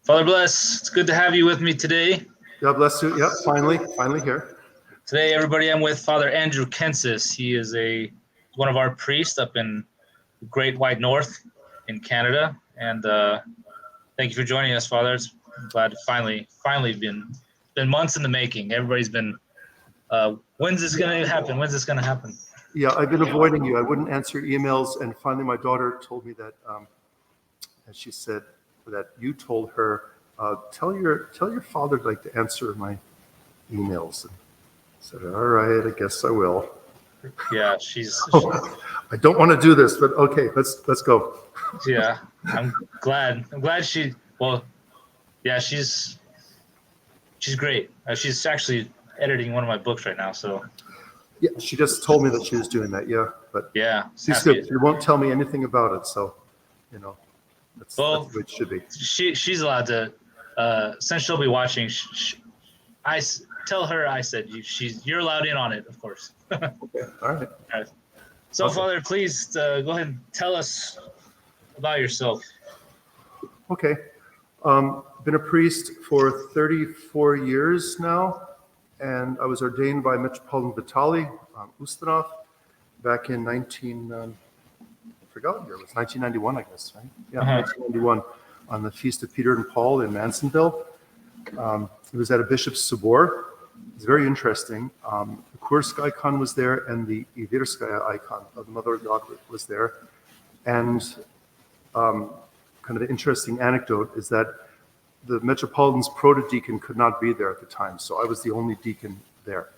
Father Bless, it's good to have you with me today. God bless you. Yep, finally here. Today, everybody, I'm with Father Andrew Kencis. He is one of our priests up in the Great White North in Canada. And thank you for joining us, Father. It's glad to finally been months in the making. Everybody's been, when's this going to happen? When's this going to happen? Yeah, I've been avoiding you. I wouldn't answer emails. And finally, my daughter told me that, as she said, that you told her, tell your father to answer my emails. And I said, all right, I guess I will. Yeah, I don't want to do this, but okay, let's go. Yeah, I'm glad she's great. She's actually editing one of my books right now, so. Yeah, she just told me that she was doing that. Yeah, but yeah, she's good. She won't tell me anything about it, so that's the way it should be. She's allowed to, since she'll be watching. I tell her I said you're allowed in on it, of course. Okay, all right. So, okay. Father, please go ahead and tell us about yourself. Okay, been a priest for 34 years now, and I was ordained by Metropolitan Vitaly Ustinov back in 1991, I guess, right? Yeah, 1991, on the Feast of Peter and Paul in Mansonville. It was at a bishop's sobor. It was very interesting. The Kursk icon was there, and the Iverskaya icon of the Mother of God was there. And kind of an interesting anecdote is that the Metropolitan's proto-deacon could not be there at the time, so I was the only deacon there.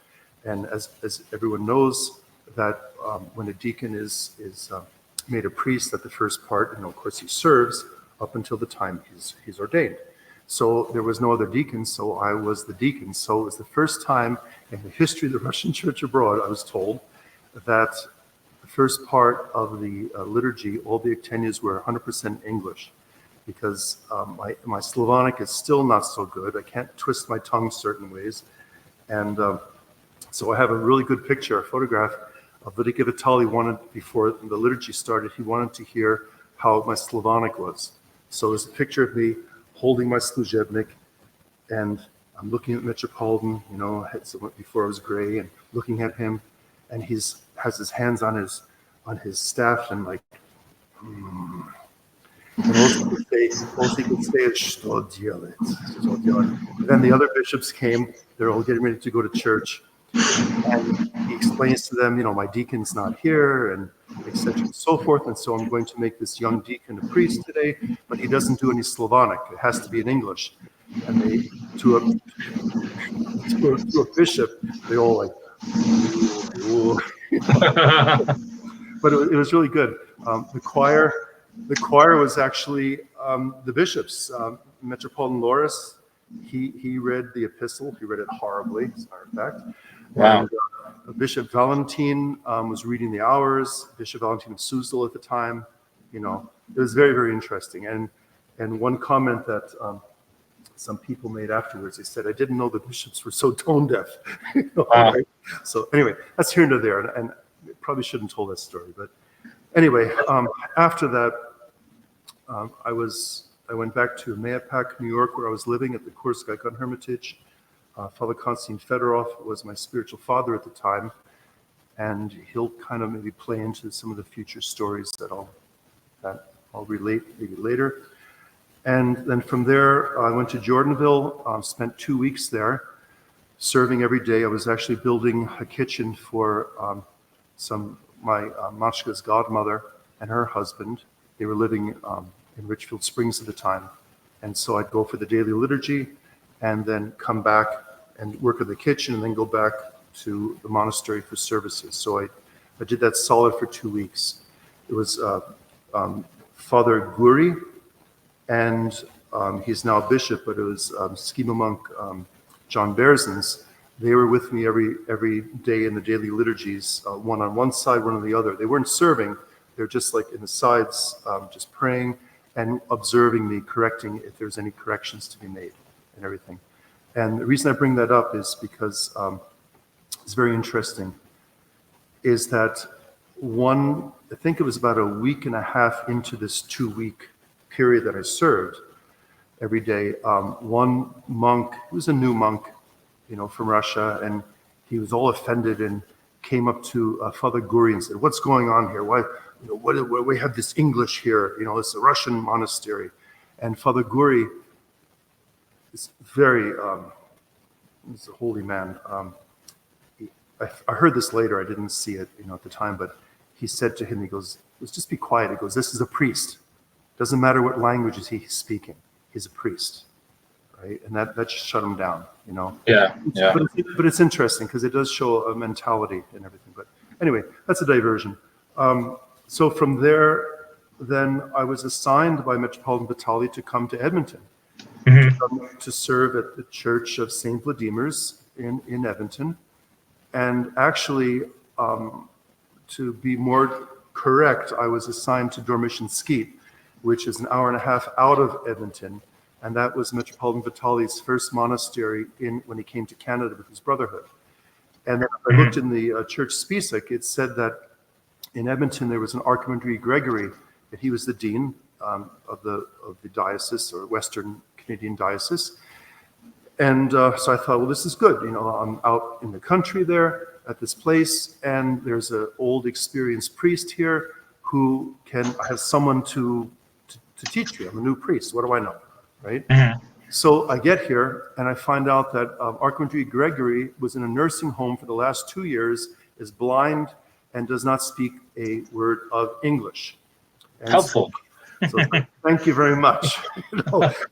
And as everyone knows, that when a deacon is made a priest at the first part, of course he serves up until the time he's ordained. So there was no other deacon, so I was the deacon. So it was the first time in the history of the Russian Church abroad, I was told, that the first part of the liturgy, all the Actenias were 100% English, because my Slavonic is still not so good. I can't twist my tongue certain ways. And so I have a really good picture, a photograph of Vladika Vitaly wanted, before the liturgy started, he wanted to hear how my Slavonic was. So there's a picture of me holding my sluzhebnik, and I'm looking at Metropolitan, before I was gray, and looking at him, and has his hands on his staff, and like, And all he could say is, "Что делать?" And then the other bishops came, they're all getting ready to go to church, and he explains to them, my deacon's not here, and etc. and so forth, and so I'm going to make this young deacon a priest today, but he doesn't do any Slavonic. It has to be in English. And to a bishop, they all like, ooh. But it was really good. The choir was actually the bishops. Metropolitan Loris, he read the epistle. He read it horribly, as a matter of fact. Wow. And, Bishop Valentin was reading the hours. Bishop Valentin of Suzdal at the time. It was very, very interesting. And one comment that some people made afterwards, they said, "I didn't know the bishops were so tone deaf." Wow. Right? So anyway, that's here and there, and probably shouldn't have told that story. But anyway, after that, I went back to Mayapack, New York, where I was living at the Kursk Icon Hermitage. Father Konstantin Fedorov was my spiritual father at the time, and he'll kind of maybe play into some of the future stories that I'll relate maybe later. And then from there, I went to Jordanville, spent 2 weeks there, serving every day. I was actually building a kitchen for my Mashka's godmother and her husband. They were living in Richfield Springs at the time. And so I'd go for the daily liturgy and then come back and work in the kitchen and then go back to the monastery for services. So I did that solid for 2 weeks. It was Father Guri, and he's now a bishop, but it was schema monk John Berzins. They were with me every day in the daily liturgies, one on one side, one on the other. They weren't serving, they're just like in the sides, just praying and observing me, correcting if there's any corrections to be made and everything. And the reason I bring that up is because it's very interesting, is that I think it was about a week and a half into this 2 week period that I served, every day. One monk, he was a new monk, from Russia, and he was all offended and came up to Father Guri and said, "What's going on here? Why, we have this English here? It's a Russian monastery." And Father Guri is very, he's a holy man. I heard this later. I didn't see it, at the time, but he said to him, he goes, "Let's just be quiet." He goes, "This is a priest. Doesn't matter what languages he's speaking. He's a priest." Right? And that just shut him down, Yeah. But it's interesting because it does show a mentality and everything. But anyway, that's a diversion. So from there, then I was assigned by Metropolitan Vitaly to come to Edmonton to serve at the Church of St. Vladimir's in Edmonton. And actually, to be more correct, I was assigned to Dormition Skeet, which is an hour and a half out of Edmonton. And that was Metropolitan Vitaly's first monastery when he came to Canada with his brotherhood. And then I looked in the church Spisak, it said that in Edmonton there was an Archimandrite Gregory, that he was the dean of the diocese, or Western Canadian diocese. And so I thought, well, this is good. I'm out in the country there at this place, and there's an old experienced priest here who has someone to teach me. I'm a new priest. What do I know? Right? So I get here and I find out that Archimandrite Gregory was in a nursing home for the last 2 years, is blind, and does not speak a word of English. And helpful. So thank you very much.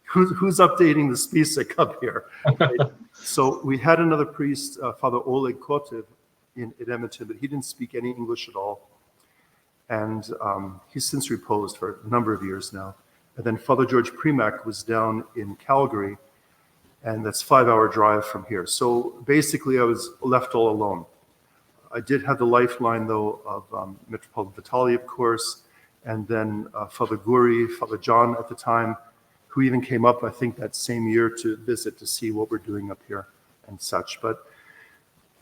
Who's updating the Spisak up here? Right? So we had another priest, Father Oleg Kotev, in Edmonton, but he didn't speak any English at all. And he's since reposed for a number of years now. And then Father George Primack was down in Calgary, and that's a 5-hour drive from here. So basically I was left all alone. I did have the lifeline, though, of Metropolitan Vitaly, of course, and then Father Guri, Father John at the time, who even came up, I think, that same year to visit to see what we're doing up here and such. But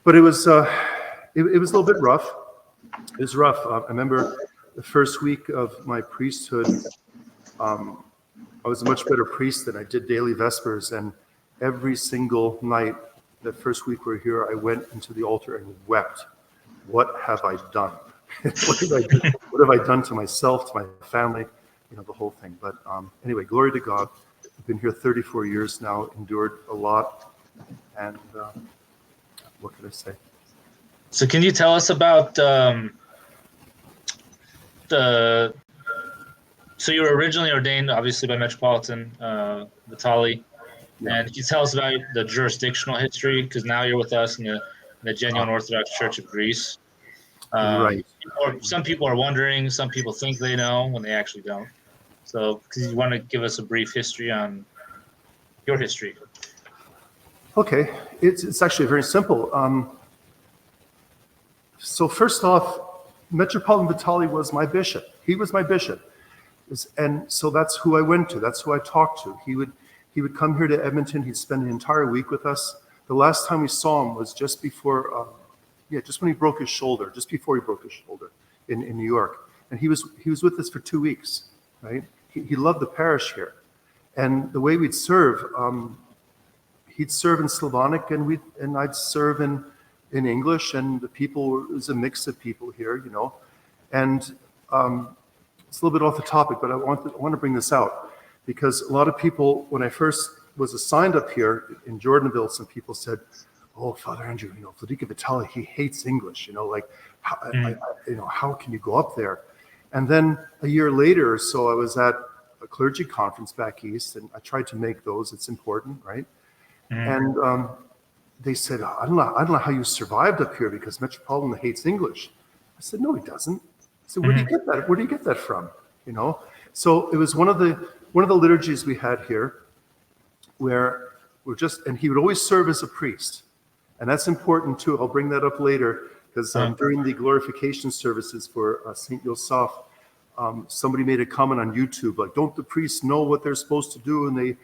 it was a little bit rough. It was rough. I remember the first week of my priesthood, I was a much better priest than I did daily vespers, and every single night, the first week we were here, I went into the altar and wept. What have I done? What have I done to myself, to my family, the whole thing. But anyway, glory to God. I've been here 34 years now, endured a lot, and what can I say? So can you tell us about so you were originally ordained, obviously, by Metropolitan Vitaly, and can you tell us about the jurisdictional history? Because now you're with us in the Genuine Orthodox Church of Greece. Right. Some people are wondering. Some people think they know when they actually don't. So, because you want to give us a brief history on your history. Okay, it's actually very simple. So first off, Metropolitan Vitaly was my bishop. He was my bishop. And so that's who I went to. That's who I talked to. He would come here to Edmonton. He'd spend an entire week with us. The last time we saw him was just before, just when he broke his shoulder, just before he broke his shoulder in New York. And he was with us for 2 weeks, right? He loved the parish here. And the way we'd serve, he'd serve in Slavonic and I'd serve in English, and the people, it was a mix of people here, And it's a little bit off the topic, but I want to bring this out because a lot of people, when I first was assigned up here in Jordanville, some people said, "Oh, Father Andrew, Vladika Vitaly, he hates English. How can you go up there?" And then a year later or so, I was at a clergy conference back east, and I tried to make those. It's important, right? And they said, I don't know how you survived up here because Metropolitan hates English. I said, no, he doesn't. I said, where do you get that? Where do you get that from? So it was one of the liturgies we had here, where and he would always serve as a priest, and that's important too. I'll bring that up later because during the glorification services for Saint Yosef, somebody made a comment on YouTube like, "Don't the priests know what they're supposed to do?" And they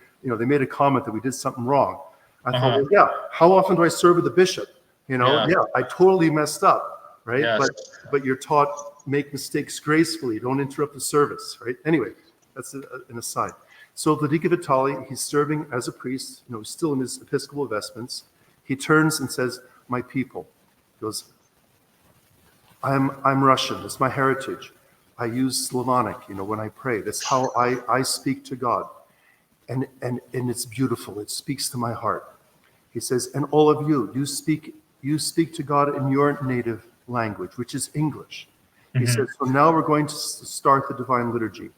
made a comment that we did something wrong. I thought, well, yeah. How often do I serve with the bishop? I totally messed up, right? Yes. But you're taught make mistakes gracefully. Don't interrupt the service, right? Anyway, that's an aside. So Vladika Vitaly, he's serving as a priest, still in his episcopal vestments. He turns and says, "My people," he goes, I'm Russian. It's my heritage. I use Slavonic, when I pray. That's how I speak to God. And it's beautiful. It speaks to my heart. He says, and all of you speak to God in your native language, which is English. He says, so now we're going to start the Divine Liturgy.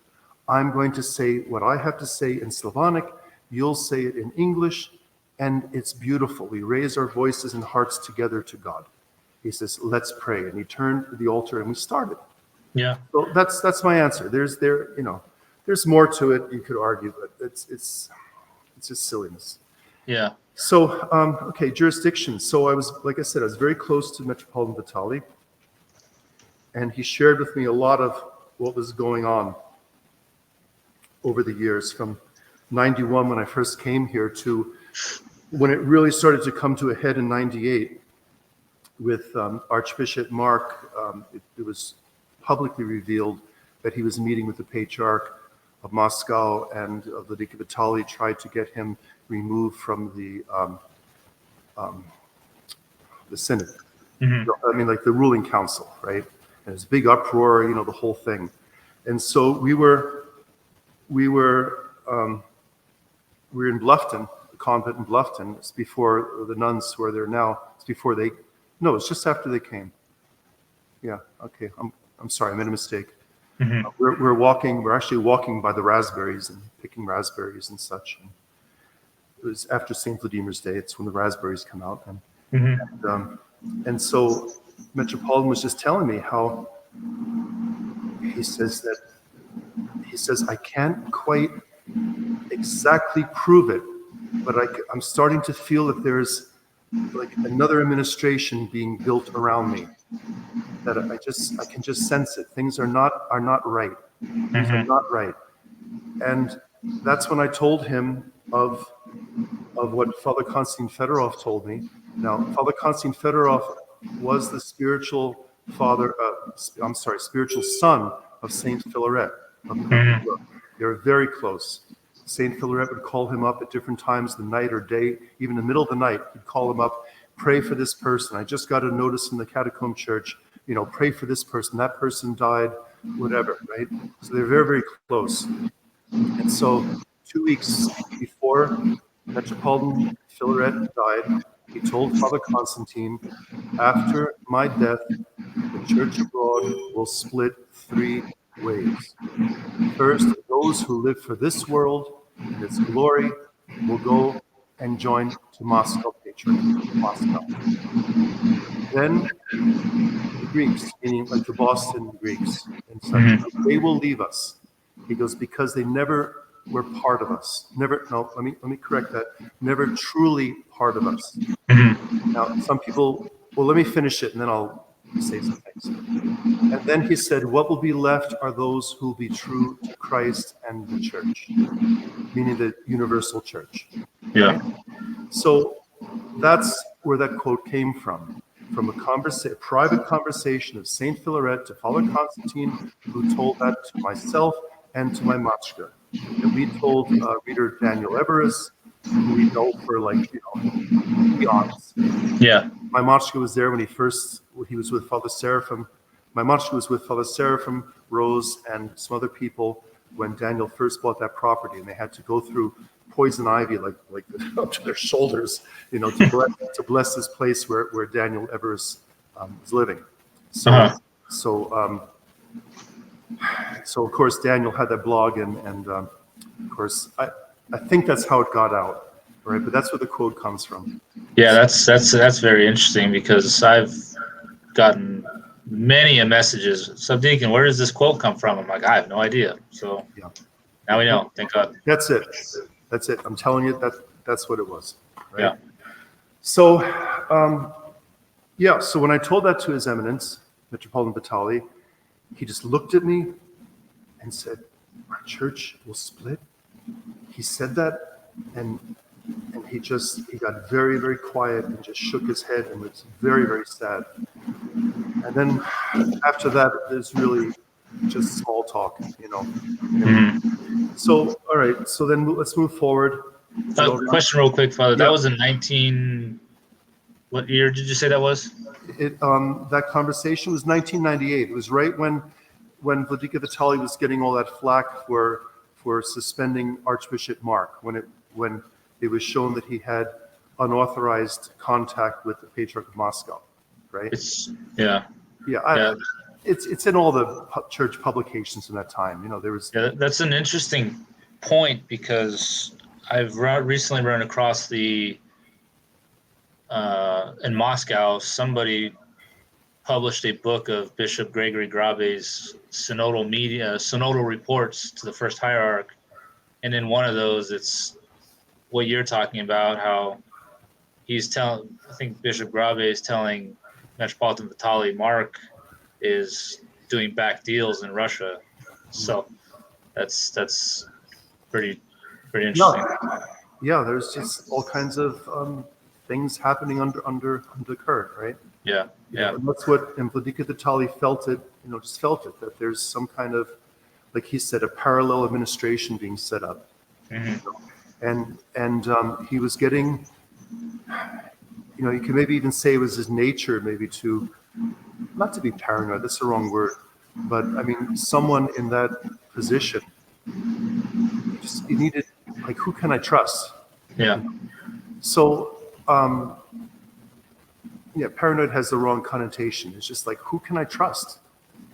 I'm going to say what I have to say in Slavonic. You'll say it in English. And it's beautiful. We raise our voices and hearts together to God. He says, let's pray. And he turned to the altar and we started. Yeah. So that's my answer. There's more to it, you could argue, but it's just silliness. Yeah. So, okay, jurisdiction. So like I said, I was very close to Metropolitan Vitaly. And he shared with me a lot of what was going on over the years, from 91 when I first came here to when it really started to come to a head in 98. With Archbishop Mark, it was publicly revealed that he was meeting with the Patriarch of Moscow, and Vladika Vitaly tried to get him removed from the synod. I mean, like the ruling council, right? And there's a big uproar, the whole thing. And so we were in Bluffton, the convent in Bluffton. It's before the nuns who are there now. It's before they. No, it's just after they came. Yeah, okay. I'm sorry, I made a mistake. We're actually walking by the raspberries and picking raspberries and such. And it was after St. Vladimir's Day. It's when the raspberries come out. And so Metropolitan was just telling me how he says I can't quite exactly prove it, but I'm starting to feel that there's like another administration being built around me, that I can just sense it. Things are not right. Things are not right. And that's when I told him of what Father Konstantin Fedorov told me. Now, Father Konstantin Fedorov was the spiritual son of Saint Philaret. They were very close. Saint Philaret would call him up at different times of the night or day, even in the middle of the night. He'd call him up, pray for this person. I just got a notice in the catacomb church, pray for this person. That person died, whatever, right? So they're very, very close. And so 2 weeks before Metropolitan Philaret died, he told Father Constantine, after my death, the church abroad will split 3 ways. First, those who live for this world and its glory will go and join to Moscow Patriarchate, Moscow. Then the Greeks, meaning like the Boston Greeks and such, they will leave us. He goes, because they never were part of us. Let me correct that. Never truly part of us. Now, some people, let me finish it and then I'll say some things. And then he said, what will be left are those who will be true to Christ and the church, meaning the universal church. Yeah. So that's where that quote came from a private conversation of Saint Philaret to Father Constantine, who told that to myself and to my matchka. And we told reader Daniel Everest, who we know for eons. Yeah. My matchka was there when he was with Father Seraphim. My matchka was with Father Seraphim, Rose, and some other people when Daniel first bought that property, and they had to go through poison ivy like up to their shoulders, to bless this place where Daniel Everest was living. So of course Daniel had that blog, and of course I think that's how it got out, right? But that's where the quote comes from. Yeah, that's very interesting, because I've gotten many messages. Subdeacon, where does this quote come from? I'm like, I have no idea. So yeah. Now we know. Thank God. That's it. I'm telling you, that's what it was. Right? Yeah. So, so when I told that to His Eminence, Metropolitan Vitaly, he just looked at me and said, our church will split. He said that, and he got very, very quiet and just shook his head and was very, very sad. And then after that, there's really just small talk, So, all right. So then let's move forward. Question real quick, Father. Yeah. That was in what year did you say that was? That conversation was 1998. It was right when Vladika Vitaly was getting all that flack for suspending Archbishop Mark, when it was shown that he had unauthorized contact with the Patriarch of Moscow, right? It's in all the church publications from that time. There was. Yeah, that's an interesting point, because I've recently run across in Moscow, somebody published a book of Bishop Gregory Grabe's synodal reports to the First-Hierarch, and in one of those, it's what you're talking about, how I think Bishop Grabe is telling Metropolitan Vitaly Mark is doing back deals in Russia. So that's pretty interesting. Yeah, there's just all kinds of things happening under the current, right? Yeah. And that's what Vladika Vitaly felt it, that there's some kind of, like he said, a parallel administration being set up. And he was getting, you can maybe even say it was his nature, maybe not to be paranoid, that's the wrong word, but I mean, someone in that position, he needed, like, who can I trust? Yeah. So, paranoid has the wrong connotation. It's just like, who can I trust?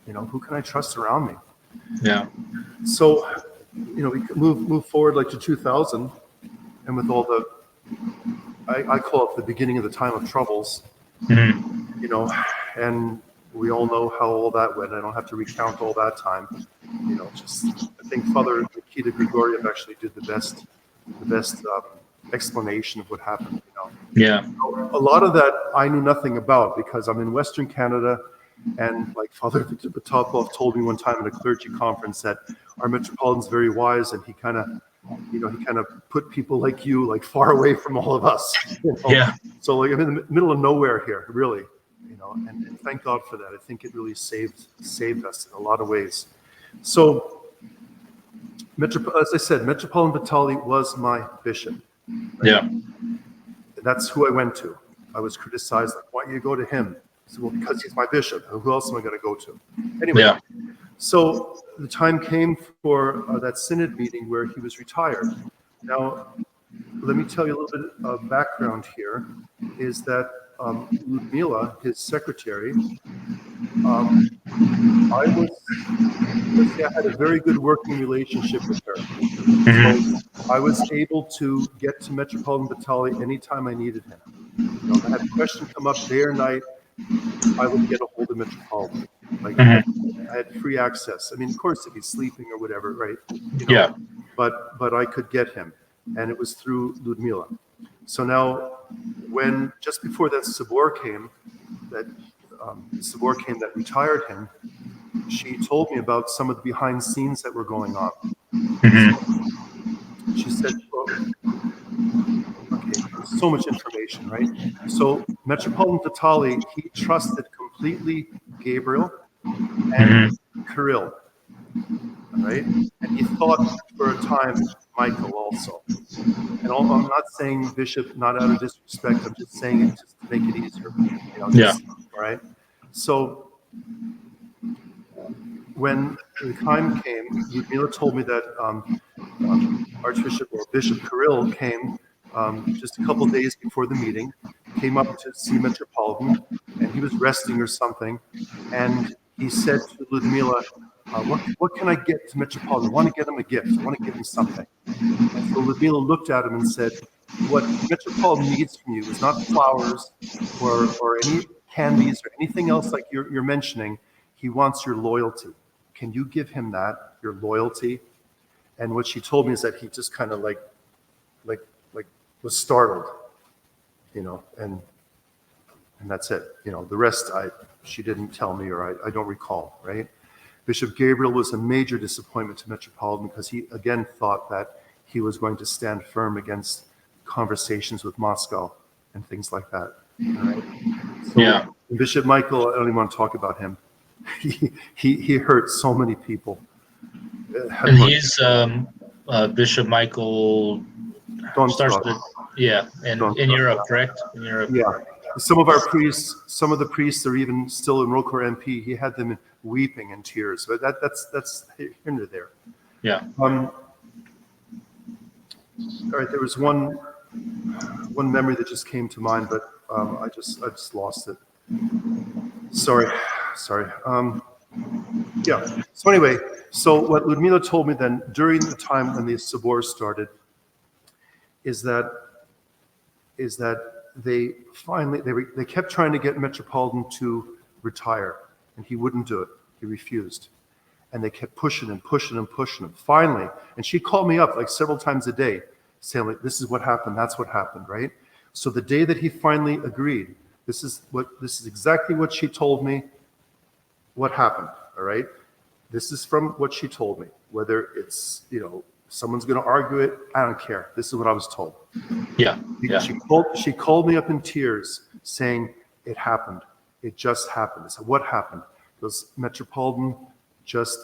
Who can I trust around me? Yeah. So, we could move forward like to 2000, and with all the, I call it the beginning of the time of troubles, and we all know how all that went. I don't have to recount all that time. I think Father Nikita Grigoriev actually did the best explanation of what happened. Yeah. A lot of that I knew nothing about, because I'm in Western Canada, and like Father Viktor Potapov told me one time at a clergy conference that our Metropolitan's very wise, and he kind of put people like you like far away from all of us. Yeah. So like I'm in the middle of nowhere here, really. And thank God for that. I think it really saved us in a lot of ways. So, as I said, Metropolitan Vitaly was my bishop. Right? Yeah. That's who I went to. I was criticized, like, why do you go to him? I said, well, because he's my bishop. Who else am I going to go to? Anyway, so the time came for that synod meeting where he was retired. Now, let me tell you a little bit of background here, is that Ludmila, his secretary, I had a very good working relationship with her. So I was able to get to Metropolitan Vitaly anytime I needed him. If I had a question come up day or night, I would get a hold of Metropolitan. I had free access. I mean, of course, if he's sleeping or whatever, right? But I could get him, and it was through Ludmila. So now, just before that Sabor came, that retired him, she told me about some of the behind scenes that were going on. She said, okay, so much information, right? So Metropolitan Vitaly, he trusted completely Gabriel and Kirill, right? And he thought for a time Michael also. And I'm not saying bishop, not out of disrespect, I'm just saying it just to make it easier. All right? So when the time came, Ludmila told me that Archbishop or Bishop Kirill came just a couple of days before the meeting, came up to see Metropolitan, and he was resting or something, and he said to Ludmila, what can I get to Metropolitan? I want to get him a gift. I want to give him something. And so Ludmila looked at him and said, what Metropolitan needs from you is not flowers or any candies or anything else like you're mentioning. He wants your loyalty. Can you give him that, your loyalty? And what she told me is that he just kind of like was startled, and that's it. The rest she didn't tell me, or I don't recall, right? Bishop Gabriel was a major disappointment to Metropolitan, because he again thought that he was going to stand firm against conversations with Moscow and things like that. Right? So, Bishop Michael, I don't even want to talk about him. He hurt so many people. And Bishop Michael Don't starts stop. with, yeah, in Europe, correct? In Europe. Yeah. Some of the priests are even still in ROCOR MP. He had them weeping in tears. But that's here and there. Yeah. All right. There was one memory that just came to mind, but I just lost it. Sorry. Yeah. So anyway, so what Ludmila told me then during the time when the Sabor started is that they finally they kept trying to get Metropolitan to retire, and he wouldn't do it. He refused, and they kept pushing him. Finally, and she called me up like several times a day, saying like, "This is what happened. That's what happened." Right. So the day that he finally agreed, this is exactly what she told me. What happened? All right. This is from what she told me. Whether it's someone's going to argue it, I don't care. This is what I was told. Yeah. She called me up in tears, saying it happened. It just happened. I said, what happened? Because Metropolitan just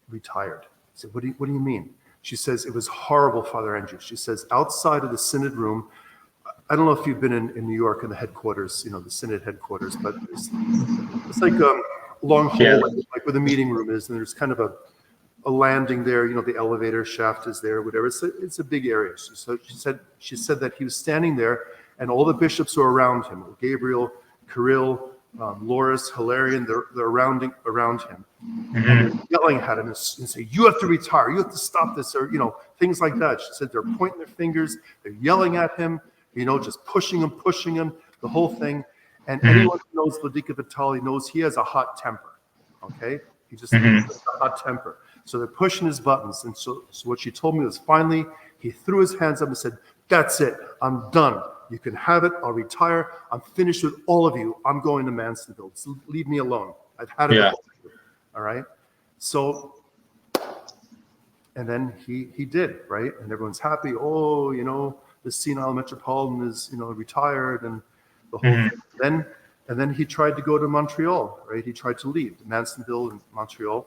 retired. I said, what do you mean? She says, it was horrible, Father Andrew. She says, outside of the synod room, I don't know if you've been in New York in the headquarters, the synod headquarters, but it's like a long hallway, like where the meeting room is, and there's kind of a landing there, the elevator shaft is there, whatever. It's a big area. So she said that he was standing there, and all the bishops were around him. Gabriel, Kirill, Loris, Hilarion, they're around him, and they're yelling at him and say, "You have to retire. You have to stop this," or things like that. She said they're pointing their fingers, they're yelling at him, just pushing him, the whole thing. And anyone who knows Vladika Vitaly knows he has a hot temper. Okay, he just has a hot temper. So they're pushing his buttons. And so what she told me was finally, he threw his hands up and said, "That's it. I'm done. You can have it. I'll retire. I'm finished with all of you. I'm going to Mansonville. So leave me alone. I've had it." Yeah. All right. So, and then he did, right? And everyone's happy. Oh, the senile Metropolitan is, retired, and the whole thing. And then he tried to go to Montreal, right? He tried to leave Mansonville and Montreal.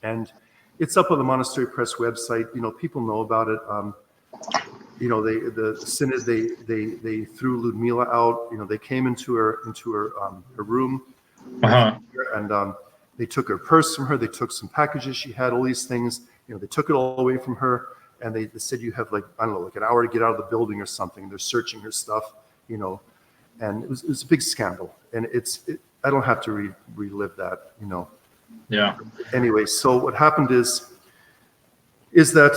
And it's up on the Monastery Press website. People know about it. The synod, they threw Ludmila out. They came into her room, and they took her purse from her. They took some packages she had, all these things. They took it all away from her, and they said, "You have like an hour to get out of the building or something." They're searching her stuff, and it was a big scandal. And I don't have to relive that, Yeah. Anyway, so what happened is that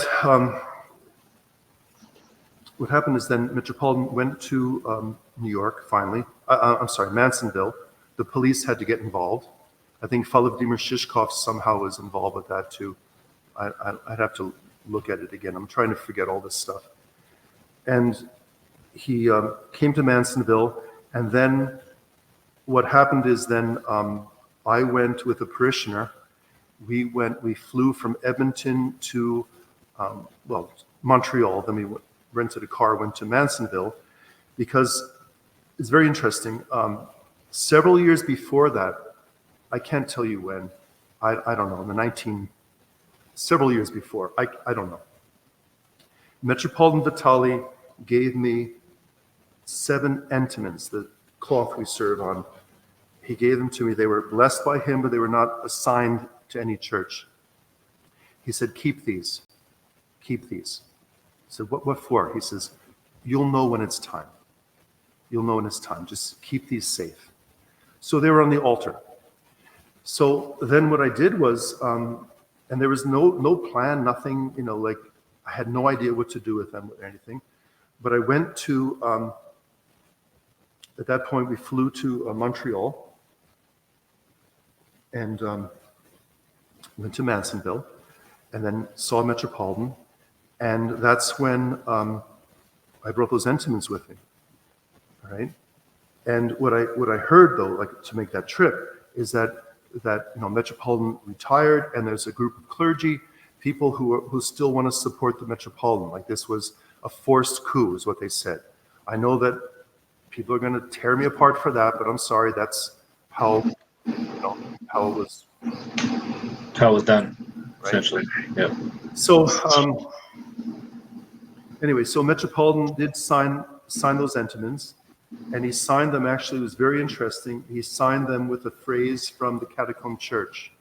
then Metropolitan went to New York finally. Mansonville. The police had to get involved. I think Vladimir Shishkov somehow was involved with that too. I'd have to look at it again. I'm trying to forget all this stuff. And he came to Mansonville, and then what happened is then I went with a parishioner. We flew from Edmonton to, Montreal. Then we rented a car, went to Mansonville, because it's very interesting. Several years before that, I can't tell you when, I don't know, several years before, I don't know. Metropolitan Vitaly gave me 7 entomins, the cloth we serve on. He gave them to me. They were blessed by him, but they were not assigned to any church. He said, keep these. I said, what for? He says, you'll know when it's time. Just keep these safe. So they were on the altar. So then what I did was, and there was no plan, nothing, I had no idea what to do with them or anything. But I went to, at that point we flew to Montreal, and went to Mansonville, and then saw Metropolitan, and that's when I brought those entomins with me. All right, and what I heard though, to make that trip, is that Metropolitan retired, and there's a group of clergy, people who still want to support the Metropolitan. Like this was a forced coup, is what they said. I know that people are going to tear me apart for that, but I'm sorry. That's how how it was. How it was done, Right? essentially. Yeah. So Anyway, so Metropolitan did sign those entomins, and he signed them, actually, it was very interesting, he signed them with a phrase from the Catechised Church,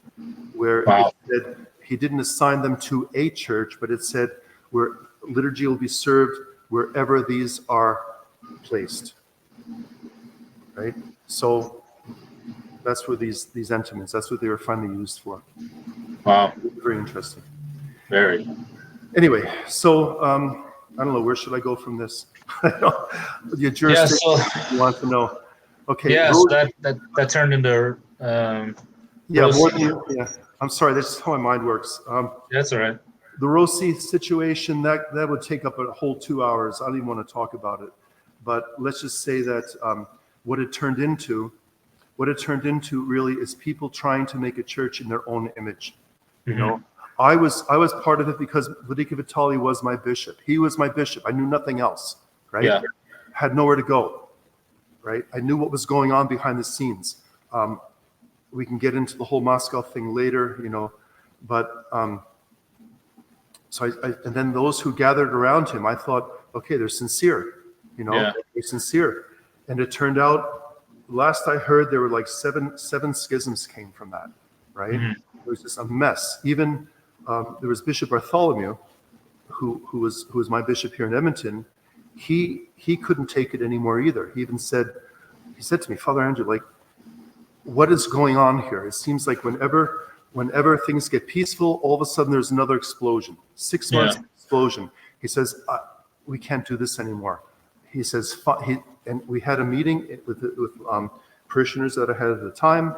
where it said, he didn't assign them to a church, but it said, where liturgy will be served wherever these are placed, right? So that's where these entomins, that's what they were finally used for. Wow. Very interesting. Very. Anyway, so I don't know, where should I go from this? Your jurisdiction, you want to know. Okay. Yeah, so that turned into yeah. I'm sorry, that's how my mind works. That's all right. The Rossi situation, that would take up a whole 2 hours. I don't even want to talk about it. But let's just say that what it turned into really is people trying to make a church in their own image. You know, I was part of it because Vladika Vitaly was my bishop. He was my bishop. I knew nothing else, right? Yeah. Had nowhere to go, right? I knew what was going on behind the scenes. We can get into the whole Moscow thing later, you know, but so and then those who gathered around him, I thought, okay, they're sincere, you know, they're sincere. And it turned out, last I heard, there were like seven schisms came from that, right? It was just a mess. Even there was Bishop Bartholomew, who was my bishop here in Edmonton. He couldn't take it anymore either. He said to me, Father Andrew, like, what is going on here? It seems like whenever things get peaceful, all of a sudden there's another explosion. 6 months explosion. He says, we can't do this anymore. He says, and we had a meeting with parishioners that I had at the time,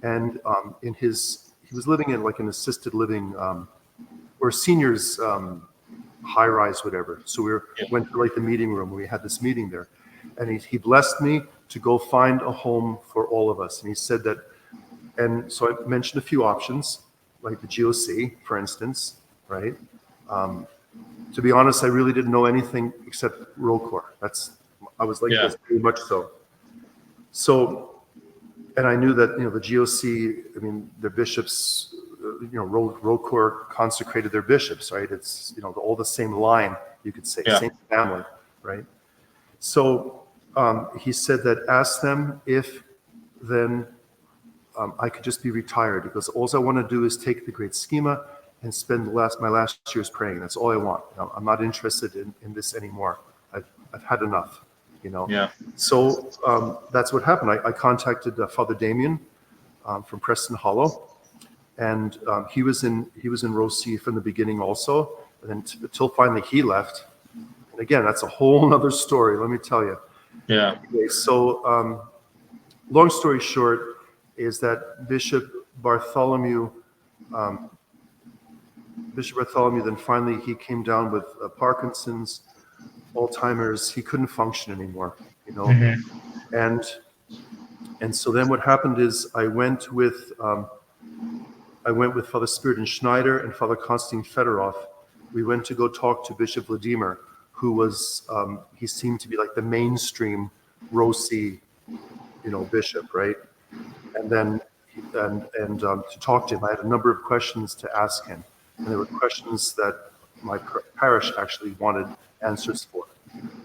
and he was living in like an assisted living or seniors high rise, whatever. So we went to like the meeting room. We had this meeting there, and he blessed me to go find a home for all of us. And he said that, and so I mentioned a few options, like the GOC, for instance, right? To be honest, I really didn't know anything except ROCOR. I was like, that's pretty much so. So, and I knew that, you know, the GOC, I mean, their bishops, you know, ROCOR consecrated their bishops, right? It's, you know, all the same line, you could say, same family, right? So he said that ask them if then I could just be retired, because all I want to do is take the great schema and spend my last years praying. That's all I want. You know, I'm not interested in this anymore. I've had enough, you know. Yeah. So that's what happened. I contacted Father Damien from Preston Hollow, and he was in Rossi from the beginning also, and then until finally he left. And again, that's a whole other story. Let me tell you. Yeah. Okay, so long story short is that Bishop Bartholomew then finally he came down with Parkinson's, Alzheimer's. He couldn't function anymore, you know. And so then what happened is I went with Father Spiridon Schneider and Father Konstantin Fedorov. We went to go talk to Bishop Vladimir, who was he seemed to be like the mainstream Rossi, you know, bishop, right? And then to talk to him, I had a number of questions to ask him, and there were questions that my parish actually wanted answers for.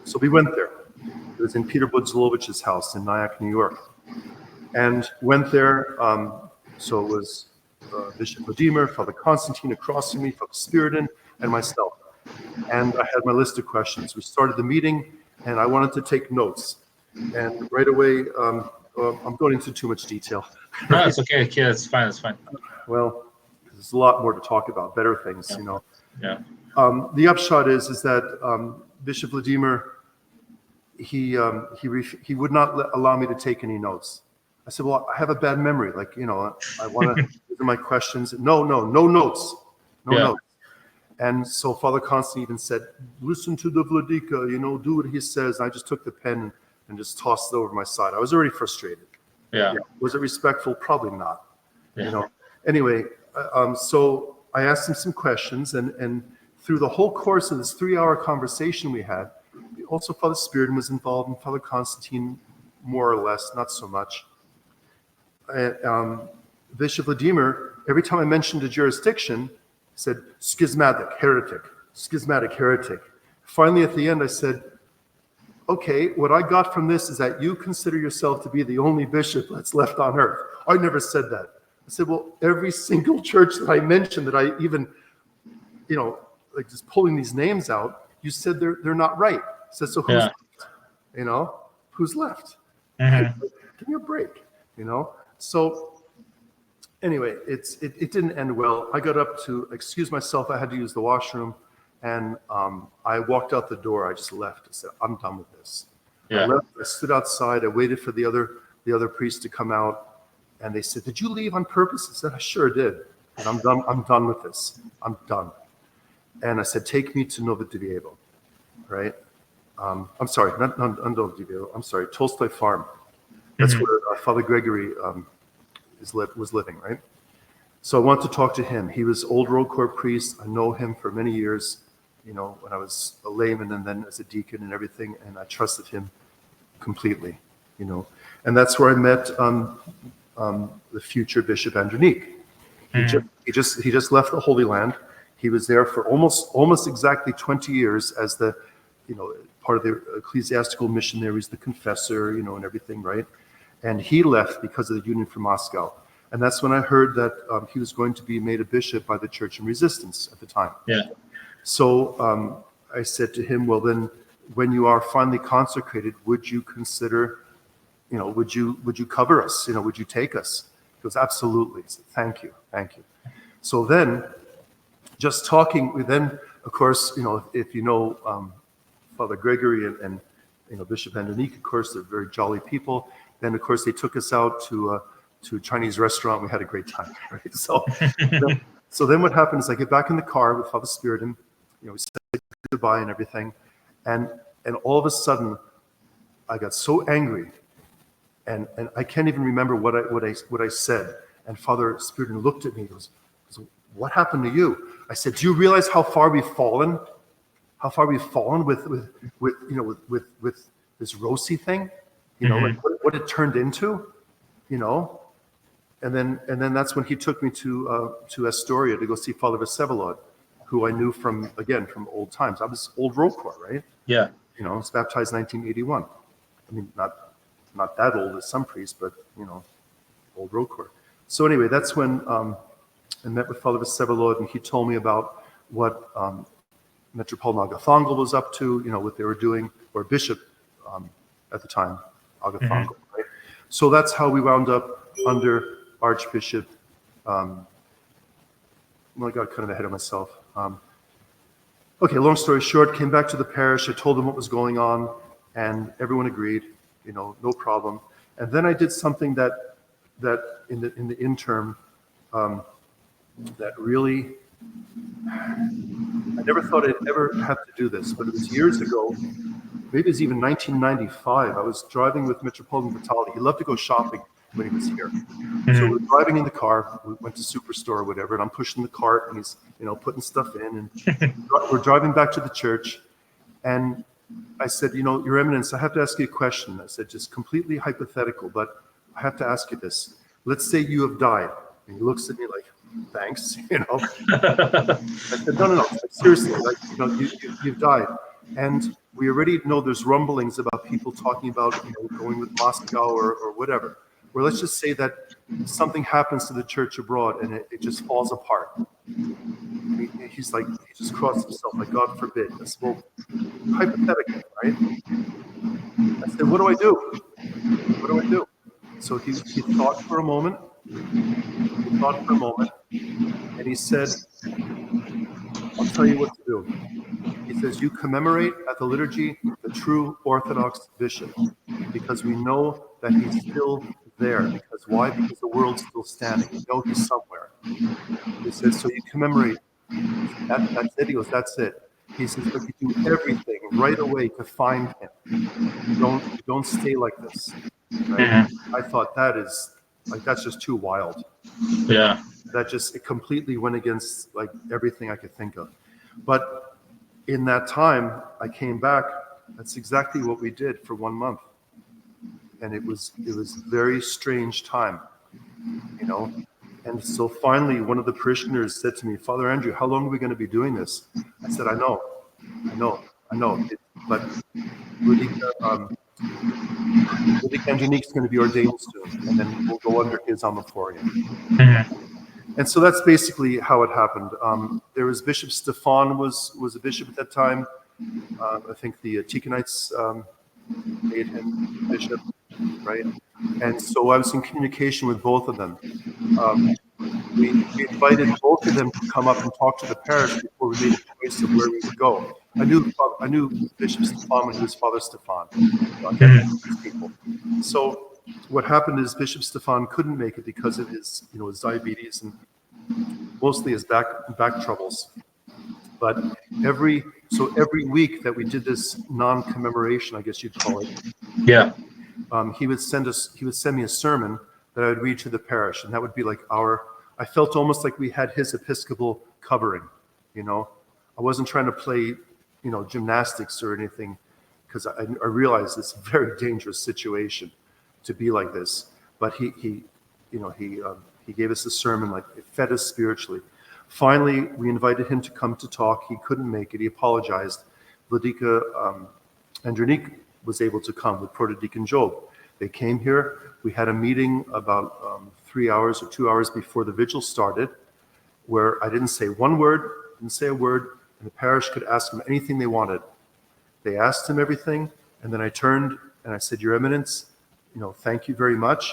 So we went there. It was in Peter Budzlovich's house in Nyack, New York, and went there. So it was Bishop Vladimir, Father Constantine across from me, Father Spiridon, and myself. And I had my list of questions. We started the meeting, and I wanted to take notes. And right away, I'm going into too much detail. No, it's okay. Yeah, it's fine. It's fine. Well, there's a lot more to talk about, better things, you know. Yeah. The upshot is that Bishop Vladimir, he would not allow me to take any notes. I said, well, I have a bad memory. Like, you know, I want to give my questions. No notes. No notes. And so Father Constantine even said, listen to the Vladika, you know, do what he says. I just took the pen and just tossed it over my side. I was already frustrated. Yeah. Was it respectful? Probably not. You know. Anyway, so I asked him some questions, and through the whole course of this 3-hour conversation we had, also Father Spiridon was involved, and Father Constantine more or less, not so much. Bishop Vladimir, every time I mentioned a jurisdiction, said schismatic heretic. finally at the end I said, okay, what I got from this is that you consider yourself to be the only bishop that's left on earth. I never said that. I said, well, every single church that I mentioned, that I even, like just pulling these names out, you said they're not right. I said, so who's left? Who's left? Mm-hmm. Give me a break, So anyway, it didn't end well. I got up to excuse myself. I had to use the washroom. And I walked out the door. I just left. I said, I'm done with this. Yeah. I left. I stood outside. I waited for the other priests to come out. And they said, did you leave on purpose? I said, I sure did. And I'm done. I'm done with this. I'm done. And I said, take me to Novodevievo, right? I'm sorry, not Novodevievo. I'm sorry, Tolstoy Farm. That's where Father Gregory was living, right? So I wanted to talk to him. He was old ROCOR priest. I know him for many years, when I was a layman and then as a deacon and everything, and I trusted him completely, And that's where I met the future Bishop Andrew. He just left the Holy Land. He was there for almost exactly 20 years as the, part of the ecclesiastical missionaries, the confessor, and everything, right? And he left because of the Union for Moscow. And that's when I heard that he was going to be made a bishop by the Church in Resistance at the time. Yeah. So I said to him, well, then when you are finally consecrated, would you consider, would you cover us? Would you take us? He goes, absolutely. I said, thank you. So then, just talking, then, of course, if Father Gregory and Bishop Andrew, of course, they're very jolly people. Then, of course, they took us out to a Chinese restaurant. We had a great time, right? So then what happened is I get back in the car with Father Seraphim, we said goodbye and everything. And all of a sudden, I got so angry, and I can't even remember what I said. And Father Seraphim looked at me and goes, what happened to you? I said, do you realize how far we've fallen? How far we've fallen with this Rossi thing? Like what it turned into, And then that's when he took me to Astoria to go see Father Vsevolod, who I knew from old times. I was old ROCOR, right? Yeah. I was baptized 1981. I mean, not that old as some priests, but old ROCOR. So anyway, that's when I met with Father Vsevolod, and he told me about what Metropolitan Agathongal was up to, what they were doing, or Bishop at the time, Agathongal, right? So that's how we wound up under Archbishop. I got kind of ahead of myself. Okay, long story short, came back to the parish. I told them what was going on, and everyone agreed, no problem. And then I did something that in the interim that really, I never thought I'd ever have to do this, but it was years ago. Maybe it was even 1995. I was driving with Metropolitan Vitaly. He loved to go shopping when he was here. So we're driving in the car. We went to Superstore or whatever, and I'm pushing the cart, and he's putting stuff in, and we're driving back to the church. And I said, Your Eminence, I have to ask you a question. I said, just completely hypothetical, but I have to ask you this. Let's say you have died. And he looks at me like, thanks, I said, no, seriously, you've died. And we already know there's rumblings about people talking about going with Moscow or whatever. Or let's just say that something happens to the church abroad and it just falls apart. He's like, he just crossed himself, like, God forbid. I said, well, hypothetically, right? I said, what do I do? What do I do? So he thought for a moment. And he said, I'll tell you what to do. He says, you commemorate at the liturgy the true Orthodox bishop, because we know that he's still there. Because why? Because the world's still standing. We know he's somewhere. He says, so you commemorate. That's it. He goes, that's it. He says, but you do everything right away to find him. You don't stay like this. Right? I thought that's just too wild. Yeah. It completely went against everything I could think of. But in that time, I came back. That's exactly what we did for 1 month. And it was a very strange time, And so finally, one of the parishioners said to me, Father Andrew, how long are we going to be doing this? I said, I know. I know, but Ludmila Andronik is going to be ordained soon, and then we'll go under his omophorium. Mhm. And so that's basically how it happened. There was Bishop Stefan was a bishop at that time. I think the Tikhonites made him bishop, right? And so I was in communication with both of them. We invited both of them to come up and talk to the parish before we made a choice of where we would go. I knew Bishop Stefan when he was Father Stefan. I get these people. So what happened is Bishop Stefan couldn't make it because of his, his diabetes and mostly his back troubles. But every week that we did this non-commemoration, I guess you'd call it, Yeah. he would send me a sermon that I would read to the parish, and that would be like I felt almost like we had his Episcopal covering, I wasn't trying to play, gymnastics or anything, because I realized it's a very dangerous situation to be like this. But he gave us a sermon, like it fed us spiritually. Finally, we invited him to come to talk. He couldn't make it. He apologized. Vladika Andronik was able to come with Protodeacon Job. They came here. We had a meeting about 3 hours or 2 hours before the vigil started, where I didn't say one word, didn't say a word, and the parish could ask him anything they wanted. They asked him everything, and then I turned and I said, Your Eminence, thank you very much.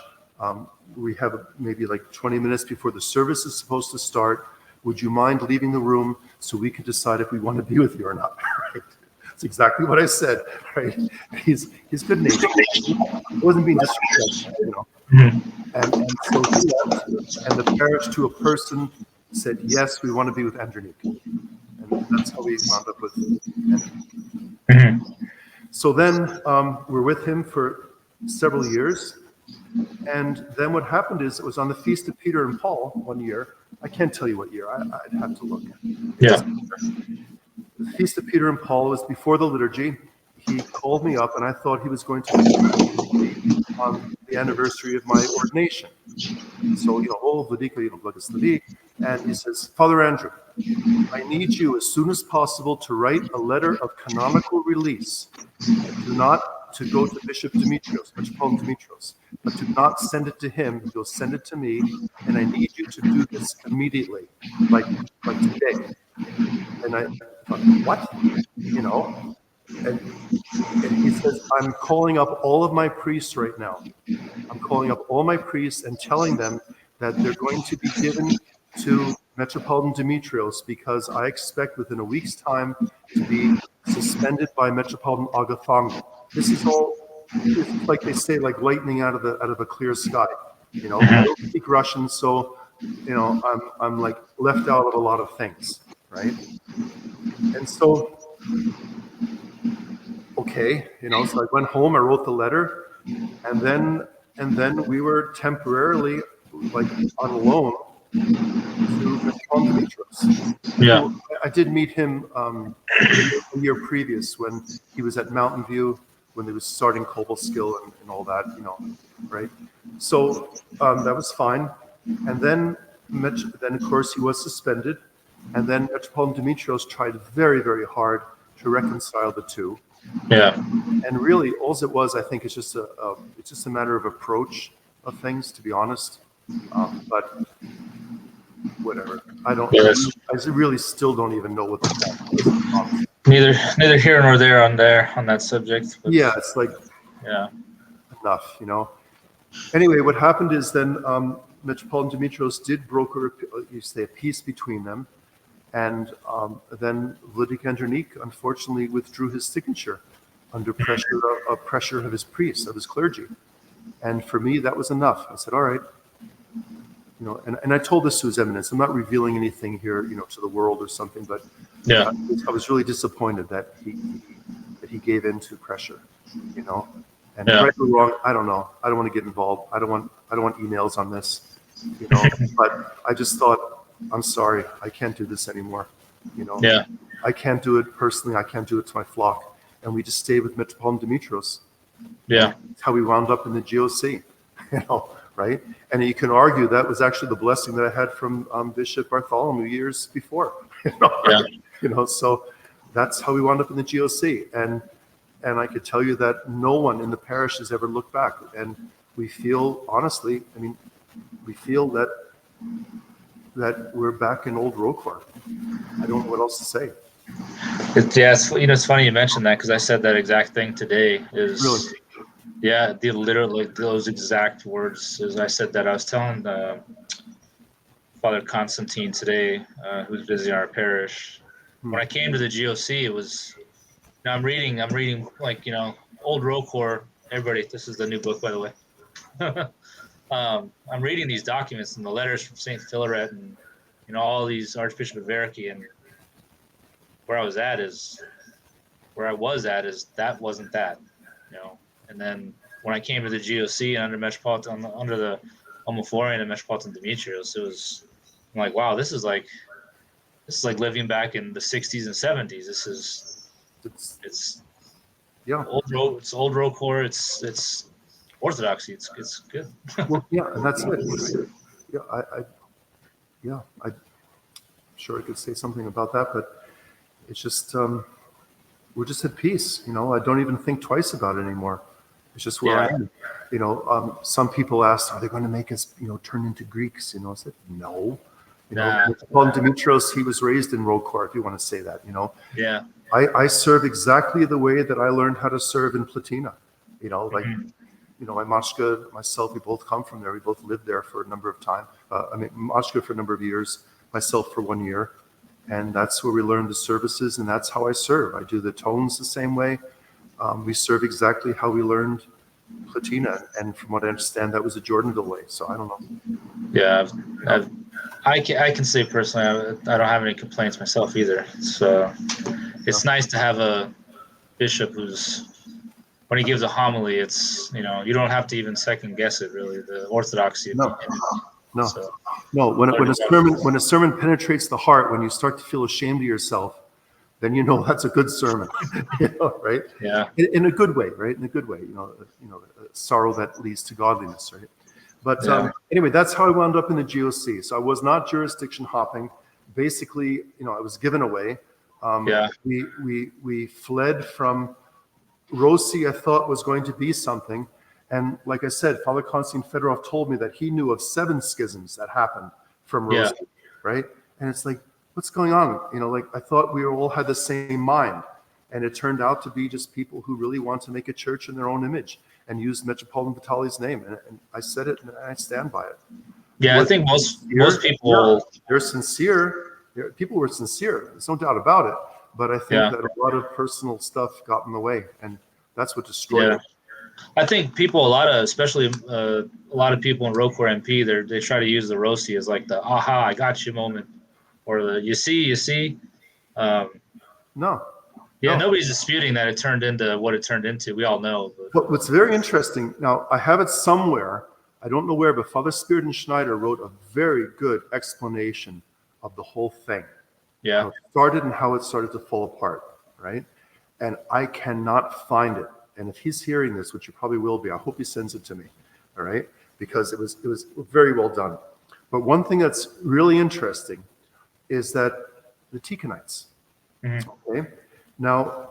We have maybe like 20 minutes before the service is supposed to start. Would you mind leaving the room so we can decide if we want to be with you or not? Right? That's exactly what I said. Right? He's good natured. He wasn't being disrespectful, And so he left, and the parish to a person said, yes, we want to be with Andronik. And that's how we wound up with him. So then we're with him for several years. And then what happened is it was on the Feast of Peter and Paul one year. I can't tell you what year. I'd have to look. Yeah. The Feast of Peter and Paul was before the liturgy. He called me up, and I thought he was going to be on the anniversary of my ordination. So, Vladika, and he says, Father Andrew, I need you as soon as possible to write a letter of canonical release. Do not to go to Bishop Demetrios, Metropolitan Demetrios, but do not send it to him. You'll send it to me, and I need you to do this immediately, like today. And I thought, what? And he says, I'm calling up all of my priests right now. I'm calling up all my priests and telling them that they're going to be given to Metropolitan Demetrios because I expect within a week's time to be suspended by Metropolitan Agathon. This is all, it's like they say, like lightning out of a clear sky. I don't speak Russian, so I'm like left out of a lot of things, right? And so, okay, so I went home, I wrote the letter, and then we were temporarily like on loan to Metropolitan Demetrios. Yeah. I did meet him a year previous when he was at Mountain View, when they was starting Cobleskill and all that, right? So that was fine. And then of course he was suspended, and then Metropolitan Demetrios tried very, very hard to reconcile the two. Yeah. And really, all it was, I think, it's just a matter of approach of things, to be honest. But whatever. I really still don't even know what the Neither here nor there on that subject. But yeah, it's like enough, Anyway, what happened is then Metropolitan Demetrios did broker a peace between them, and then Vladika Andronik unfortunately withdrew his signature under pressure of his priests, of his clergy. And for me, that was enough. I said, all right. And I told this to His Eminence. I'm not revealing anything here, to the world or something, but I was really disappointed that he gave in to pressure, And right or wrong, I don't know. I don't want to get involved. I don't want emails on this, But I just thought, I'm sorry, I can't do this anymore, Yeah. I can't do it personally. I can't do it to my flock, and we just stayed with Metropolitan Demetrios. Yeah. That's how we wound up in the GOC, right? And you can argue that was actually the blessing that I had from Bishop Bartholomew years before, right? So that's how we wound up in the GOC. And I could tell you that no one in the parish has ever looked back. And we feel, honestly, I mean, we feel that we're back in old ROCOR. I don't know what else to say. It's funny you mentioned that, because I said that exact thing today. Really? Yeah, literally those exact words. As I said that, I was telling Father Constantine today, who's visiting our parish. When I came to the GOC, it was. Now I'm reading like, old ROCOR. Everybody, this is the new book, by the way. I'm reading these documents and the letters from Saint Philaret and all these Archbishop of Veriki, and where I was at is that wasn't that, And then when I came to the GOC and under the Omoflorian and Metropolitan Demetrios, it was, I'm like, wow, this is like living back in the 60s and 70s. It's old ROCOR. It's orthodoxy. It's good. Well, yeah, and that's it. Yeah, I'm sure I could say something about that, but it's just we're just at peace. I don't even think twice about it anymore. It's just where I am. Some people asked, are they going to make us, turn into Greeks? I said, no. Metropolitan Demetrios, he was raised in ROCOR, if you want to say that. Yeah. I serve exactly the way that I learned how to serve in Platina. My Moscow, myself, we both come from there. We both lived there for a number of time. Moscow for a number of years, myself for 1 year. And that's where we learned the services, and that's how I serve. I do the tones the same way. We serve exactly how we learned Platina. And from what I understand, that was a Jordanville way. So I don't know. Yeah, I can say personally, I don't have any complaints myself either. So it's nice to have a bishop who's, when he gives a homily, it's, you don't have to even second guess it, really, the orthodoxy. No. When a sermon penetrates the heart, when you start to feel ashamed of yourself, then that's a good sermon, right? Yeah. In a good way, right? In a good way, sorrow that leads to godliness, right? But anyway, that's how I wound up in the GOC. So I was not jurisdiction hopping. Basically, I was given away. We fled from Rossi. I thought was going to be something. And like I said, Father Konstantin Fedorov told me that he knew of 7 schisms that happened from Rossi, right? And it's like, what's going on? I thought we all had the same mind. And it turned out to be just people who really want to make a church in their own image and use Metropolitan Vitaly's name. And I said it, and I stand by it. Yeah, I think most people... they're sincere. People were sincere. There's no doubt about it. But I think that a lot of personal stuff got in the way. And that's what destroyed it. I think especially a lot of people in ROCOR MP, they try to use the Rossi as like the aha, I got you moment, or the you see. No. Nobody's disputing that it turned into what it turned into. We all know. But what's very interesting, now I have it somewhere, I don't know where, but Father Spiridon Schneider wrote a very good explanation of the whole thing. Yeah. How it started and how it started to fall apart, right? And I cannot find it. And if he's hearing this, which he probably will be, I hope he sends it to me, all right? Because it was very well done. But one thing that's really interesting is that the Tikhonites, okay? Now,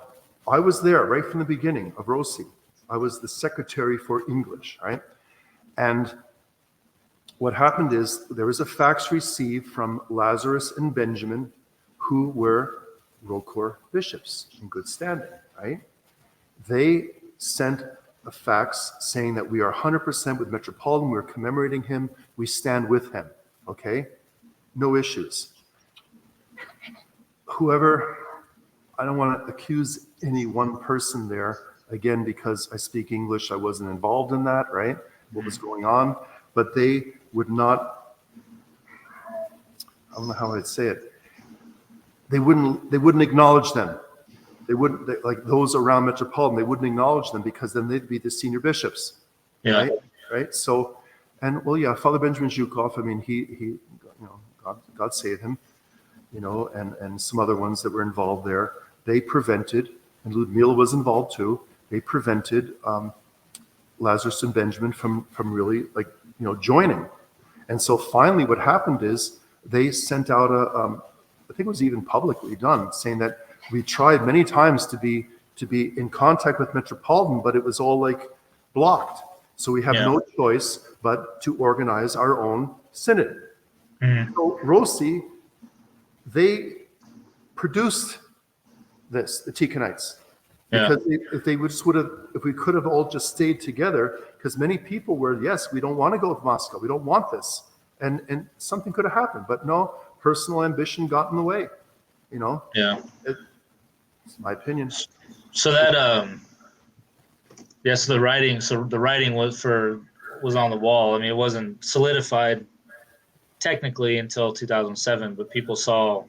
I was there right from the beginning of Rossi. I was the secretary for English, right? And what happened is there was a fax received from Lazarus and Benjamin, who were ROCOR bishops in good standing, right? They sent a fax saying that we are 100% with Metropolitan, we're commemorating him, we stand with him, okay? No issues. Whoever, I don't want to accuse any one person there, again, because I speak English, I wasn't involved in that, right? What was going on, but they would not, I don't know how I'd say it, they wouldn't acknowledge them. They wouldn't, like those around Metropolitan, they wouldn't acknowledge them because then they'd be the senior bishops, right? So, and Father Benjamin Zhukov, I mean, he God save him, and some other ones that were involved there. They prevented, and Ludmila was involved too. They prevented Lazarus and Benjamin from really joining. And so finally, what happened is they sent out I think it was even publicly done, saying that we tried many times to be in contact with Metropolitan, but it was all like blocked. So we have no choice but to organize our own synod. So Rossi, they produced this, the Tikhonites, because if we could have all just stayed together, because many people were, yes, we don't want to go to Moscow, we don't want this, and something could have happened, but no, personal ambition got in the way, you know. It's my opinion. So that so the writing was on the wall. I mean, it wasn't solidified technically until 2007, but people saw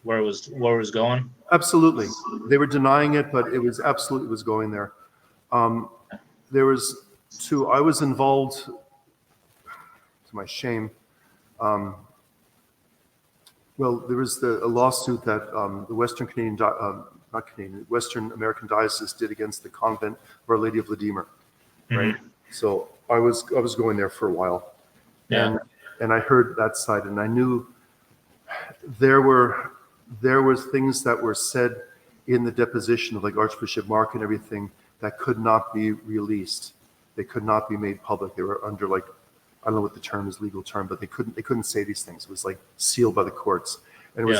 where it was going. Absolutely, they were denying it, but it was absolutely was going there. There was two. I was involved, to my shame. Well, there was a lawsuit that the Western American Diocese did against the convent of Our Lady of Vladimir, right? So I was going there for a while, and I heard that side, and I knew there was things that were said in the deposition of like Archbishop Mark and everything that could not be released. They could not be made public. They were under like, I don't know what the term is, legal term, but they couldn't say these things. It was like sealed by the courts. And it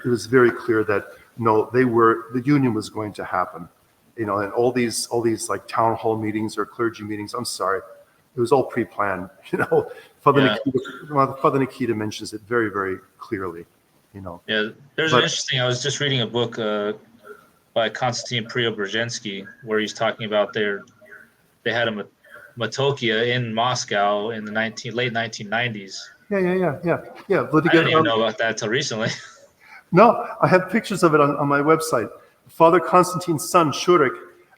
was very clear that no, the union was going to happen. You know, and all these like town hall meetings or clergy meetings, I'm sorry, it was all pre-planned. You know, Father Nikita mentions it very, very clearly. You know. Yeah, there's an interesting. I was just reading a book by Konstantin Preobrazhensky where he's talking about they had a Matokia in Moscow in the late 1990s. Yeah. I didn't even know about that until recently. No, I have pictures of it on my website. Father Konstantin's son, Shurik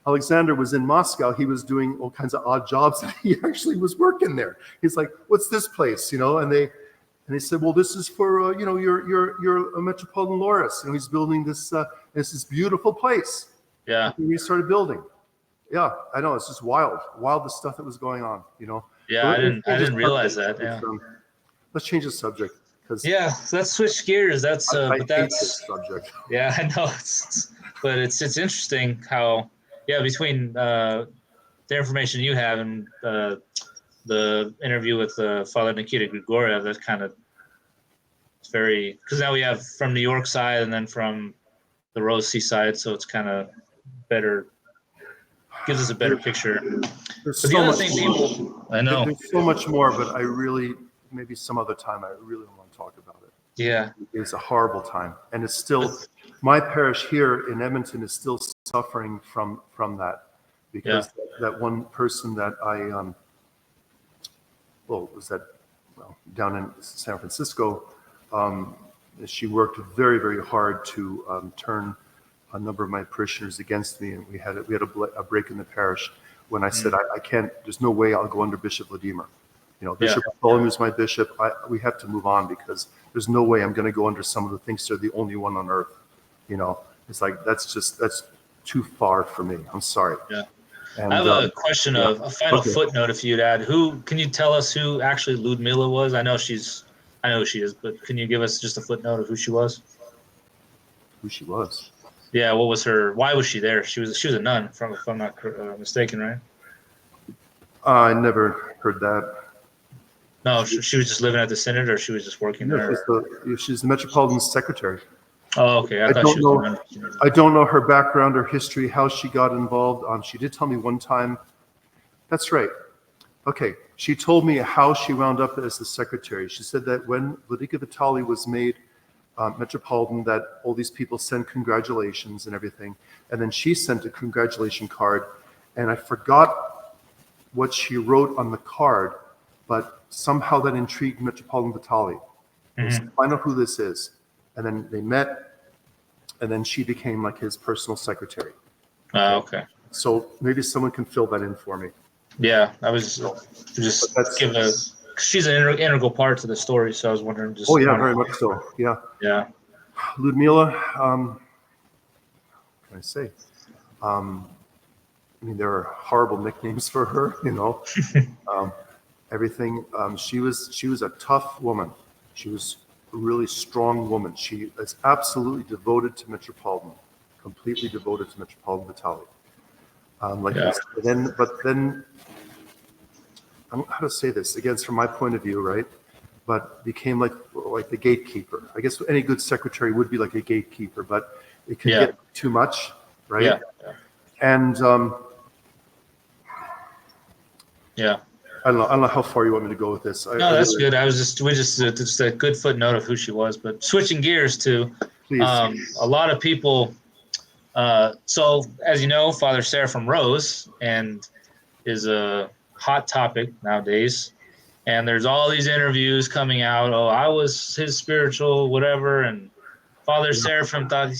Alexander, was in Moscow. He was doing all kinds of odd jobs, and he actually was working there. He's like, "What's this place?" You know, and they said, "Well, this is for you're a Metropolitan Loris, and he's building this beautiful place." Yeah, and we started building. Yeah, I know, it's just wild the stuff that was going on. You know. Yeah, I didn't realize that. Yeah. Let's change the subject. Let's switch gears. That's hate this subject. Yeah, I know. But it's interesting how between the information you have and the interview with Father Nikita Grigoriev, that's kind of very, because now we have from New York side and then from the Rossi side, so it's kind of better, gives us a better picture. There's but so the other thing people, I know. There's so much more, but I really, maybe some other time, I really don't want to talk about it. Yeah. It's a horrible time. And it's still, my parish here in Edmonton is still suffering from that. Because that one person that down in San Francisco, she worked very, very hard to turn a number of my parishioners against me, and we had a break in the parish when I said I can't. There's no way I'll go under Bishop Vladimir. You know, Bishop Bartholomew is my bishop. We have to move on because there's no way I'm going to go under someone who thinks they're the only one on earth. You know, it's like that's too far for me. I'm sorry. Yeah. And, I have a question of a final footnote. If you'd add, can you tell us who actually Ludmila was? I know who she is, but can you give us just a footnote of who she was? Who she was? Yeah, what was why was she there? She was a nun, if I'm not mistaken, right? I never heard that. No, she was just living at the synod, or she was just working there? She's the Metropolitan's secretary. Oh, okay. I don't know her background or history, how she got involved. She did tell me one time. That's right. Okay. She told me how she wound up as the secretary. She said that when Vladika Vitaly was made Metropolitan, that all these people sent congratulations and everything. And then she sent a congratulation card. And I forgot what she wrote on the card, but somehow that intrigued Metropolitan Vitaly. So find out who this is. And then they met, and then she became like his personal secretary. Okay. So maybe someone can fill that in for me. Yeah, I was just she's an integral part to the story, so I was wondering. Very much so. Yeah. Yeah. Ludmila, what can I say? I mean, there are horrible nicknames for her, you know. Everything. She was a tough woman. She was really strong woman. She is absolutely devoted to Metropolitan, completely devoted to Metropolitan Vitaly. But then, I don't know how to say this, again, it's from my point of view, right? But became like the gatekeeper. I guess any good secretary would be like a gatekeeper, but it can get too much, right? Yeah. And Yeah. I don't know how far you want me to go with this. No, that's good. We just a good footnote of who she was. But switching gears to, Please. A lot of people. So as you know, Father Seraphim rose and is a hot topic nowadays. And there's all these interviews coming out. Oh, I was his spiritual whatever, and Father Seraphim thought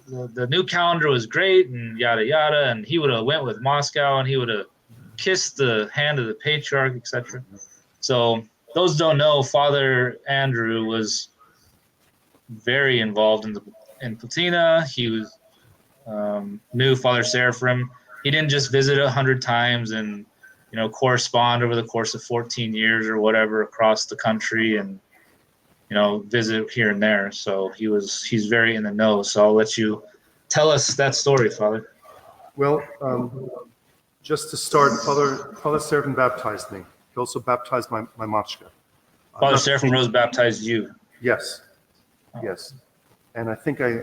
the new calendar was great, and yada yada, and he would have went with Moscow, and he would have kissed the hand of the patriarch, etc. So those don't know, Father Andrew was very involved in Platina. He was knew Father Seraphim. He didn't just visit 100 times and correspond over the course of 14 years or whatever across the country and visit here and there. So he's very in the know. So I'll let you tell us that story, Father. Well, just to start, Father Seraphim baptized me. He also baptized my machka. Father Seraphim Rose baptized you. Yes, yes. And I think I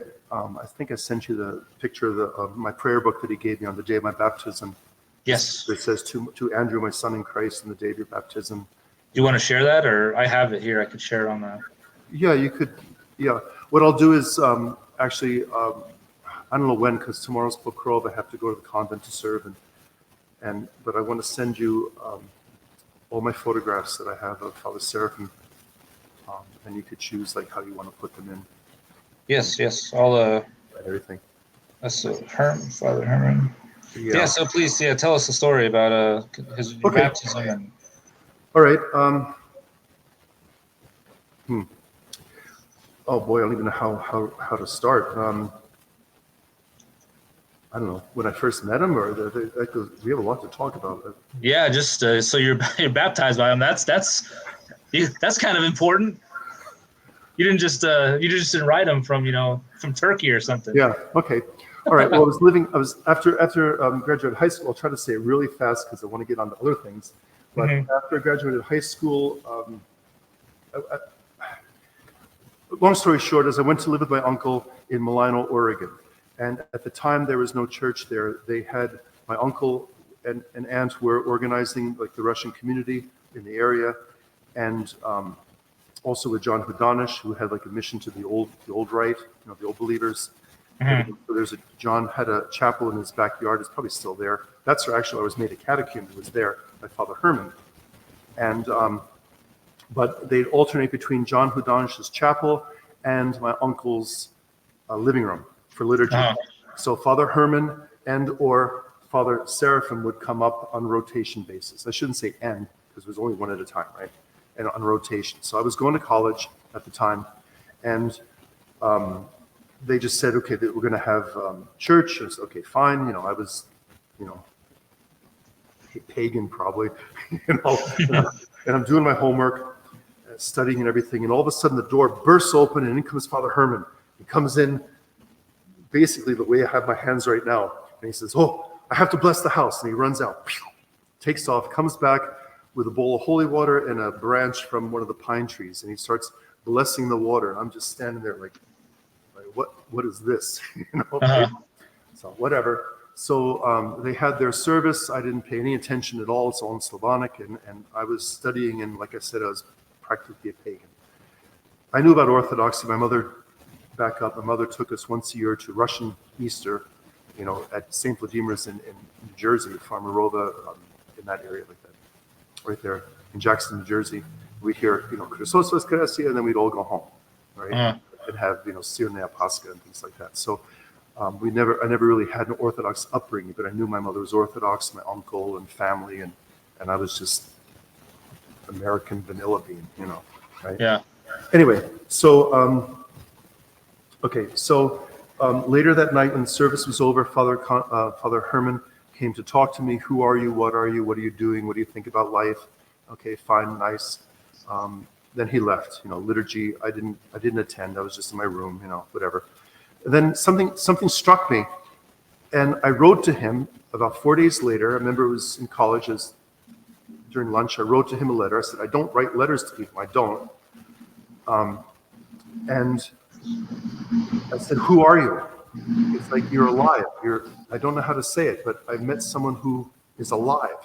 sent you the picture of my prayer book that he gave me on the day of my baptism. Yes. It says to Andrew, my son in Christ, on the day of your baptism. Do you want to share that, or I have it here? I could share it on that. Yeah, you could. Yeah. What I'll do is actually, I don't know when, because tomorrow's Pokrov. I have to go to the convent to serve, but I want to send you all my photographs that I have of Father Seraphim, and you could choose like how you want to put them in. Yes. All everything. That's Father Herman. Yeah. So please, tell us the story about his baptism and. All right. Oh boy, I don't even know how to start. I don't know, when I first met him, or we have a lot to talk about. Yeah, just so you're baptized by him. That's kind of important. You didn't just invite him from Turkey or something. Yeah. Okay. All right. Well, I was after graduated high school. I'll try to say it really fast because I want to get on to other things. But after I graduated high school, long story short, as I went to live with my uncle in Milano, Oregon, and at the time there was no church there. They had my uncle and aunt were organizing like the Russian community in the area, and also with John Hudanish, who had like a mission to the old rite, the old believers. So John had a chapel in his backyard. It's probably still there. That's where actually I was made a catechumen. It was there by Father Herman, and but they'd alternate between John Hudanish's chapel and my uncle's living room for liturgy. So Father Herman and or Father Seraphim would come up on rotation basis. I shouldn't say and, because it was only one at a time, right? And on rotation. So I was going to college at the time, and they just said, okay, we're going to have church. I said, okay, fine. I was, pagan probably, and I'm doing my homework, studying and everything, and all of a sudden the door bursts open, and in comes Father Herman. He comes in basically the way I have my hands right now, and he says, oh, I have to bless the house, and he runs out, takes off, comes back with a bowl of holy water and a branch from one of the pine trees, and he starts blessing the water, and I'm just standing there like what is this? So whatever. So they had their service. I didn't pay any attention at all. It's all in Slavonic, and I was studying, and like I said, I was practically a pagan. I knew about Orthodoxy. My mother took us once a year to Russian Easter, at St. Vladimir's in New Jersey, Farmerova, in that area like that, right there in Jackson, New Jersey. We'd hear, Christos Voskresie, and then we'd all go home, right? And have, Sirnea Pascha and things like that. So I never really had an Orthodox upbringing, but I knew my mother was Orthodox, my uncle and family, and I was just American vanilla bean, right? Yeah. Anyway, so later that night when the service was over, Father Herman came to talk to me. Who are you? What are you? What are you doing? What do you think about life? Okay, fine, nice. then he left. Liturgy. I didn't attend. I was just in my room. Whatever. And then something struck me, and I wrote to him about 4 days later. I remember it was in college. During lunch, I wrote to him a letter. I said, I don't write letters to people. I don't. And I said, who are you? It's like, you're alive. I don't know how to say it, but I met someone who is alive.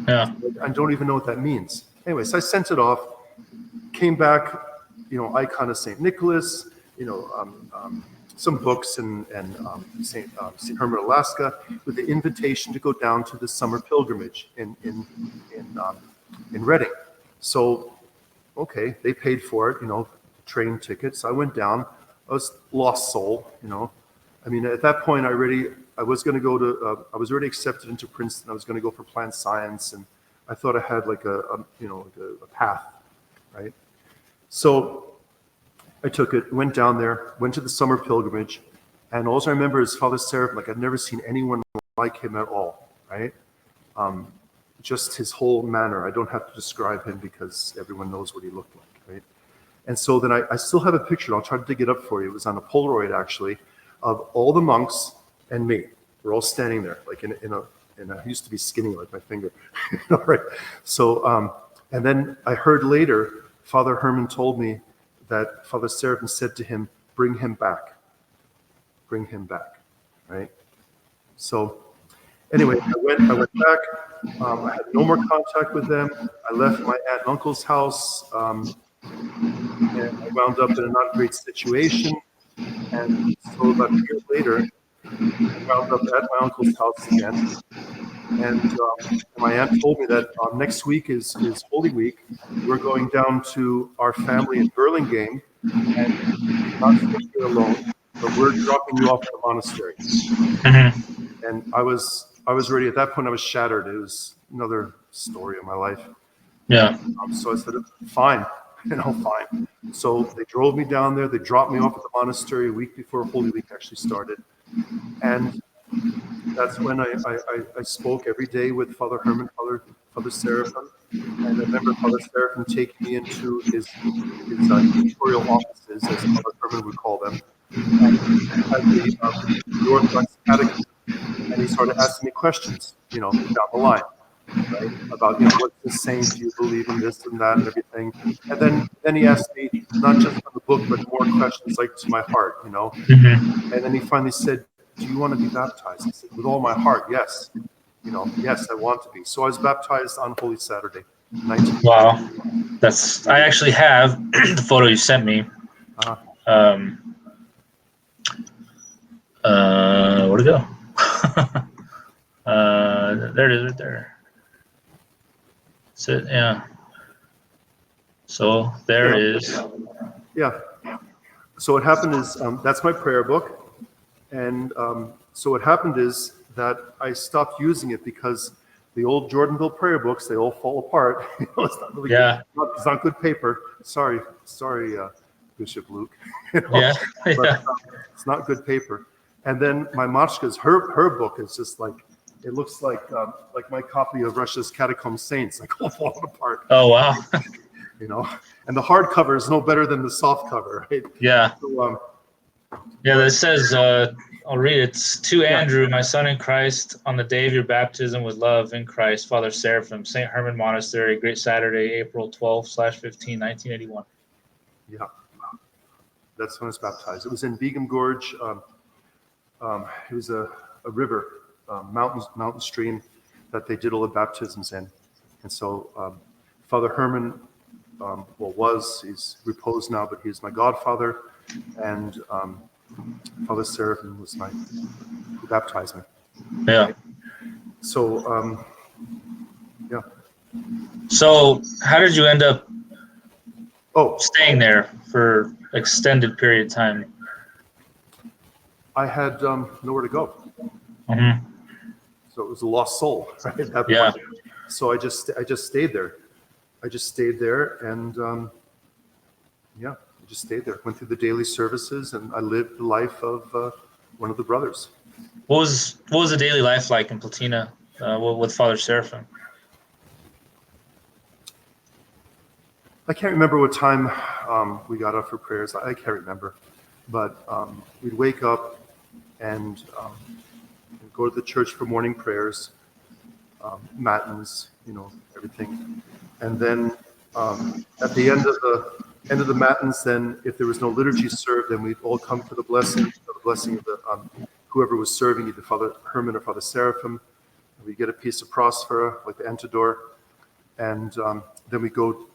Yeah. I don't even know what that means. Anyway, so I sent it off, came back, icon of St. Nicholas, some books and St. Herman, Alaska, with the invitation to go down to the summer pilgrimage in Reading. So, okay, they paid for it, train tickets. I went down. I was lost soul, at that point, I was already accepted into Princeton. I was going to go for plant science, and I thought I had like a path, right? So I took it, went down there, went to the summer pilgrimage, and all I remember is Father Seraphim. Like, I've never seen anyone like him at all, right? Just his whole manner. I don't have to describe him because everyone knows what he looked like, right? And so then I still have a picture. I'll try to dig it up for you. It was on a Polaroid, actually, of all the monks and me. We're all standing there, like in I used to be skinny like my finger. Right? So, and then I heard later, Father Herman told me that Father Seraphim said to him, bring him back. Bring him back, right? So anyway, I went back. I had no more contact with them. I left my aunt and uncle's house, and I wound up in a not great situation. And so about a year later, I wound up at my uncle's house again. And my aunt told me that next week is Holy Week. We're going down to our family in Burlingame, and you're not staying here alone, but we're dropping you off at the monastery. Mm-hmm. And I was ready. At that point, I was shattered. It was another story of my life. Yeah. So I said, fine. Fine. So they drove me down there. They dropped me off at the monastery a week before Holy Week actually started. And that's when I spoke every day with Father Herman, Father Seraphim. And I remember Father Seraphim taking me into his editorial offices, as Father Herman would call them, and had the Orthodox catechism. And he started asking me questions, down the line. Right? About what's the saint, do you believe in this and that and everything, and then he asked me not just from the book but more questions like to my heart, Mm-hmm. And then he finally said, do you want to be baptized? I said, with all my heart, yes, yes, I want to be. So I was baptized on Holy Saturday, 19. Wow, I actually have the photo you sent me. Where'd it go? There it is, right there. That's it, yeah. So there it is. Yeah. So what happened is, that's my prayer book. And so what happened is that I stopped using it because the old Jordanville prayer books, they all fall apart. It's not really good. It's not good paper. Sorry, Bishop Luke. Yeah. But it's not good paper. And then my Machka's, her book is just like, it looks like my copy of Russia's Catacomb Saints, like all falling apart. Oh, wow. And the hardcover is no better than the soft cover, right? Yeah. So, it says, I'll read it. It's to Andrew, my son in Christ, on the day of your baptism with love in Christ, Father Seraphim, St. Herman Monastery, Great Saturday, April 12/15, 1981. Yeah. That's when I was baptized. It was in Begum Gorge. It was a river. Mountain stream that they did all the baptisms in. And so Father Herman, he's reposed now, but he's my godfather, and Father Seraphim was who baptized me. Yeah. So, yeah. So how did you end up staying there for extended period of time? I had nowhere to go. Mm-hmm. So it was a lost soul, right? At that point. Yeah. So I just stayed there. I just stayed there, and I just stayed there. Went through the daily services, and I lived the life of one of the brothers. What was the daily life like in Platina with Father Seraphim? I can't remember what time we got up for prayers. I can't remember. But we'd wake up and go to the church for morning prayers, matins, everything. And then at the end of the matins, then if there was no liturgy served, then we'd all come for the blessing of the whoever was serving, either Father Herman or Father Seraphim. We get a piece of prospera, like the Antidor, and then we go to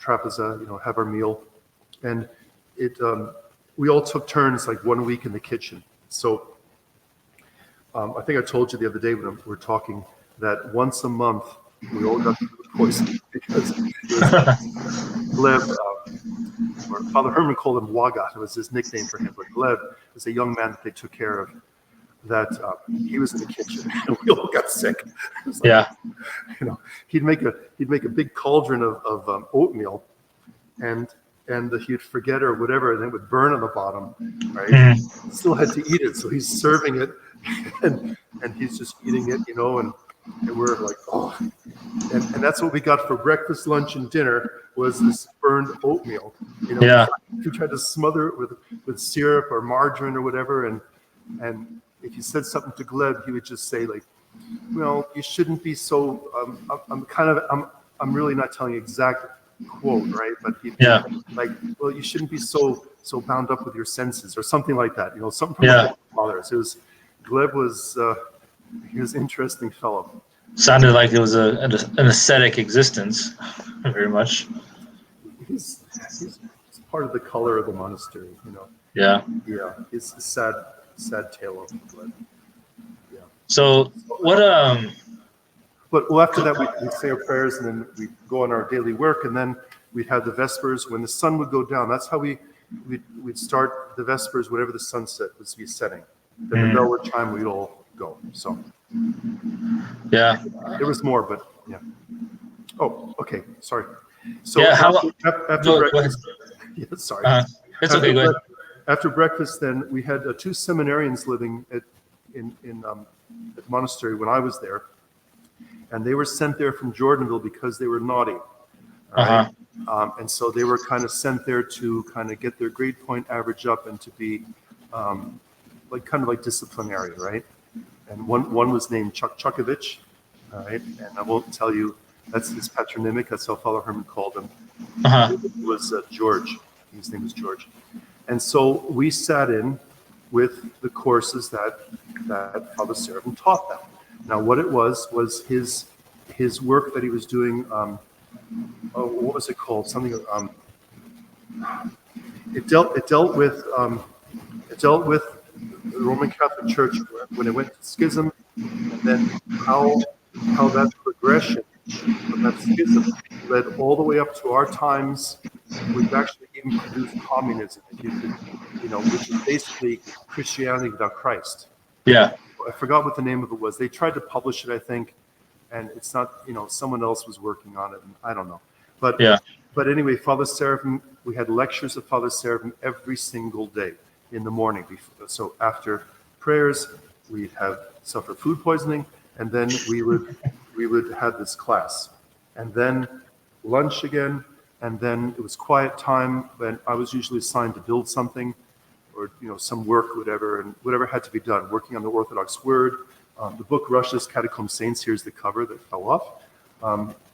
trapeza, have our meal, and we all took turns, like 1 week in the kitchen. So I think I told you the other day when we were talking that once a month we all got food poisoning because Gleb, or Father Herman called him Wagat. It was his nickname for him, but Gleb was a young man that they took care of. That he was in the kitchen and we all got sick. He'd make a big cauldron of oatmeal, and he'd forget or whatever, and it would burn on the bottom. Right? Still had to eat it, so he's serving it, and he's just eating it, and we're like, oh, and that's what we got for breakfast, lunch, and dinner was this burned oatmeal. We tried to smother it with syrup or margarine or whatever, and if you said something to Gleb, he would just say like, well, you shouldn't be so, I'm really not telling you exact quote, right? But he'd be like, well, you shouldn't be so bound up with your senses or something like that. Something from my fathers. Gleb was, he was an interesting fellow. Sounded like it was an ascetic existence, very much. He's part of the color of the monastery, Yeah. Yeah, it's a sad tale of Gleb. Yeah. So what? But after that we'd say our prayers and then we'd go on our daily work, and then we'd have the Vespers when the sun would go down. That's how we'd start the Vespers whenever the sunset was be setting. Then the bell would chime, we'd all go. So yeah, there was more, but yeah. Oh, okay, sorry. So after breakfast, yeah, sorry. It's okay. Go ahead. After breakfast, then we had 2 seminarians living at the monastery when I was there, and they were sent there from Jordanville because they were naughty. Right? And so they were kind of sent there to kind of get their grade point average up and to be like disciplinary, right? And one was named Chukovich, all right? And I won't tell you, that's his patronymic, that's how Father Herman called him. It was George, his name was George. And so we sat in with the courses that Father Seraphim taught them. Now what it was his work that he was doing, what was it called? Something, it dealt with the Roman Catholic Church when it went to schism, and then how that progression from that schism led all the way up to our times. We've actually even produced communism, if you could, which is basically Christianity without Christ. Yeah. I forgot what the name of it was. They tried to publish it, I think, and it's not, someone else was working on it, and I don't know. But anyway, Father Seraphim, we had lectures of Father Seraphim every single day in the morning. So after prayers, we'd have suffered food poisoning, and then we would have this class, and then lunch again, and then it was quiet time. When I was usually assigned to build something, or some work, whatever had to be done, working on the Orthodox Word. The book Russia's Catacomb Saints, here's the cover that fell off.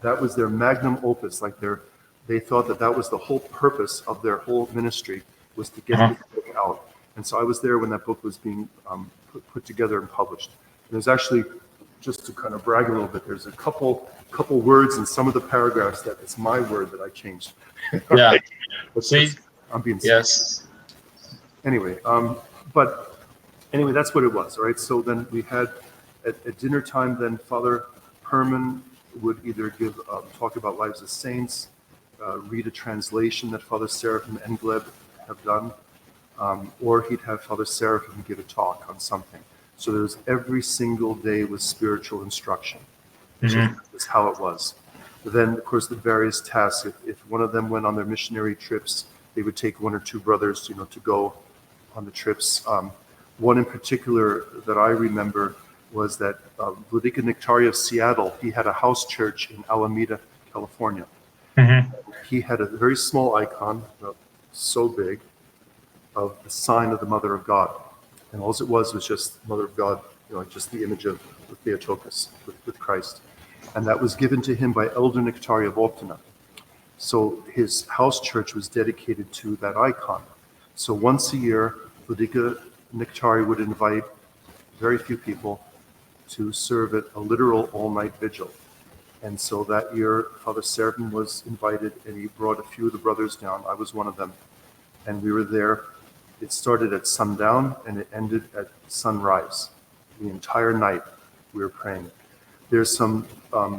That was their magnum opus. They thought that was the whole purpose of their whole ministry, was to get this book out. And so I was there when that book was being put together and published. And there's actually, just to kind of brag a little bit, there's a couple words in some of the paragraphs that it's my word that I changed. Yeah. See, I'm being yes. Anyway, but anyway, that's what it was. All right. So then we had at dinner time. Then Father Herman would either give talk about lives of saints, read a translation that Father Seraphim and Gleb have done, or he'd have Father Seraphim give a talk on something. So there was every single day was spiritual instruction. So that's how it was. But then, of course, the various tasks. If one of them went on their missionary trips, they would take 1 or 2 brothers, to go on the trips. One in particular that I remember was that Vladika Nectaria of Seattle, he had a house church in Alameda, California. he had a very small icon, about so big, of the sign of the Mother of God. And all it was just Mother of God, just the image of the Theotokos with Christ. And that was given to him by Elder Nectari of Optina. So his house church was dedicated to that icon. So once a year, Vladika Nectari would invite very few people to serve at a literal all-night vigil. And so that year, Father Seraphim was invited, and he brought a few of the brothers down. I was one of them. And we were there. It started at sundown, and it ended at sunrise. The entire night, we were praying. There's some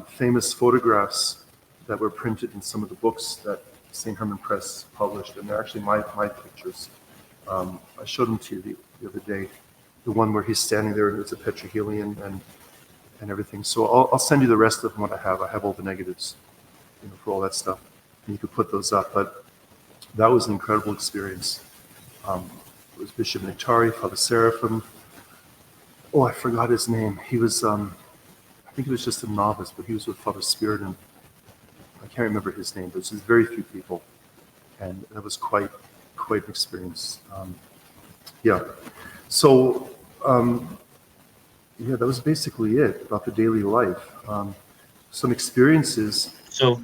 famous photographs that were printed in some of the books that St. Herman Press published, and they're actually my pictures. I showed them to you the other day. The one where he's standing there, and it's a petrihelion and everything. So I'll send you the rest of what I have. I have all the negatives, for all that stuff. And you could put those up. But that was an incredible experience. It was Bishop Nectari, Father Seraphim. Oh, I forgot his name. He was, I think he was just a novice, but he was with Father Spirit, and I can't remember his name, but it was just very few people. And that was quite an experience. So, that was basically it about the daily life. Some experiences. So,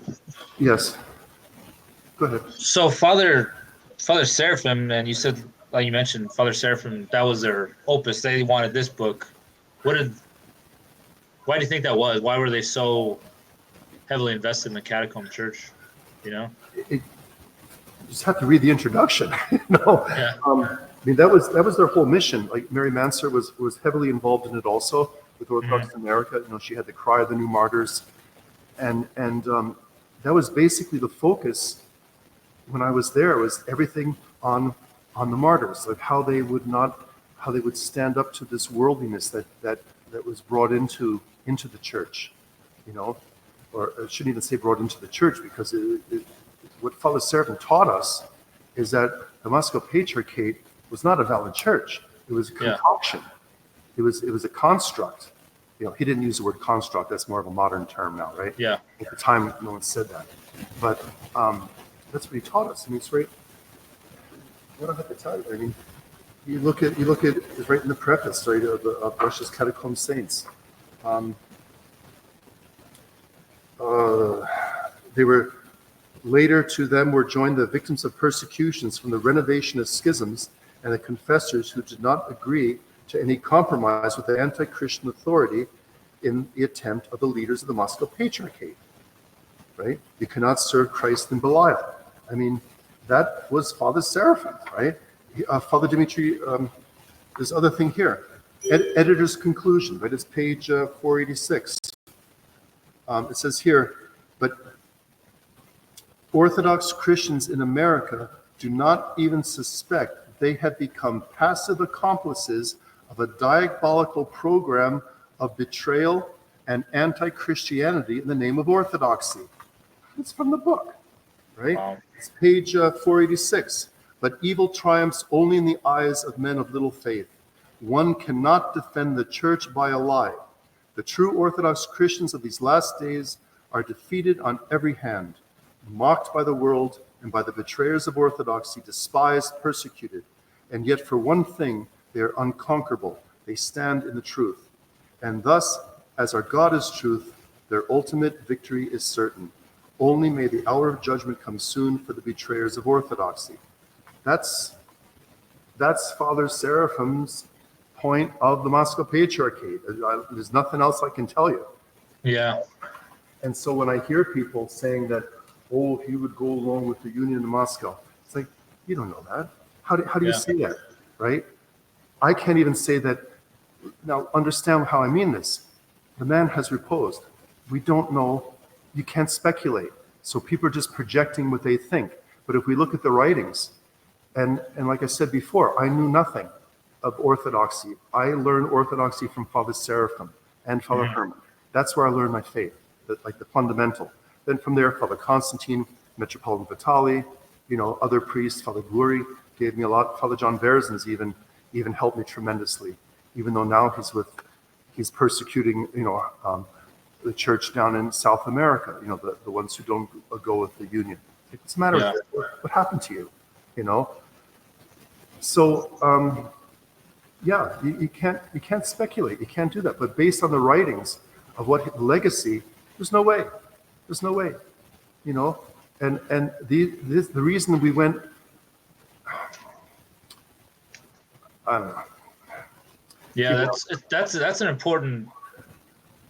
yes. Go ahead. So Father Seraphim, and you said, like you mentioned, Father Seraphim, that was their opus. They wanted this book. Why do you think that was? Why were they so heavily invested in the Catacomb Church? You just have to read the introduction. Yeah. That was their whole mission. Like Mary Manser was heavily involved in it also with Orthodox America. She had the Cry of the New Martyrs, and that was basically the focus. When I was there, was everything on the martyrs, like how they would stand up to this worldliness that was brought into the church, or I shouldn't even say brought into the church, because what Father Seraphim taught us is that the Moscow Patriarchate was not a valid church. It was a concoction. It was a construct. He didn't use the word construct. That's more of a modern term now, right? Yeah. At the time, no one said that. But that's what he taught us. It's right. I don't have to tell you. You look at it's right in the preface, right, of Russia's Catacomb Saints. They were later to them were joined the victims of persecutions from the renovationist schisms and the confessors who did not agree to any compromise with the anti-Christian authority in the attempt of the leaders of the Moscow Patriarchate. Right? You cannot serve Christ in Belial. That was Father Seraphim, right? Father Dimitri, this other thing here, editor's conclusion, right? It's page 486. It says here, but Orthodox Christians in America do not even suspect they have become passive accomplices of a diabolical program of betrayal and anti-Christianity in the name of orthodoxy. It's from the book, right? Wow. It's page 486. But evil triumphs only in the eyes of men of little faith. One cannot defend the church by a lie. The true Orthodox Christians of these last days are defeated on every hand, mocked by the world and by the betrayers of orthodoxy, despised, persecuted. And yet for one thing, they are unconquerable. They stand in the truth. And thus, as our God is truth, their ultimate victory is certain. Only may the hour of judgment come soon for the betrayers of orthodoxy. That's Father Seraphim's point of the Moscow Patriarchate. There's nothing else I can tell you. Yeah. And so when I hear people saying that, he would go along with the Union of Moscow, it's like, you don't know that. How do you say that, right? I can't even say that. Now, understand how I mean this. The man has reposed. We don't know. You can't speculate. So people are just projecting what they think. But if we look at the writings, and like I said before, I knew nothing of orthodoxy. I learned orthodoxy from Father Seraphim and Father Herman. That's where I learned my faith, the fundamental. Then from there, Father Constantine, Metropolitan Vitaly, other priests, Father Glory gave me a lot. Father John Berzins even helped me tremendously, even though now he's persecuting, the church down in South America, the ones who don't go with the Union. What's the matter with it? What happened to you? You know? So, yeah, you can't speculate. You can't do that. But based on the writings of what legacy, there's no way. There's no way. You know? And the reason we went, I don't know. Yeah, that's an important,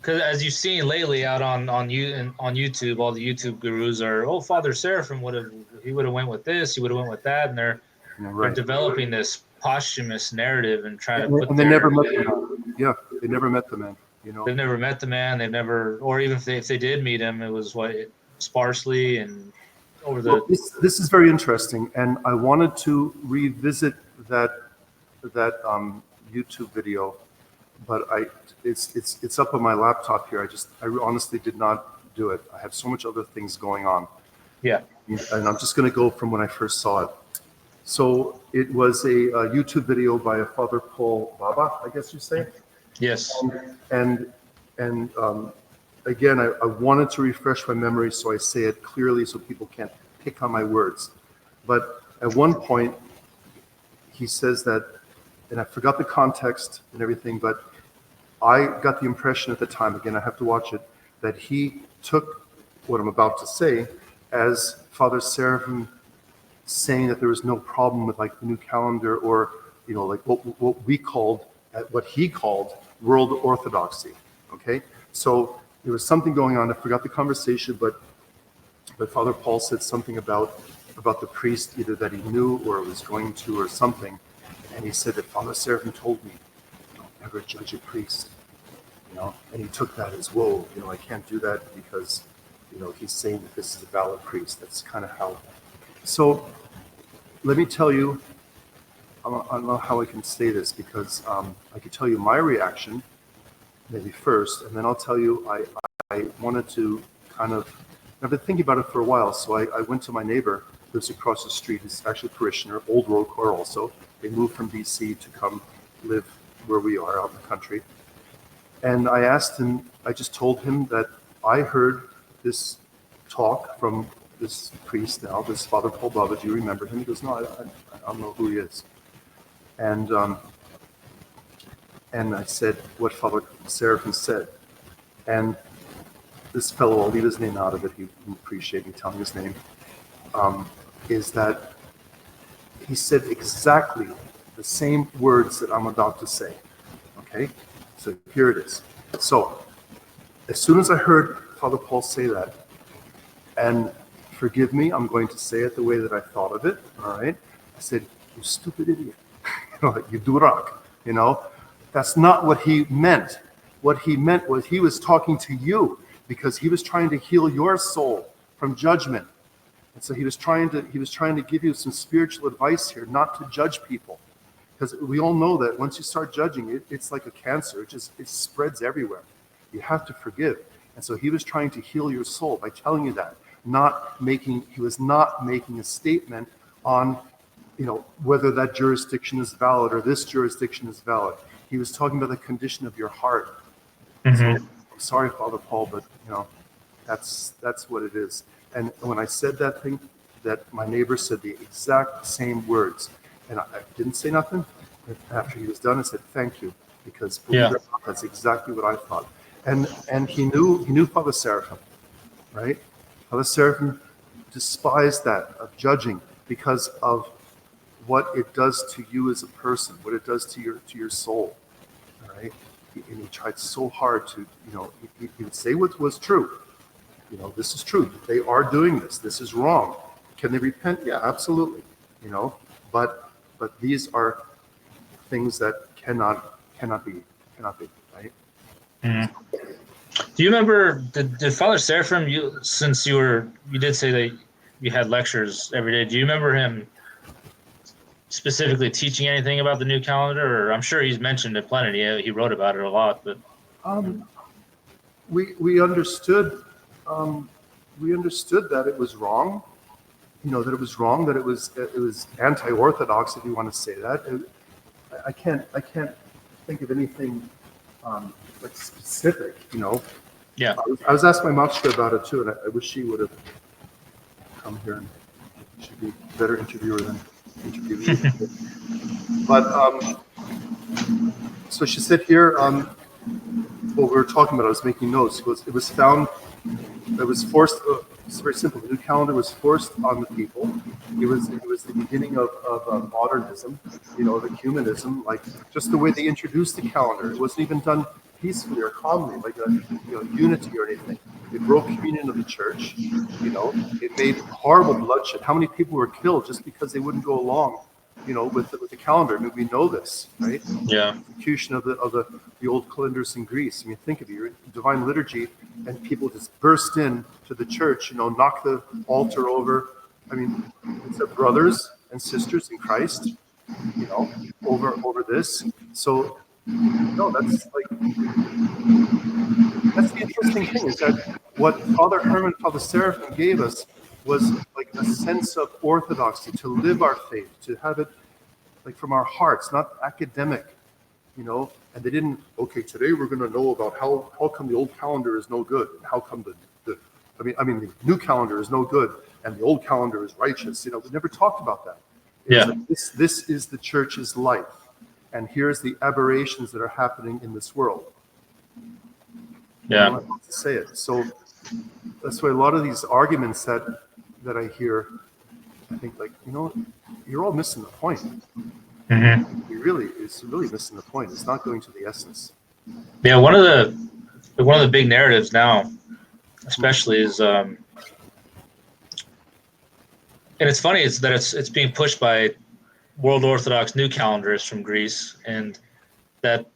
because as you've seen lately out on YouTube, all the YouTube gurus are, Father Seraphim would have went with this, he would have went with that, and they're developing this posthumous narrative and trying to put. And they never met the man. Yeah, they never met the man. You know, they've never met the man. They've never, or even if they did meet him, it was sparsely and over the. Well, this is very interesting, and I wanted to revisit that YouTube video, but it's up on my laptop here. I honestly did not do it. I have so much other things going on. Yeah. And I'm just going to go from when I first saw it. So it was a YouTube video by a Father Paul Baba, I guess you say. Yes. And again, I wanted to refresh my memory, so I say it clearly so people can't pick on my words. But at one point, he says that, and I forgot the context and everything, but I got the impression at the time, again, I have to watch it, that he took what I'm about to say as Father Seraphim saying that there was no problem with like the new calendar, or, you know, like what he called world orthodoxy. Okay, so there was something going on. I forgot the conversation, but Father Paul said something about the priest, either that he knew or was going to or something. And he said that Father Seraphim told me, don't ever judge a priest, you know, and he took that as, whoa, you know, I can't do that because, you know, he's saying that this is a valid priest. That's kind of how. So let me tell you, I don't know how I can say this, because I could tell you my reaction maybe first, and then I'll tell you I wanted to kind of, I've been thinking about it for a while, so I went to my neighbor, lives across the street, he's actually a parishioner, old ROCOR also. They moved from BC to come live where we are out in the country. And I asked him, I just told him that I heard this talk from this priest now, this Father Paul Baba. Do you remember him? He goes, no, I don't know who he is. And I said what Father Seraphim said. And this fellow, I'll leave his name out of it, he wouldn't appreciate me telling his name, is that he said exactly the same words that I'm about to say. Okay? So here it is. So, as soon as I heard Father Paul say that, and forgive me, I'm going to say it the way that I thought of it, all right? I said, you stupid idiot. You durak, you know? That's not what he meant. What he meant was he was talking to you because he was trying to heal your soul from judgment. And so he was trying to give you some spiritual advice here, not to judge people. Because we all know that once you start judging, it's like a cancer. It spreads everywhere. You have to forgive. And so he was trying to heal your soul by telling you that. He was not making a statement on, you know, whether that jurisdiction is valid or this jurisdiction is valid. He was talking about the condition of your heart. Mm-hmm. So, I'm sorry, Father Paul, but you know, that's what it is. And when I said that thing, that my neighbor said the exact same words, and I didn't say nothing. After he was done, I said thank you, because that's exactly what I thought. And he knew Father Seraphim, right? Father Seraphim despised that of judging because of what it does to you as a person, what it does to your soul, all right? And he tried so hard to, you know, he would say what was true. You know, this is true. They are doing this. This is wrong. Can they repent? Yeah, absolutely. You know, but these are things that cannot be, right? Mm-hmm. Do you remember, did Father Seraphim, since you did say that you had lectures every day, do you remember him specifically teaching anything about the new calendar? Or I'm sure he's mentioned it plenty. He wrote about it a lot, but we understood that it was wrong. You know, that it was wrong, that it was anti-orthodox, if you want to say that. I can't think of anything like specific, you know. Yeah. I was asking my Matshka about it too, and I wish she would have come here and should be a better interviewer than interviewee. But so she said here, what we were talking about, I was making notes. It was found, it was forced, it's very simple. The new calendar was forced on the people. It was the beginning of modernism, the ecumenism, like just the way they introduced the calendar. It wasn't even done peacefully or calmly, like a unity or anything. It broke communion of the church. It made horrible bloodshed. How many people were killed just because they wouldn't go along, with the calendar? I mean, we know this, right? Yeah. Execution of the old calendars in Greece. I mean, think of it, you're in divine liturgy, and people just burst in to the church, knock the altar over. I mean, it's our brothers and sisters in Christ, over this. So, no, that's the interesting thing, is that what Father Herman, Father Seraphim gave us was like a sense of orthodoxy, to live our faith, to have it like from our hearts, not academic, and they didn't, okay, today we're going to know about how come the old calendar is no good, and how come the new calendar is no good, and the old calendar is righteous. We never talked about that. Yeah. Like, this is the church's life, and here's the aberrations that are happening in this world. Yeah. I don't know how to say it. So that's why a lot of these arguments that I hear, I think, like, you're all missing the point. Mm-hmm. It's really missing the point. It's not going to the essence. Yeah, one of the big narratives now, especially, is and it's funny, it's that it's being pushed by World Orthodox new calendarists from Greece, and that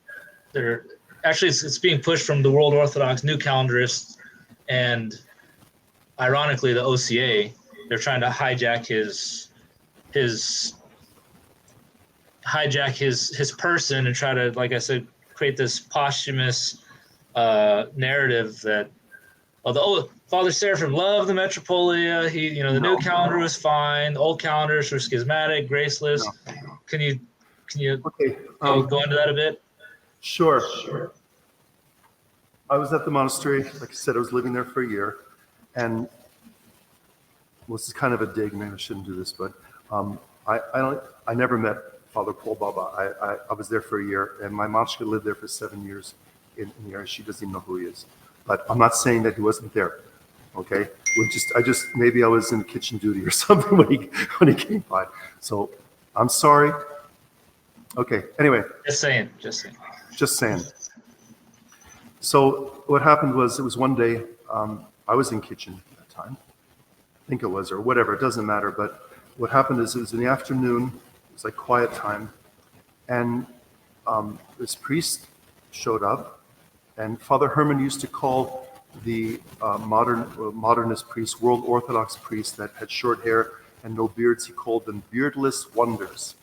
they're actually it's being pushed from the World Orthodox new calendarists, and ironically the OCA. They're trying to hijack his person and try to, like I said, create this posthumous narrative that Father Seraphim loved the Metropolia. The new calendar was fine. The old calendars were schismatic, graceless. No. Can you Okay, go into that a bit? Sure. I was at the monastery. Like I said, I was living there for a year, and this is kind of a dig. Maybe I shouldn't do this, but I never met Father Paul Baba. I was there for a year, and my mashka lived there for 7 years in the area. She doesn't even know who he is, but I'm not saying that he wasn't there. Okay, maybe I was in kitchen duty or something when he came by. So I'm sorry. Okay. Anyway. Just saying. So what happened was, it was one day, I was in kitchen at that time. I think it was, or whatever, it doesn't matter. But what happened is, it was in the afternoon, it was like quiet time, and this priest showed up, and Father Herman used to call the modernist priests, World Orthodox priests that had short hair and no beards, he called them beardless wonders.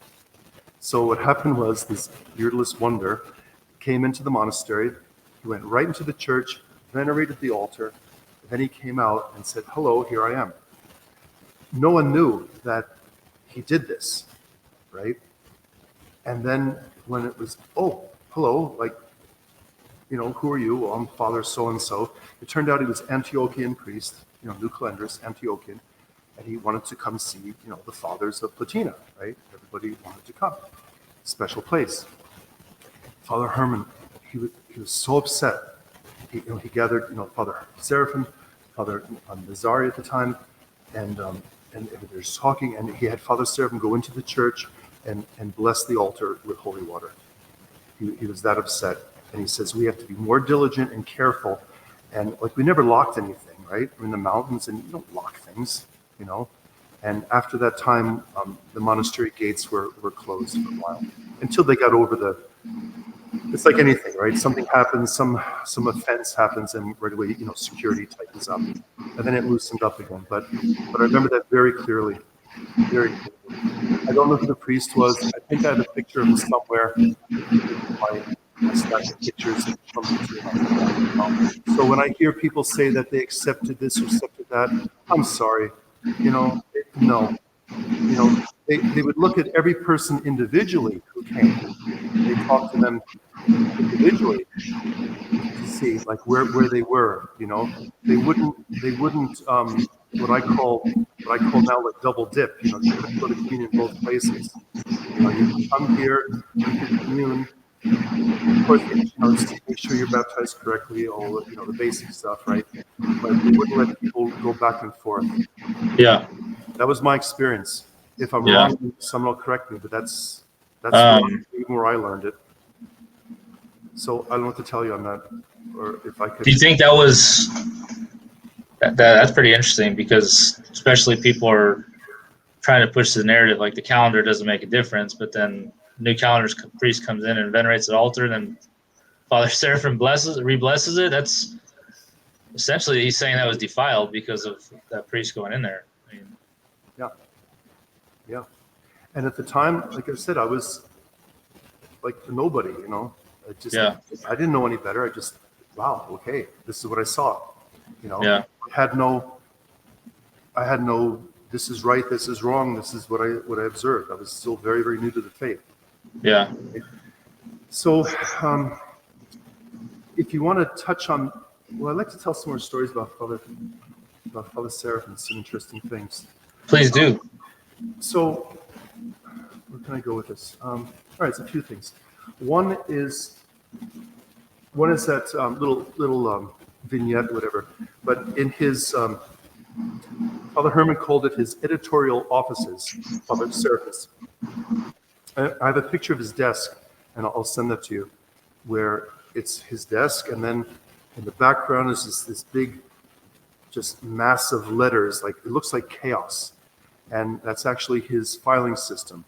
So what happened was, this beardless wonder came into the monastery. He went right into the church, venerated the altar, and then he came out and said, "Hello, here I am." No one knew that he did this, right? And then when it was, "Oh, hello, like, who are you?" "Well, I'm Father so-and-so." It turned out he was Antiochian priest, new calendarist, Antiochian, and he wanted to come see, the fathers of Platina, right? Everybody wanted to come. Special place. Father Herman, he was so upset. He gathered, Father Seraphim, Father Nazari at the time, and they're just talking, and he had Father Seraphim go into the church and bless the altar with holy water. He was that upset, and he says, we have to be more diligent and careful, and like, we never locked anything, right? We're in the mountains, and you don't lock things, And after that time, the monastery gates were closed for a while, until they got over it's like anything, right? Something happens, some offense happens, and right away, security tightens up, and then it loosened up again. But I remember that very clearly, very clearly. I don't know who the priest was. I think I have a picture of him somewhere. My stack of pictures from the So when I hear people say that they accepted this or accepted that, I'm sorry. No. They would look at every person individually who came. They talk to them individually to see like where they were. They wouldn't what I call now like double dip. You couldn't go to communion both places. You come here, you can commune. Of course, make sure you're baptized correctly, all the basic stuff, right? But they wouldn't let people go back and forth. Yeah. That was my experience. If I'm Yeah. wrong, someone will correct me, but that's where I learned it. So I don't know what to tell you on that, or if I could. Do you think that was that's pretty interesting, because especially people are trying to push the narrative like the calendar doesn't make a difference, but then new calendar's priest comes in and venerates the altar, and then Father Seraphim re-blesses it. That's essentially, he's saying that was defiled because of that priest going in there. I mean, yeah. And at the time, like I said, I was like nobody, I didn't know any better. I just, wow, okay, this is what I saw, Yeah. I had no, this is right, this is wrong, this is what I observed. I was still very, very new to the faith. Yeah. So, if you want to touch on, well, I'd like to tell some more stories about Father Seraphim, some interesting things. Please do. So, where can I go with this? All right, it's a few things. One is that little vignette, whatever. But in his Father Herman called it his editorial offices, Father Seraphim. I have a picture of his desk, and I'll send that to you, where it's his desk, and then in the background is this big, just massive letters, like it looks like chaos. And that's actually his filing system.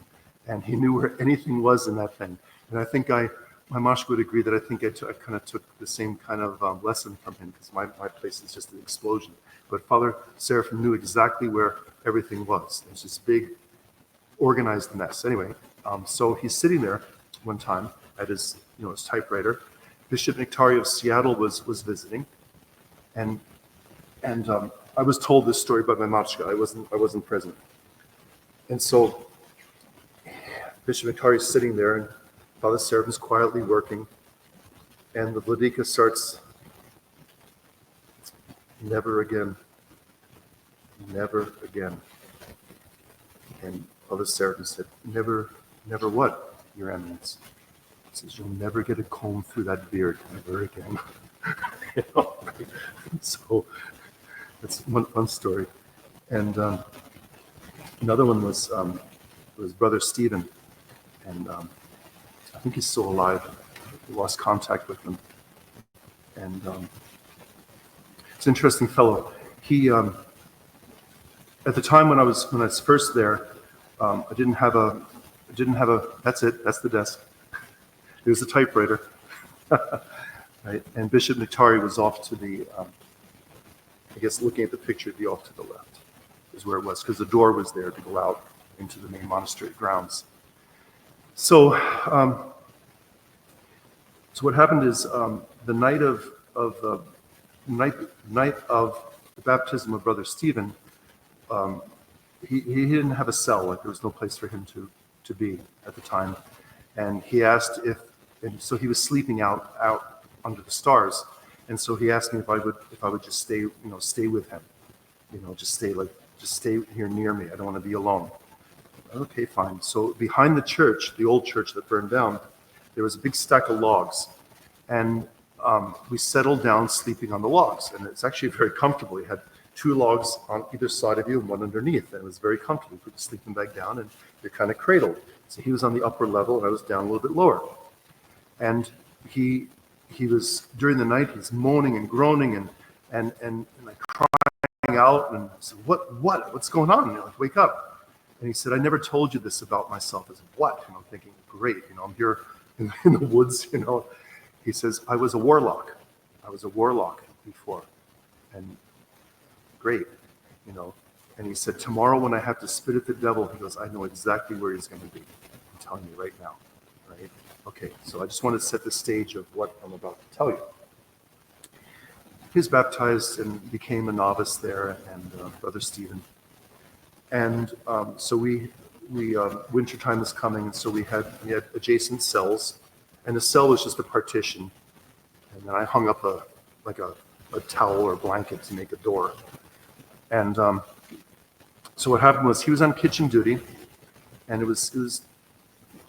And he knew where anything was in that thing. And I think my Mashka would agree that I think I kind of took the same kind of lesson from him, because my place is just an explosion. But Father Seraphim knew exactly where everything was. It was this big, organized mess. Anyway, so he's sitting there one time at his typewriter. Bishop Nectari of Seattle was visiting, and I was told this story by my Machka. I wasn't present. And so Bishop Nectari is sitting there, and Father Seraphim's quietly working, and the Vladika starts, never again, never again. And Father Seraphim said, never what, Your Eminence? He says, you'll never get a comb through that beard, never again. So that's one story. And another one was Brother Stephen, and I think he's still alive. We lost contact with him, and it's an interesting fellow. He at the time when I was first there, I didn't have a. That's it. That's the desk. There's the typewriter, right? And Bishop Nectari was off to the. I guess looking at the picture, it'd be off to the left, is where it was, because the door was there to go out into the main monastery grounds. So, so what happened is the night of the baptism of Brother Stephen, he didn't have a cell. Like there was no place for him to be at the time, and he asked and so he was sleeping out under the stars, and so he asked me if I would just stay with him, just stay here near me. I don't want to be alone. Okay, fine. So behind the church, the old church that burned down, there was a big stack of logs, and we settled down sleeping on the logs, and it's actually very comfortable. You had 2 logs on either side of you and one underneath, and it was very comfortable. You put the sleeping bag down, and you're kind of cradled. So he was on the upper level, and I was down a little bit lower. And he was, during the night, he's moaning and groaning and like crying out, and I said, what's going on? Like, wake up. And he said, I never told you this about myself. I said, what? And I'm thinking, great, I'm here in the woods, He says, I was a warlock. I was a warlock before. And great, And he said, tomorrow when I have to spit at the devil, he goes, I know exactly where he's going to be. I'm telling you right now, right? Okay, so I just want to set the stage of what I'm about to tell you. He was baptized and became a novice there, and Brother Stephen. And so we wintertime was coming, and so we had adjacent cells, and the cell was just a partition, and then I hung up a towel or blanket to make a door. And so what happened was he was on kitchen duty, and it was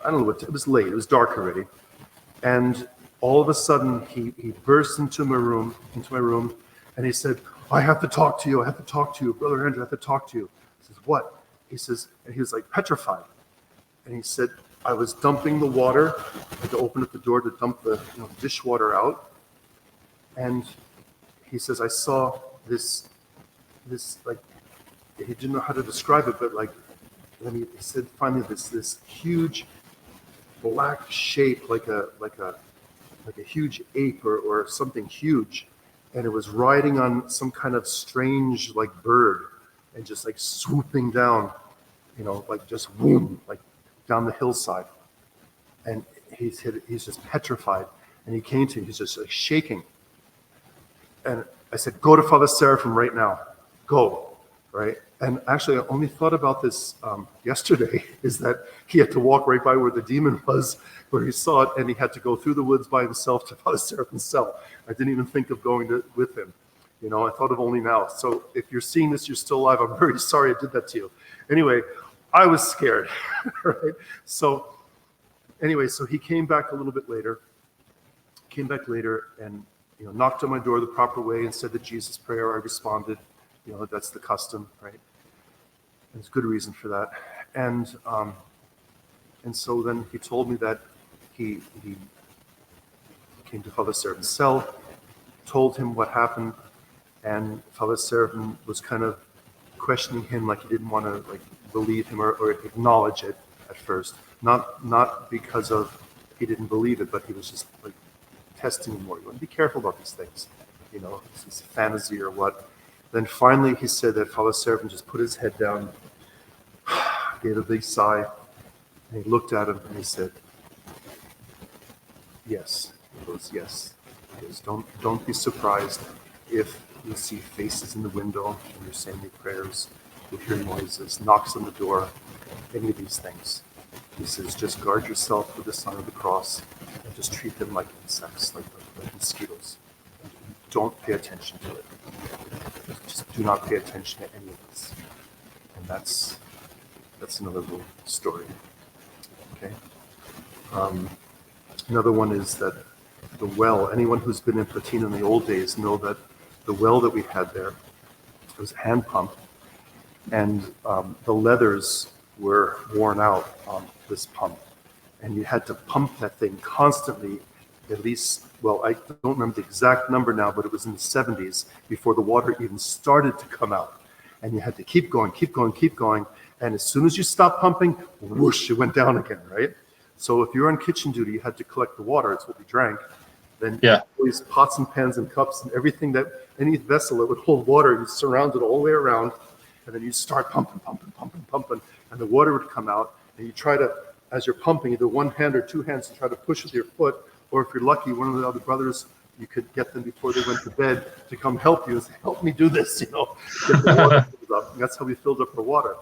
I don't know what, it was late, it was dark already. And all of a sudden he burst into my room, and he said, I have to talk to you, Brother Andrew, I have to talk to you. I says, what? He says, and he was like petrified. And he said, I was dumping the water, I had to open up the door to dump the dishwater out. And he says, I saw this like, he didn't know how to describe it, but like, then he said finally this huge black shape, like a huge ape or something huge, and it was riding on some kind of strange like bird, and just like swooping down, like just boom, like down the hillside. And he's just petrified, and he came to me, he's just like shaking. And I said, go to Father Seraphim right now, go, right? And actually, I only thought about this yesterday, is that he had to walk right by where the demon was, where he saw it, and he had to go through the woods by himself to Father Seraphim's cell. I didn't even think of going with him. I thought of only now. So if you're seeing this, you're still alive. I'm very sorry I did that to you. Anyway, I was scared, right? So anyway, so he came back a little bit later, and knocked on my door the proper way and said the Jesus prayer. I responded. That's the custom, right? There's good reason for that. And so then he told me that he came to Father Seraphim's cell, told him what happened, and Father Seraphim was kind of questioning him, like he didn't want to like believe him or acknowledge it at first. Not because of he didn't believe it, but he was just like testing him more. You want to be careful about these things, it's this fantasy or what. Then finally he said that Father Seraphim just put his head down, gave a big sigh, and he looked at him and he said, yes. He goes, yes. He goes, don't be surprised if you see faces in the window when you're saying your prayers, you hear noises, knocks on the door, any of these things. He says, just guard yourself with the sign of the cross and just treat them like insects, like mosquitoes. Don't pay attention to it. Just do not pay attention to any of this. And that's another little story. Okay. Another one is that the well. Anyone who's been in Platina in the old days know that the well that we had there was a hand pump, and the leathers were worn out on this pump, and you had to pump that thing constantly. At least, well, I don't remember the exact number now, but it was in the 70s before the water even started to come out. And you had to keep going. And as soon as you stopped pumping, whoosh, it went down again, right? So if you're on kitchen duty, you had to collect the water. It's what we drank. Then these pots and pans and cups and everything that any vessel that would hold water, you surround it all the way around. And then you start pumping. And the water would come out. And you try to, as you're pumping, either one hand or two hands, to try to push with your foot. Or if you're lucky, one of the other brothers, you could get them before they went to bed to come help you and say, help me do this, get the water filled up. And that's how we filled up our water.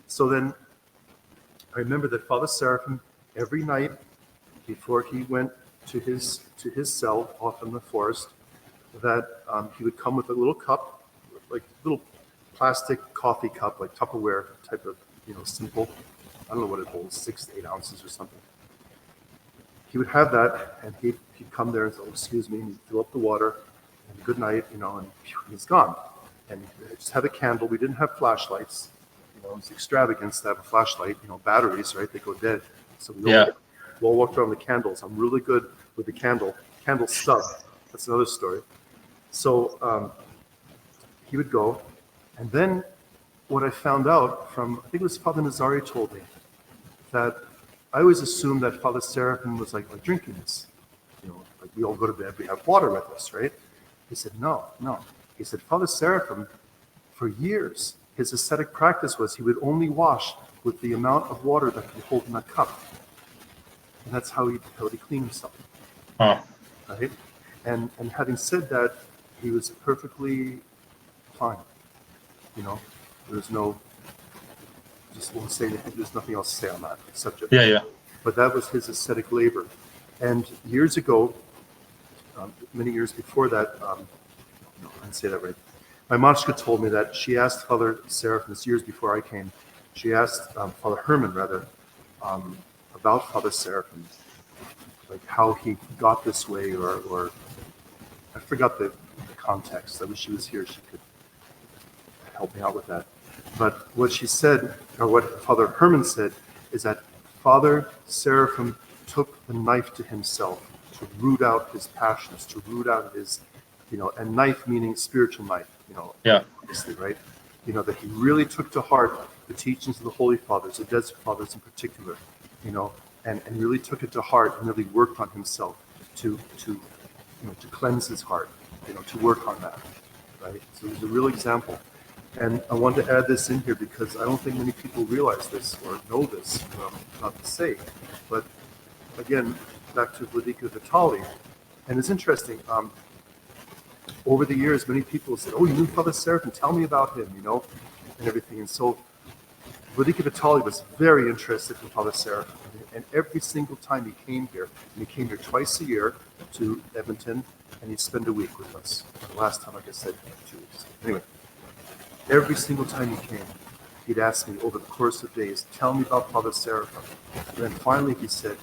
So then I remember that Father Seraphim, every night before he went to his cell off in the forest, that he would come with a little cup, like little plastic coffee cup, like Tupperware type of, simple, I don't know what it holds, 6 to 8 ounces or something. He would have that, and he'd come there and say, oh, excuse me, and he'd fill up the water, and good night, and he's gone. And he'd just have a candle. We didn't have flashlights. It's extravagance to have a flashlight, batteries, right? They go dead. So we all walked around with candles. I'm really good with the candle stub. That's another story. So he would go, and then what I found out from, I think it was Father Nazari told me, that I always assumed that Father Seraphim was like drinking this. Like we all go to bed, we have water with us, right? He said, no. He said, Father Seraphim, for years, his ascetic practice was he would only wash with the amount of water that he hold in that cup. And that's how he cleaned himself. Oh. Right? And having said that, he was perfectly fine. There's no, just won't say anything, there's nothing else to say on that subject. Yeah. But that was his ascetic labor. And years ago, many years before that, I didn't say that right. My Mashka told me that she asked Father Seraphim, this years before I came, she asked Father Herman, rather, about Father Seraphim, like how he got this way, or I forgot the context. I wish she was here, she could help me out with that. But what she said, or what Father Herman said, is that Father Seraphim took the knife to himself to root out his passions, to root out his, and knife meaning spiritual knife, Yeah. obviously, right? That he really took to heart the teachings of the Holy Fathers, the Desert Fathers in particular, and really took it to heart and really worked on himself to cleanse his heart, to work on that, right? So there's a real example. And I want to add this in here because I don't think many people realize this or know this, not to say, but again, back to Vladika Vitaly, and it's interesting, over the years, many people said, oh, you knew Father Seraphim, tell me about him, and everything. And so Vladika Vitaly was very interested in Father Seraphim. And every single time he came here, and he came here twice a year to Edmonton, and he'd spend a week with us. The last time, like I said, 2 weeks. Anyway, every single time he came, he'd ask me over the course of days, tell me about Father Seraphim. And then finally he said,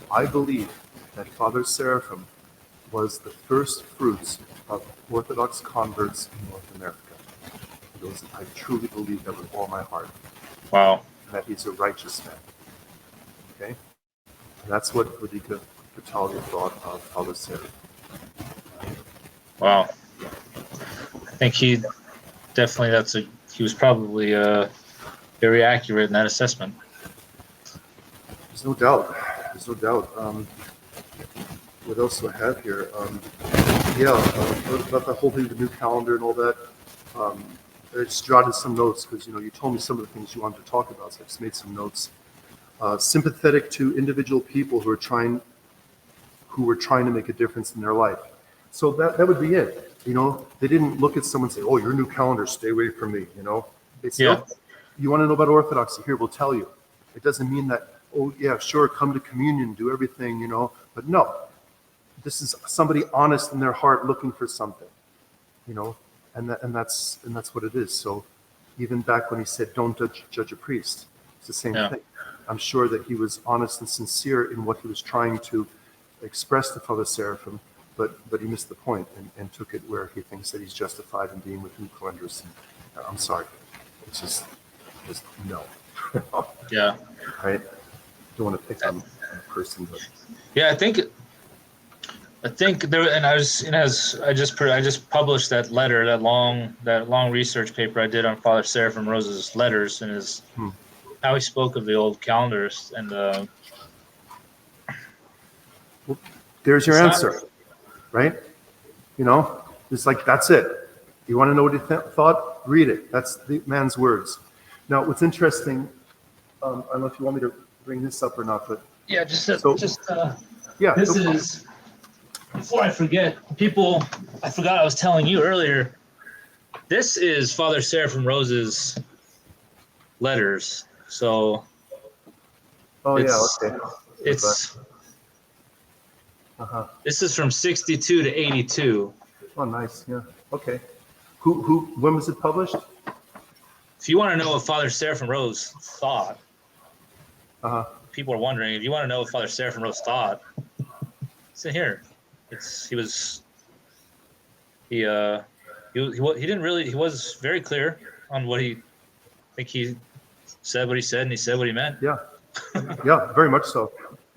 I believe that Father Seraphim was the first fruits of Orthodox converts in North America. He goes, I truly believe that with all my heart. Wow. And that he's a righteous man. Okay? And that's what Vladika Vitaly thought of Father Seraphim. Wow. I think he definitely, he was probably very accurate in that assessment. There's no doubt. There's no doubt. What else do I have here? About the whole thing, the new calendar and all that. I just jotted some notes because you told me some of the things you wanted to talk about, so I just made some notes. Sympathetic to individual people who were trying to make a difference in their life. So that would be it. They didn't look at someone and say, "Oh, your new calendar, stay away from me." They say, Yeah. "Oh, you want to know about Orthodoxy? Here, we'll tell you." It doesn't mean that, "Oh, yeah, sure, come to communion, do everything," But no, this is somebody honest in their heart looking for something, and that's what it is. So even back when he said, "Don't judge a priest," it's the same thing. I'm sure that he was honest and sincere in what he was trying to express to Father Seraphim, but he missed the point and took it where he thinks that he's justified in being with new calendars. I'm sorry, it's just no. Yeah. Right? Don't want to pick on a person, but Yeah, I think there, and I just published that letter, that long research paper I did on Father Seraphim Rose's letters and his how he spoke of the old calendars, and well, there's your answer, right? It's like, that's it. You want to know what he thought? Read it. That's the man's words. Now, what's interesting, I don't know if you want me to bring this up or not, but yeah, this is, before I forget, I forgot I was telling you earlier, this is Father Seraphim Rose's letters. So this is from 62 to 82. Oh, nice. Yeah. Okay. When was it published? If you want to know what Father Seraphim Rose thought, people are wondering, if you want to know what Father Seraphim Rose thought, it's in here. He was very clear on what he said what he said, and he said what he meant. Yeah. Yeah, very much so.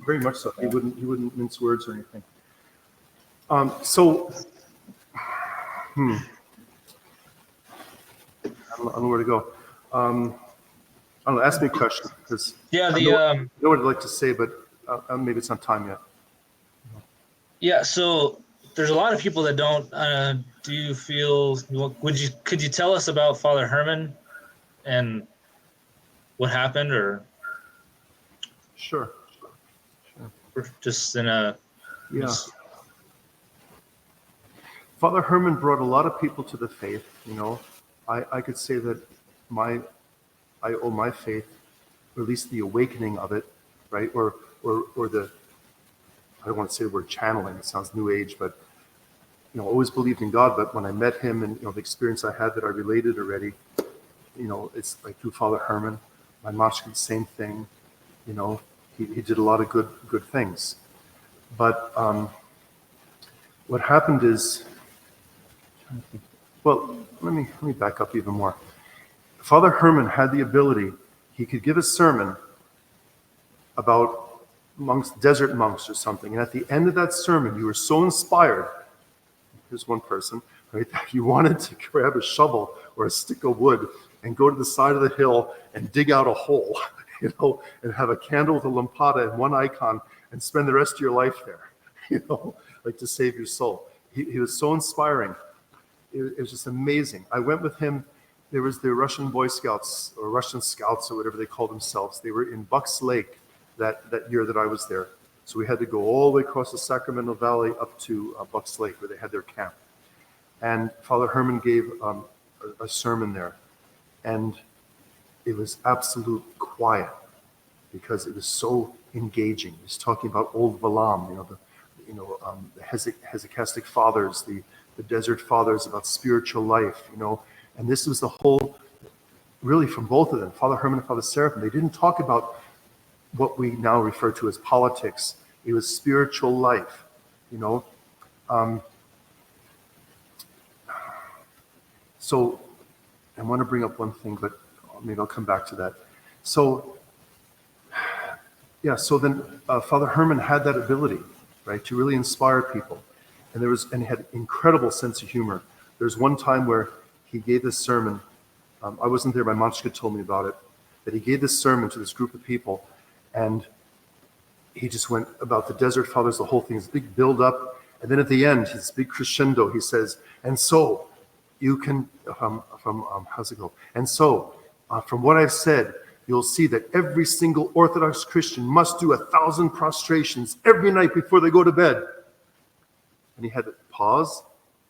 Very much so. He wouldn't mince words or anything. I don't know where to go. I don't know. Ask me a question, because I know what I'd like to say, but maybe it's not time yet. Yeah. So there's a lot of people that don't. Do you feel? Could you tell us about Father Herman and what happened, or? Sure. Just in a. Yeah. Father Herman brought a lot of people to the faith. I could say that I owe my faith, or at least the awakening of it, right? Or the, I don't want to say the word channeling, it sounds new age, but always believed in God, but when I met him and, the experience I had that I related already, it's like through Father Herman. My Moscow, same thing. He did a lot of good things. But what happened is, well, let me back up even more. Father Herman had the ability, he could give a sermon about desert monks or something, and at the end of that sermon, you were so inspired, here's one person, right, that you wanted to grab a shovel or a stick of wood and go to the side of the hill and dig out a hole, and have a candle with a lampada and one icon and spend the rest of your life there, like to save your soul. He was so inspiring. It was just amazing. I went with him. There was the Russian Boy Scouts or Russian Scouts or whatever they called themselves. They were in Bucks Lake that year that I was there. So we had to go all the way across the Sacramento Valley up to Bucks Lake where they had their camp. And Father Herman gave a sermon there. And it was absolute quiet because it was so engaging. He was talking about Old Valam, the hesychastic fathers, the desert fathers, about spiritual life, and this was the whole, really from both of them, Father Herman and Father Seraphim. They didn't talk about what we now refer to as politics. It was spiritual life, So I want to bring up one thing, but maybe I'll come back to that. So then Father Herman had that ability, right, to really inspire people. And he had an incredible sense of humor. There's one time where he gave this sermon. I wasn't there, my Manchka told me about it, that he gave this sermon to this group of people, and he just went about the desert fathers, the whole thing, this big build up, and then at the end, his big crescendo, he says, and so you can, how's it go? And so, from what I've said, you'll see that every single Orthodox Christian must do 1,000 prostrations every night before they go to bed. And he had to pause,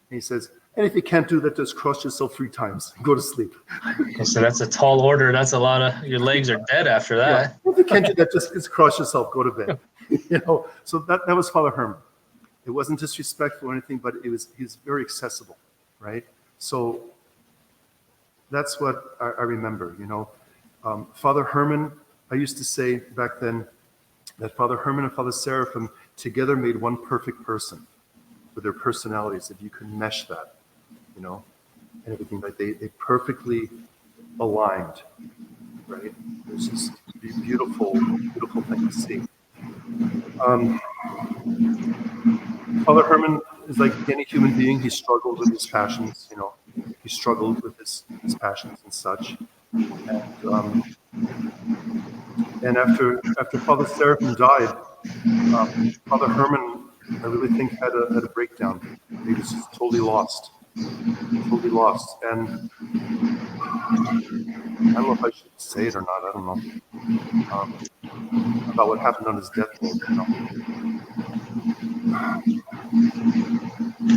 and he says, and if you can't do that, just cross yourself 3 times and go to sleep. Okay, so that's a tall order. That's a lot of, your legs are dead after that. Yeah. If you can't do that, just cross yourself, go to bed. So that was Father Herman. It wasn't disrespectful or anything, but he was very accessible, right? So that's what I remember, Father Herman, I used to say back then that Father Herman and Father Seraphim together made one perfect person with their personalities, if you could mesh that, and everything, like they perfectly aligned, right? It was just a beautiful, beautiful thing to see. Father Herman is like any human being. He struggled with his passions, he struggled with his passions and such. And after Father Seraphim died, Father Herman, I really think, had a breakdown. He was just totally lost. And I don't know if I should say it or not. I don't know about what happened on his deathbed.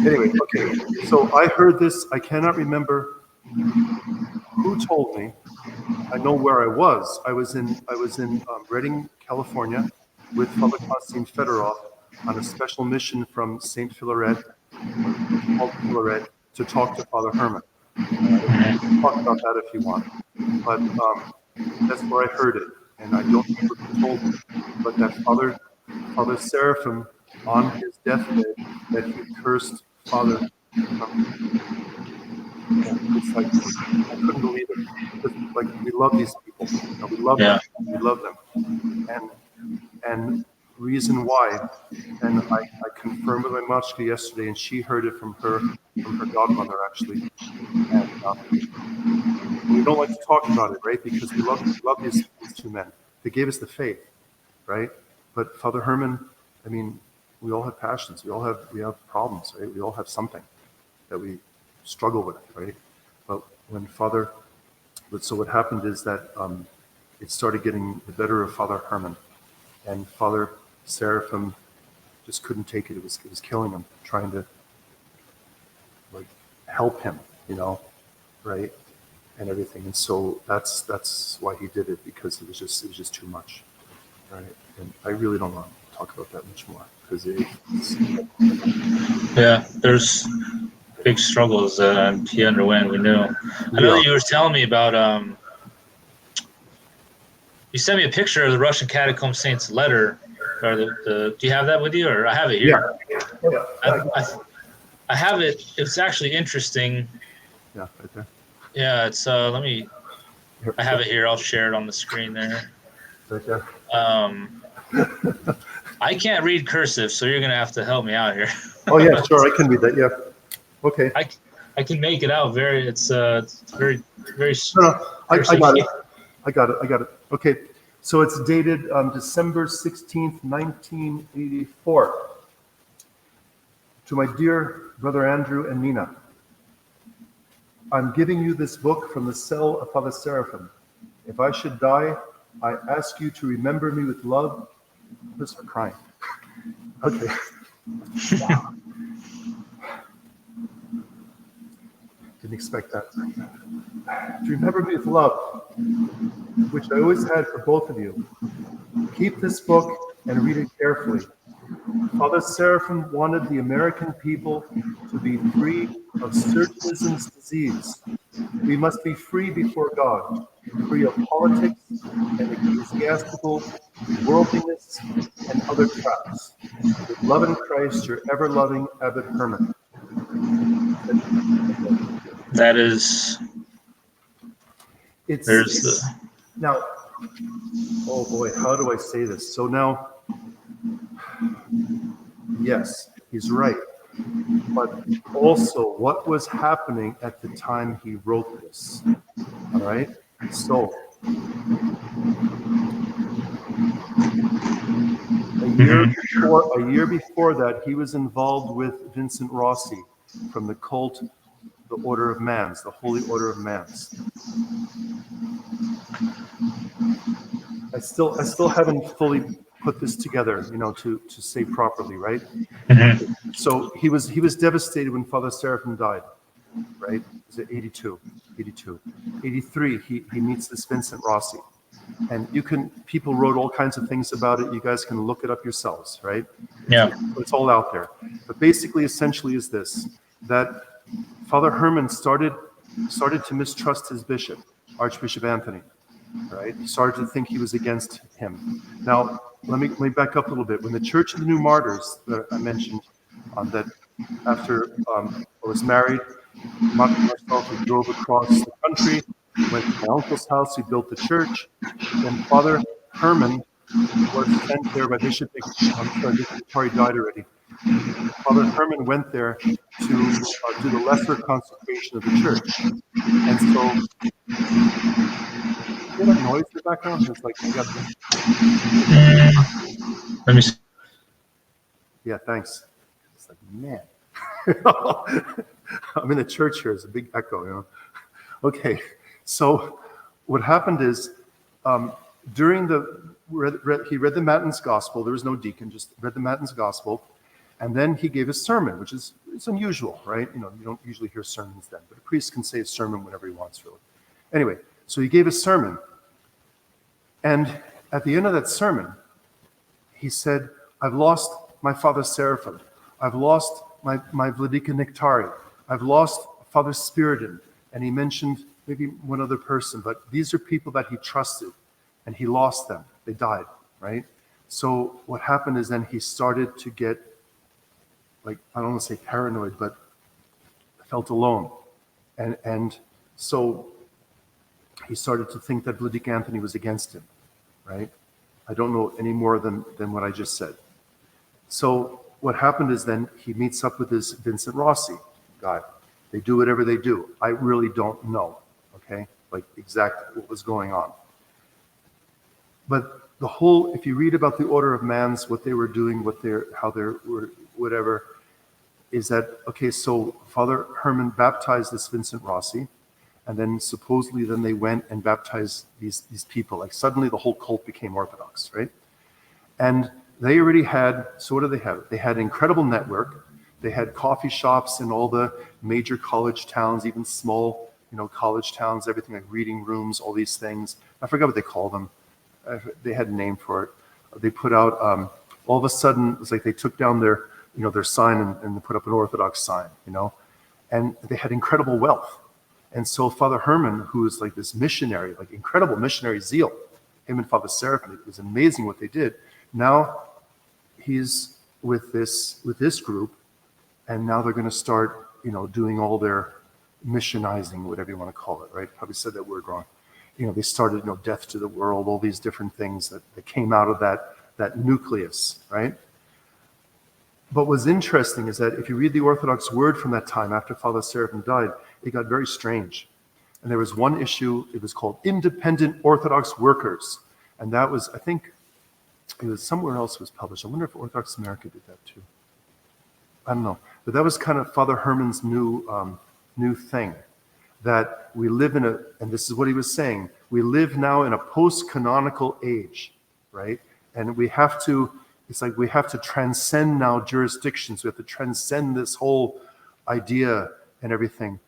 Anyway, okay. So I heard this. I cannot remember who told me. I know where I was. I was in Redding, California, with Father Konstantin Fedorov on a special mission from St. Philaret, to talk to Father Herman. Talk about that if you want. But that's where I heard it, and I don't remember who told me. But that Father Seraphim, on his deathbed, that he cursed Father. It's like I couldn't believe it. Because, like, we love these people. We love them. We love them. And reason why, and I confirmed with my Machka yesterday, and she heard it from her godmother actually. And we don't like to talk about it, right? Because we love these 2 men. They gave us the faith, right? But Father Herman, I mean, we all have passions. We have problems, right? We all have something that we struggle with, right? But so what happened is that it started getting the better of Father Herman, and Father Seraphim just couldn't take it. It was killing him, trying to help him, right, and everything. And so that's why he did it, because it was just too much. right? And I really don't want to talk about that much more because there's big struggles he underwent. We knew. I know that you were telling me about. You sent me a picture of the Russian Catacomb Saints letter. Or do you have that with you, or I have it here? I have it. It's actually interesting. Yeah, right there. Yeah, it's let me. I have it here. I'll share it on the screen there. Right there. I can't read cursive, so you're gonna have to help me out here. Oh yeah, sure. I can read that. Yeah. Okay. I can make it out. It's very very. No, I got it. Okay. So it's dated December 16th, 1984. To my dear brother Andrew and Nina, I'm giving you this book from the cell of Father Seraphim. If I should die, I ask you to remember me with love. Who's crying? Okay. Wow. Didn't expect that. To remember me with love, which I always had for both of you. Keep this book and read it carefully. Father Seraphim wanted the American people to be free of Surgeonism's disease. We must be free before God, free of politics and ecclesiastical worldliness and other traps. With love in Christ, your ever-loving Abbot Herman. That is. Now, oh boy, how do I say this? So now, yes, he's right. But also, what was happening at the time he wrote this? All right? So, a year before that, he was involved with Vincent Rossi from the cult, the Order of Mans, the Holy Order of Mans. I still haven't fully put this together, to say properly, right? Mm-hmm. So he was devastated when Father Seraphim died, right? Was it 82? 83, he meets this Vincent Rossi. And people wrote all kinds of things about it. You guys can look it up yourselves, right? Yeah. It's all out there. But basically, essentially is this, that Father Herman started to mistrust his bishop, Archbishop Anthony, right? He started to think he was against him. Now, let me back up a little bit. When the Church of the New Martyrs that I mentioned, that after I was married, Mark and myself, we drove across the country, went to my uncle's house, we built the church. Then Father Herman was sent there by Bishop Victoria died already. Father Herman went there to do the lesser consecration of the church. And so, you hear that noise in the background? It's like, let me see. Yeah, thanks. It's like, man. I'm in the church here. It's a big echo, Okay, so what happened is, during he read the Matins Gospel. There was no deacon, just read the Matins Gospel. And then he gave a sermon, which it's unusual, right? You don't usually hear sermons then, but a priest can say a sermon whenever he wants, really. Anyway, so he gave a sermon. And at the end of that sermon, he said, I've lost my Father Seraphim. I've lost my Vladika Nektari. I've lost Father Spiridon. And he mentioned maybe one other person, but these are people that he trusted, and he lost them. They died, right? So what happened is then he started to get, I don't want to say paranoid, but felt alone. And so he started to think that Vladika Anthony was against him, right? I don't know any more than what I just said. So what happened is then he meets up with this Vincent Rossi guy. They do whatever they do. I really don't know, okay? Exactly what was going on. But if you read about the Order of Mans, what they were doing, how they were, whatever, is that, okay, so Father Herman baptized this Vincent Rossi, and then supposedly then they went and baptized these people. Suddenly the whole cult became Orthodox, right? And they already had, so what do they have? They had an incredible network. They had coffee shops in all the major college towns, even small, college towns, everything like reading rooms, all these things. I forgot what they call them. They had a name for it. they put out, all of a sudden, it's like they took down their, their sign and they put up an Orthodox sign, and they had incredible wealth. And so Father Herman, who is like this missionary, like incredible missionary zeal, him and Father Seraphim, it was amazing what they did. Now he's with this group, and now they're going to start, doing all their missionizing, whatever you want to call it, right? Probably said that word wrong. They started, death to the world, all these different things that came out of that nucleus, right? But what's interesting is that if you read the Orthodox word from that time, after Father Seraphim died, it got very strange. And there was one issue, it was called Independent Orthodox Workers. And that was, I think, it was somewhere else it was published. I wonder if Orthodox America did that too. I don't know. But that was kind of Father Herman's new thing. That we live in and this is what he was saying, we live now in a post-canonical age, right? And we have to transcend now jurisdictions. We have to transcend this whole idea and everything.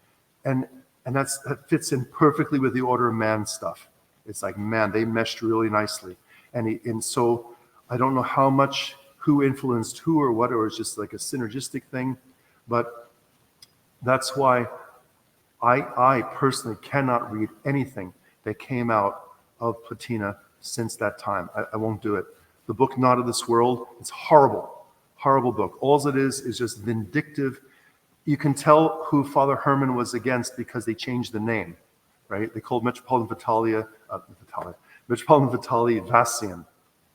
And that fits in perfectly with the order of man stuff. It's like, man, they meshed really nicely. And so I don't know how much, who influenced who or what, or it's just like a synergistic thing. But that's why I personally cannot read anything that came out of Platina since that time. I won't do it. The book Not of This World, it's horrible, horrible book. All it is just vindictive. You can tell who Father Herman was against because they changed the name, right? They called Metropolitan Vitaly Vassian,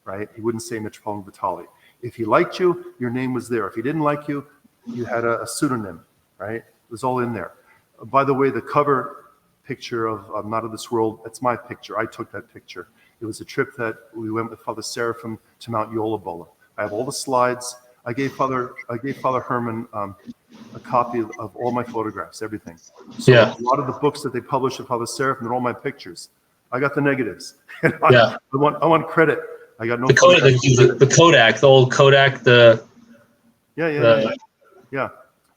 right? He wouldn't say Metropolitan Vitaly. If he liked you, your name was there. If he didn't like you, you had a pseudonym, right? It was all in there. By the way, the cover picture of Not of This World, that's my picture. I took that picture. It was a trip that we went with Father Seraphim to Mount Yolabola. I have all the slides. I gave Father Herman a copy of all my photographs, everything. So a lot of the books that they published of Father Seraphim, they're all my pictures. I got the negatives. I want credit. I got no. The Kodak, the old Kodak, Yeah.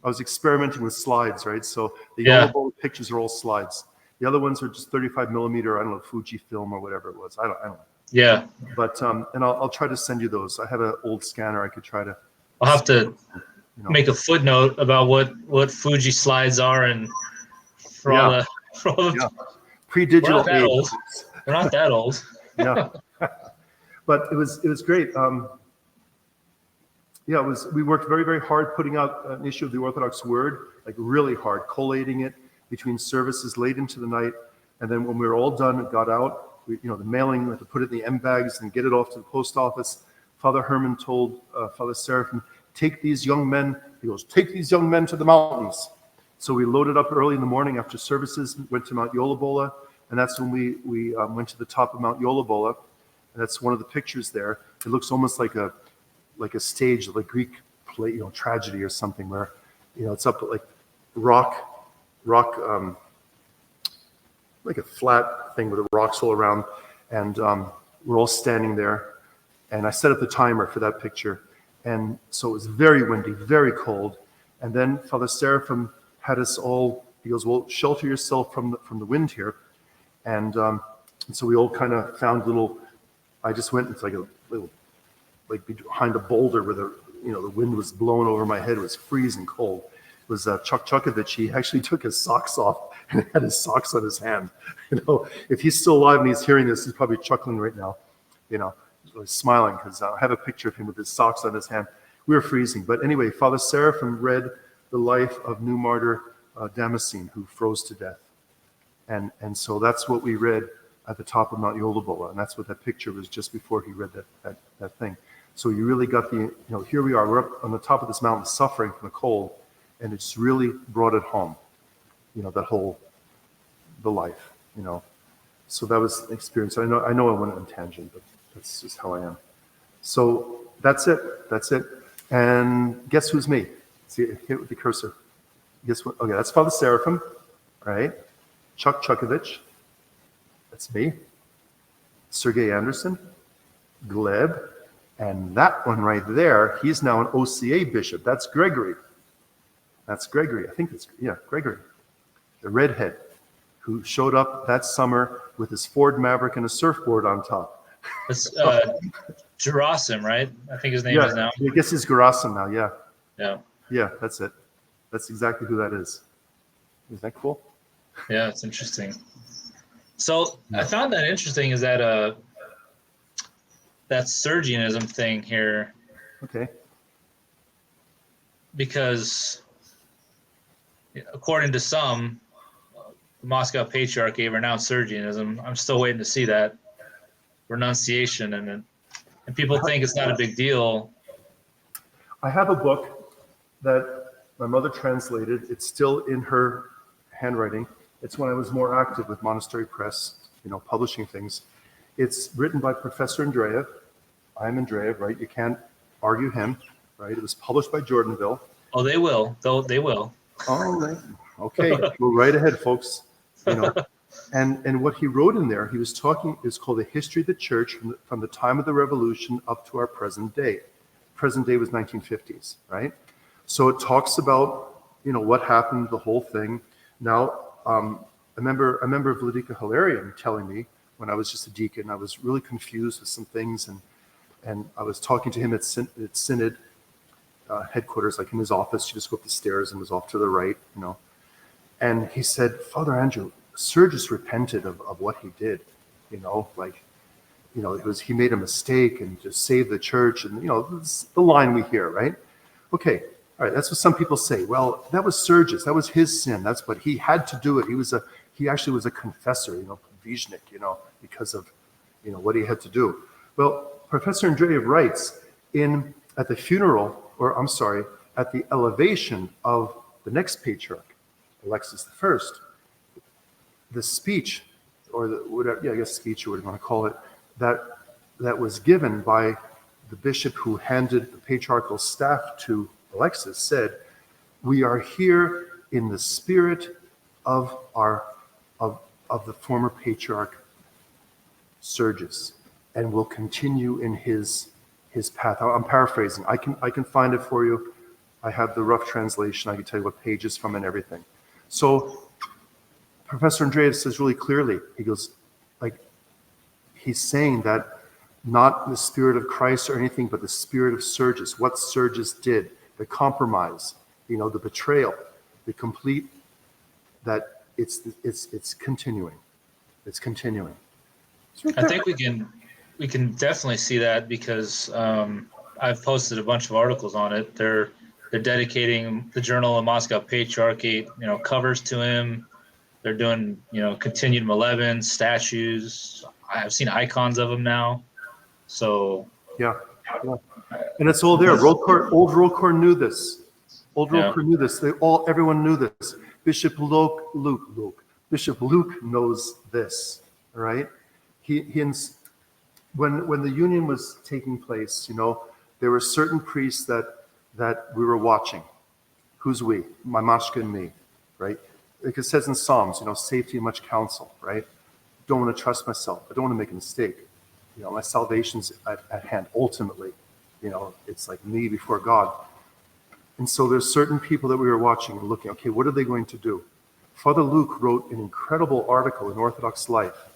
I was experimenting with slides, right? So the Yolabola pictures are all slides. The other ones are just 35 millimeter, I don't know, Fuji film or whatever it was. I don't know. Yeah. But and I'll try to send you those. I have an old scanner. I could try to. I'll have to make a footnote about what Fuji slides are, and for all the pre-digital age. Old. They're not that old. Yeah. But it was great. We worked very, very hard putting out an issue of the Orthodox Word, like really hard, collating it between services late into the night. And then when we were all done and got out, the mailing, we had to put it in the M bags and get it off to the post office. Father Herman told Father Seraphim, take these young men to the mountains. So we loaded up early in the morning after services, went to Mount Yolabola, and that's when we went to the top of Mount Yolabola. And that's one of the pictures there. It looks almost like a stage, like Greek play, tragedy or something, where it's up at like rock, like a flat thing with the rocks all around, and we're all standing there. And I set up the timer for that picture, and so it was very windy, very cold. And then Father Seraphim had us all. He goes, "Well, shelter yourself from the wind here," and so we all kind of found little. I just went into like a little, like behind a boulder where the wind was blowing over my head. It was freezing cold. It was Chuck Chukovich. He actually took his socks off and had his socks on his hand. If he's still alive and he's hearing this, he's probably chuckling right now. He's smiling because I have a picture of him with his socks on his hand. We were freezing, but anyway, Father Seraphim read the life of new martyr Damascene, who froze to death, and so that's what we read at the top of Mount Yolabola, and that's what that picture was just before he read that thing. So you really got here we are, we're up on the top of this mountain suffering from the cold, and it's really brought it home, the life, So that was an experience. I know I went on a tangent, but that's just how I am. So that's it. And guess who's me? See, hit with the cursor. Guess what? Okay, that's Father Seraphim, right? Chuck Chukovich. That's me. Sergei Anderson, Gleb, and that one right there, he's now an OCA bishop. That's Gregory. I think it's, Gregory. The redhead who showed up that summer with his Ford Maverick and a surfboard on top. Jerusalem, right? I think his name Yeah, is now. I guess he's Gerasim now. Yeah, Yeah. yeah, that's it. That's exactly who that is. Isn't that cool? Yeah, it's interesting. So I found that interesting is that that Sergianism thing here, Okay. because according to some, the Moscow Patriarchate renounced Sergianism. I'm still waiting to see that renunciation, and people think it's not a big deal. I have a book that my mother translated. It's still in her handwriting. It's when I was more active with Monastery Press, publishing things. It's written by Professor Andreev. I'm Andreev, right? You can't argue him, right? It was published by Jordanville. Oh, they will. They will. Oh, right. Okay. Go right ahead, folks. And what he wrote in there, he was talking, is called The History of the Church from the time of the Revolution up to our present day. Present day was 1950s, right? So it talks about, what happened, the whole thing. Now, I remember Vladika Hilarion telling me when I was just a deacon, I was really confused with some things, and I was talking to him at Synod headquarters, like in his office. You just go up the stairs and was off to the right, And he said, Father Andrew, Sergius repented of what he did, he made a mistake and just saved the church, and this is the line we hear, right? Okay, all right, that's what some people say. Well, that was Sergius, that was his sin. But he had to do it. He actually was a confessor, Vizhnik, because of what he had to do. Well, Professor Andreev writes at the elevation of the next patriarch, Alexis I, the speech, or speech, or what you want to call it, that was given by the bishop who handed the patriarchal staff to Alexis said, "We are here in the spirit of the former patriarch Sergius, and will continue in his path." I'm paraphrasing. I can find it for you. I have the rough translation. I can tell you what pages from and everything. So Professor Andreev says really clearly, he goes, he's saying that not the spirit of Christ or anything, but the spirit of Sergius, what Sergius did, the compromise, the betrayal, the complete, that it's continuing. It's continuing. I think we can definitely see that because I've posted a bunch of articles on it. They're dedicating the Journal of Moscow Patriarchate, covers to him. They're doing, continued Malevin statues. I've seen icons of him now. So yeah. And it's all there. Old ROCOR knew this. ROCOR knew this. Everyone knew this. Bishop Bishop Luke knows this. All right. When the union was taking place, there were certain priests that we were watching. Who's we? My mashka and me, right? Like it says in Psalms, safety and much counsel, right? Don't want to trust myself. I don't want to make a mistake. My salvation's at hand. Ultimately, it's like me before God. And so there's certain people that we were watching and looking, okay, what are they going to do? Father Luke wrote an incredible article in Orthodox Life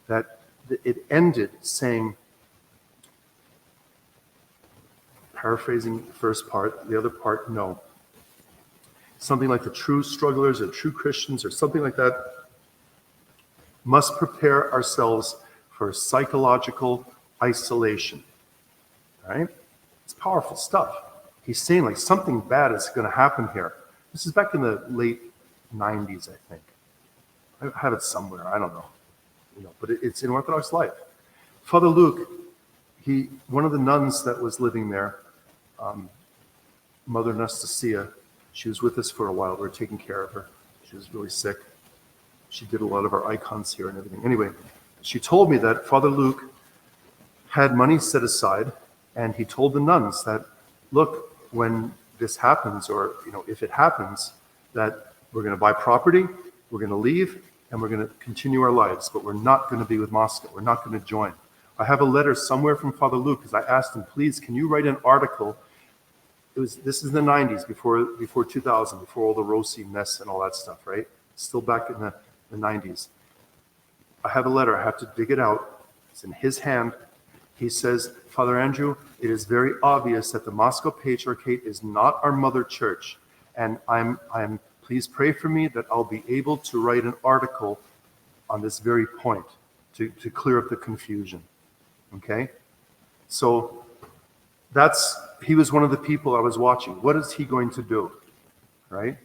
that it ended saying, paraphrasing the first part, the other part, no. Something like the true strugglers or true Christians or something like that must prepare ourselves for psychological isolation. Right? It's powerful stuff. He's saying something bad is going to happen here. This is back in the late 90s, I think. I have it somewhere. I don't know. But it's in Orthodox Life. Father Luke, one of the nuns that was living there, Mother Anastasia, she was with us for a while. We were taking care of her. She was really sick. She did a lot of our icons here and everything. Anyway, she told me that Father Luke had money set aside, and he told the nuns that, look, when this happens, or if it happens, that we're going to buy property, we're going to leave, and we're going to continue our lives, but we're not going to be with Moscow. We're not going to join. I have a letter somewhere from Father Luke, because I asked him, please, can you write an article? This is the 90s, before 2000, before all the Rossi mess and all that stuff, right? Still back in the 90s. I have a letter. I have to dig it out. It's in his hand. He says, Father Andrew, it is very obvious that the Moscow Patriarchate is not our mother church. And please pray for me that I'll be able to write an article on this very point to clear up the confusion. Okay? So he was one of the people I was watching. What is he going to do? Right?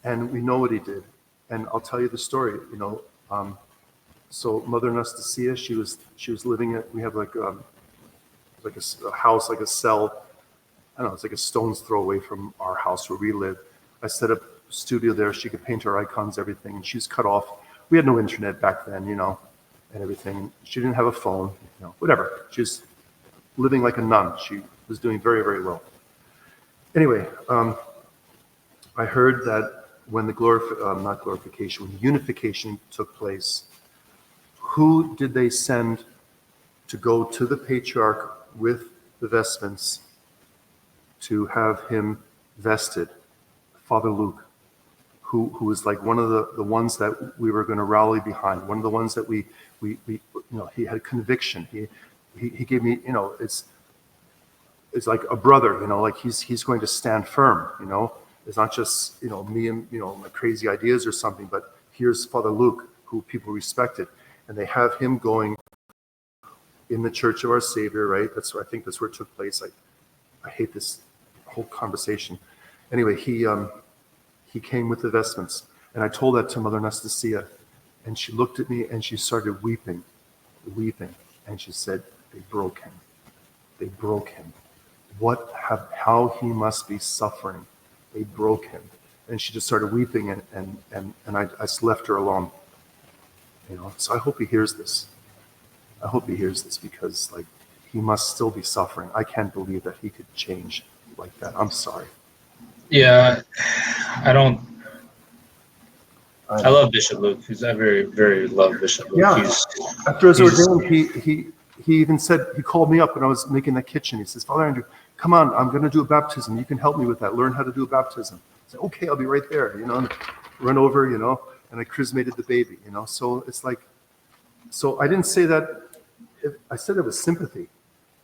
And we know what he did. And I'll tell you the story, so Mother Anastasia, she was living we have like a house, like a cell. I don't know, it's like a stone's throw away from our house where we live. I set up a studio there. She could paint her icons, everything. And she's cut off. We had no internet back then, and everything. She didn't have a phone, whatever. She was living like a nun. She was doing very, very well. Anyway, I heard that when the when the unification took place, who did they send to go to the Patriarch with the vestments to have him vested? Father Luke, who was like one of the ones that we were going to rally behind, one of the ones that we he had conviction. He gave me, it's like a brother, like he's going to stand firm, It's not just, me and, my crazy ideas or something, but here's Father Luke, who people respected. And they have him going in the Church of Our Savior, right? I think that's where it took place. I hate this whole conversation. Anyway, he came with the vestments. And I told that to Mother Anastasia. And she looked at me and she started weeping. And she said, they broke him. They broke him. How he must be suffering. They broke him. And she just started weeping, and I just left her alone. So I hope he hears this. I hope he hears this, because he must still be suffering. I can't believe that he could change like that. I'm sorry. Yeah, I love Bishop Luke. I very, very love Bishop Luke. Yeah. After his ordained, he even said, he called me up when I was making the kitchen. He says, Father Andrew, come on, I'm going to do a baptism. You can help me with that. Learn how to do a baptism. I said, okay, I'll be right there, and run over, and I chrismated the baby, So it's so I didn't say that. I said it was sympathy,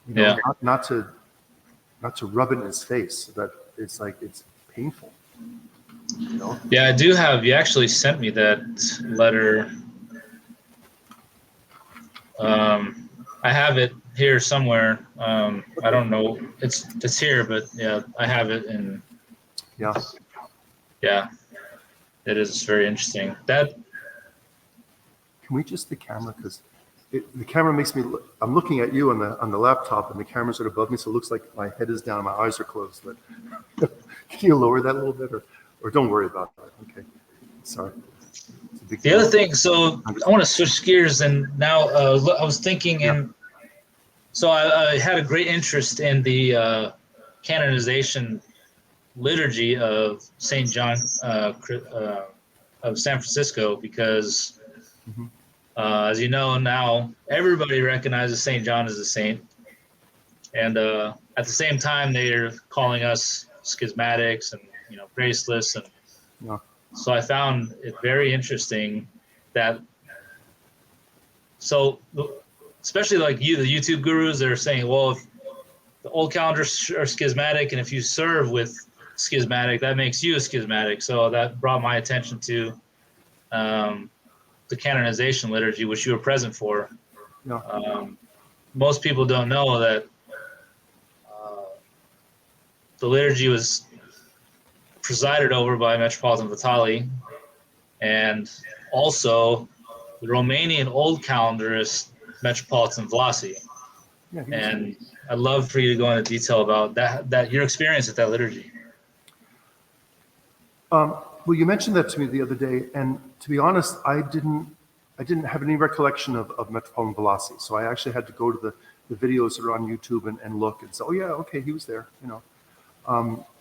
not to rub it in his face, but it's painful, Yeah, I do have, you actually sent me that letter. I have it here somewhere. I don't know. It's here, but yeah, I have it. And yeah, it is very interesting. Can we just the camera, because the camera makes me. I'm looking at you on the laptop, and the camera's right above me, so it looks like my head is down, and my eyes are closed. But can you lower that a little bit, or don't worry about that? Okay, sorry. The other thing, so I want to switch gears, and now I was thinking, and so I had a great interest in the canonization liturgy of Saint John of San Francisco, because as you know, now everybody recognizes Saint John as a saint, and at the same time they're calling us schismatics and graceless, and so I found it very interesting that, so especially like you, the YouTube gurus, they're saying, well, if the old calendars are schismatic, and if you serve with schismatic, that makes you a schismatic. So that brought my attention to the canonization liturgy, which you were present for. Most people don't know that the liturgy was presided over by Metropolitan Vitaly, and also the Romanian old calendarist Metropolitan Vlasy. And I'd love for you to go into detail about that your experience with that liturgy. Well, you mentioned that to me the other day, and to be honest, I didn't have any recollection of Metropolitan Vlasy. So I actually had to go to the videos that are on YouTube and look and say, oh yeah, okay, he was there.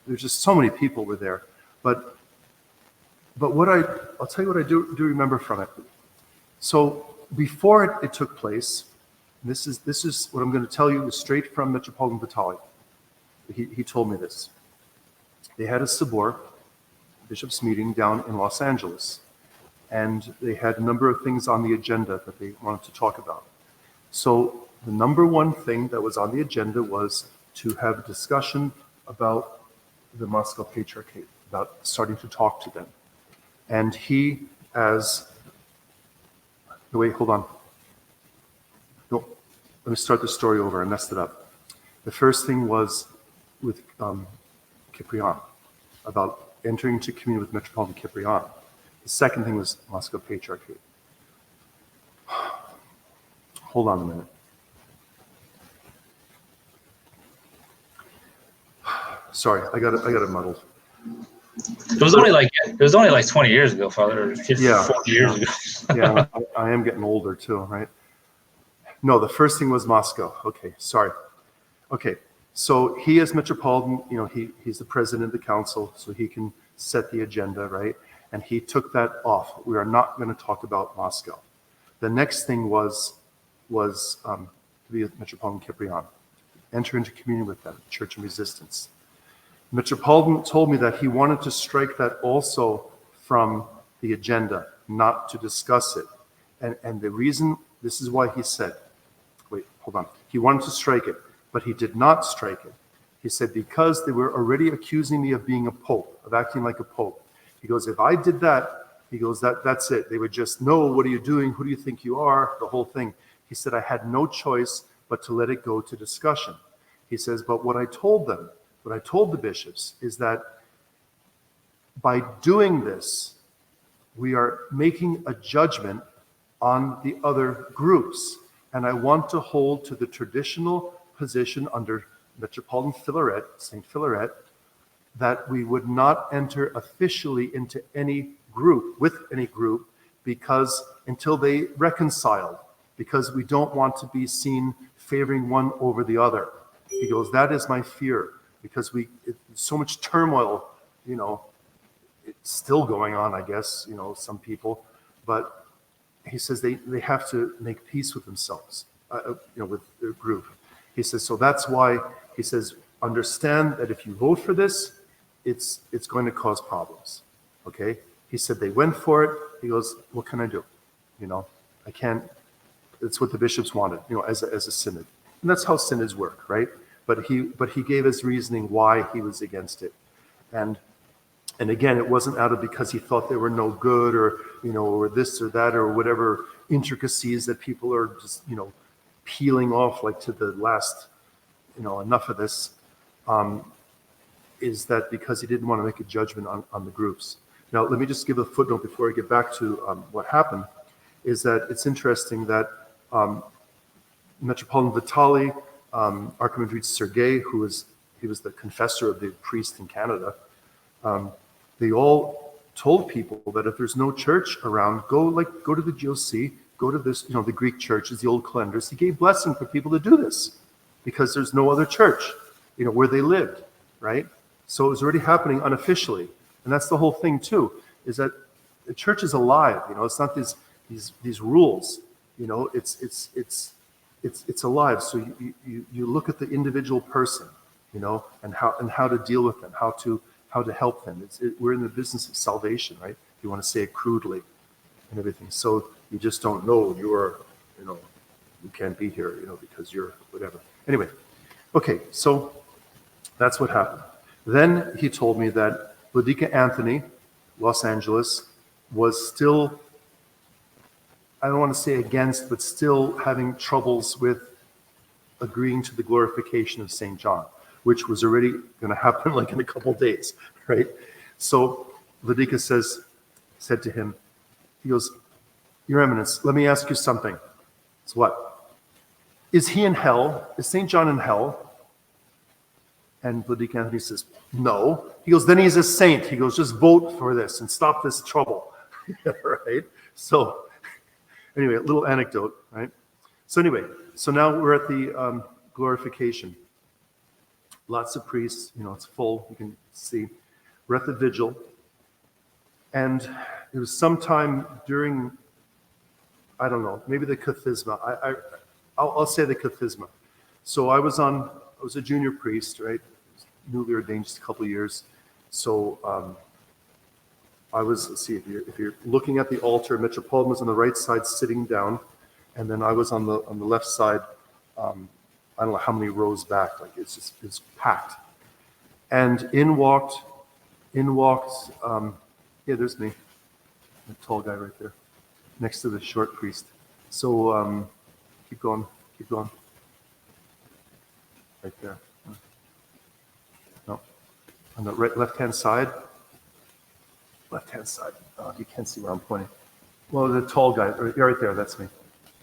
There's just so many people were there, but I'll tell you what I do remember from it. So before it took place, this is what I'm going to tell you is straight from Metropolitan Vitaly. He told me this. They had a Sabor, bishops' meeting down in Los Angeles, and they had a number of things on the agenda that they wanted to talk about. So the number one thing that was on the agenda was to have a discussion about the Moscow Patriarchate, about starting to talk to them. And he, wait, hold on. No, let me start the story over. I messed it up. The first thing was with Cyprian, about entering into communion with Metropolitan Cyprian. The second thing was Moscow Patriarchate. Hold on a minute. Sorry, I got it muddled. It was only like 20 years ago, Father, or 50, 40 years ago. Yeah, I am getting older too, right? No, the first thing was Moscow. Okay, sorry. Okay, so he as Metropolitan, he's the president of the council, so he can set the agenda, right? And he took that off. We are not going to talk about Moscow. The next thing was to be with Metropolitan Cyprian, enter into communion with them, Church and Resistance. Metropolitan told me that he wanted to strike that also from the agenda, not to discuss it. And the reason, this is why he said, wait, hold on. He wanted to strike it, but he did not strike it. He said, because they were already accusing me of being a pope, of acting like a pope. He goes, if I did that, he goes, that's it. They would just know, what are you doing? Who do you think you are? The whole thing. He said, I had no choice but to let it go to discussion. He says, but what I told the bishops is that by doing this, we are making a judgment on the other groups. And I want to hold to the traditional position under Metropolitan Philaret, St. Philaret, that we would not enter officially into any group, because until they reconciled, because we don't want to be seen favoring one over the other. He goes, that is my fear, because so much turmoil, it's still going on, I guess, some people, but he says they have to make peace with themselves, with their group. He says, so that's why, he says, understand that if you vote for this, it's going to cause problems, okay? He said they went for it. He goes, what can I do? I can't, it's what the bishops wanted, as a synod. And that's how synods work, right? But he gave his reasoning why he was against it. And again, it wasn't out of because he thought they were no good or, or this or that or whatever intricacies that people are just, peeling off like to the last, enough of this, is that because he didn't want to make a judgment on the groups. Now, let me just give a footnote before I get back to what happened, is that it's interesting that Metropolitan Vitaly, Archimandrite Sergei, he was the confessor of the priest in Canada, they all told people that if there's no church around, go to the GOC, go to this, the Greek churches, the old calendarists. He gave blessing for people to do this because there's no other church, where they lived, right? So it was already happening unofficially. And that's the whole thing too, is that the church is alive, it's not these rules, it's alive. So you look at the individual person, and how to deal with them, how to help them. We're in the business of salvation, right? If you want to say it crudely and everything. So you just don't know you can't be here, because you're whatever. Anyway, okay, so that's what happened. Then he told me that Vladika Anthony, Los Angeles, was still, I don't want to say against, but still having troubles with agreeing to the glorification of St. John, which was already going to happen like in a couple of days, right? So Vladika said to him, he goes, Your Eminence, let me ask you something. It's what? Is he in hell? Is St. John in hell? And Vladika Anthony says, no. He goes, then he's a saint. He goes, just vote for this and stop this trouble, right? So anyway, a little anecdote, right? So anyway, so now we're at the glorification. Lots of priests, it's full, you can see. We're at the vigil. And it was sometime during, I don't know, maybe the Kathisma. I'll say the Kathisma. So I was a junior priest, right? Newly ordained just a couple of years. So I was, let's see, if you're looking at the altar, Metropolitan was on the right side sitting down, and then I was on the left side I don't know how many rows back, like it's packed. And in walked, yeah, there's me, the tall guy right there, next to the short priest. So keep going, right there. No, on the left-hand side. Oh, you can't see where I'm pointing. Well, the tall guy, right there, that's me.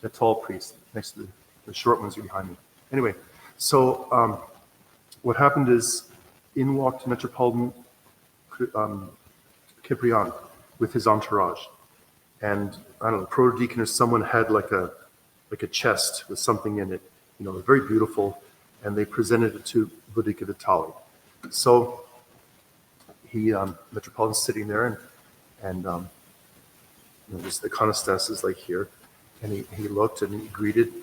The tall priest next to the short ones are behind me. Anyway, so what happened is, in walked Metropolitan Cyprian with his entourage, and I don't know, the protodeacon or someone had like a chest with something in it, very beautiful, and they presented it to Vladika Vitaly. So he, Metropolitan's sitting there, and just the iconostas is like here, and he looked and he greeted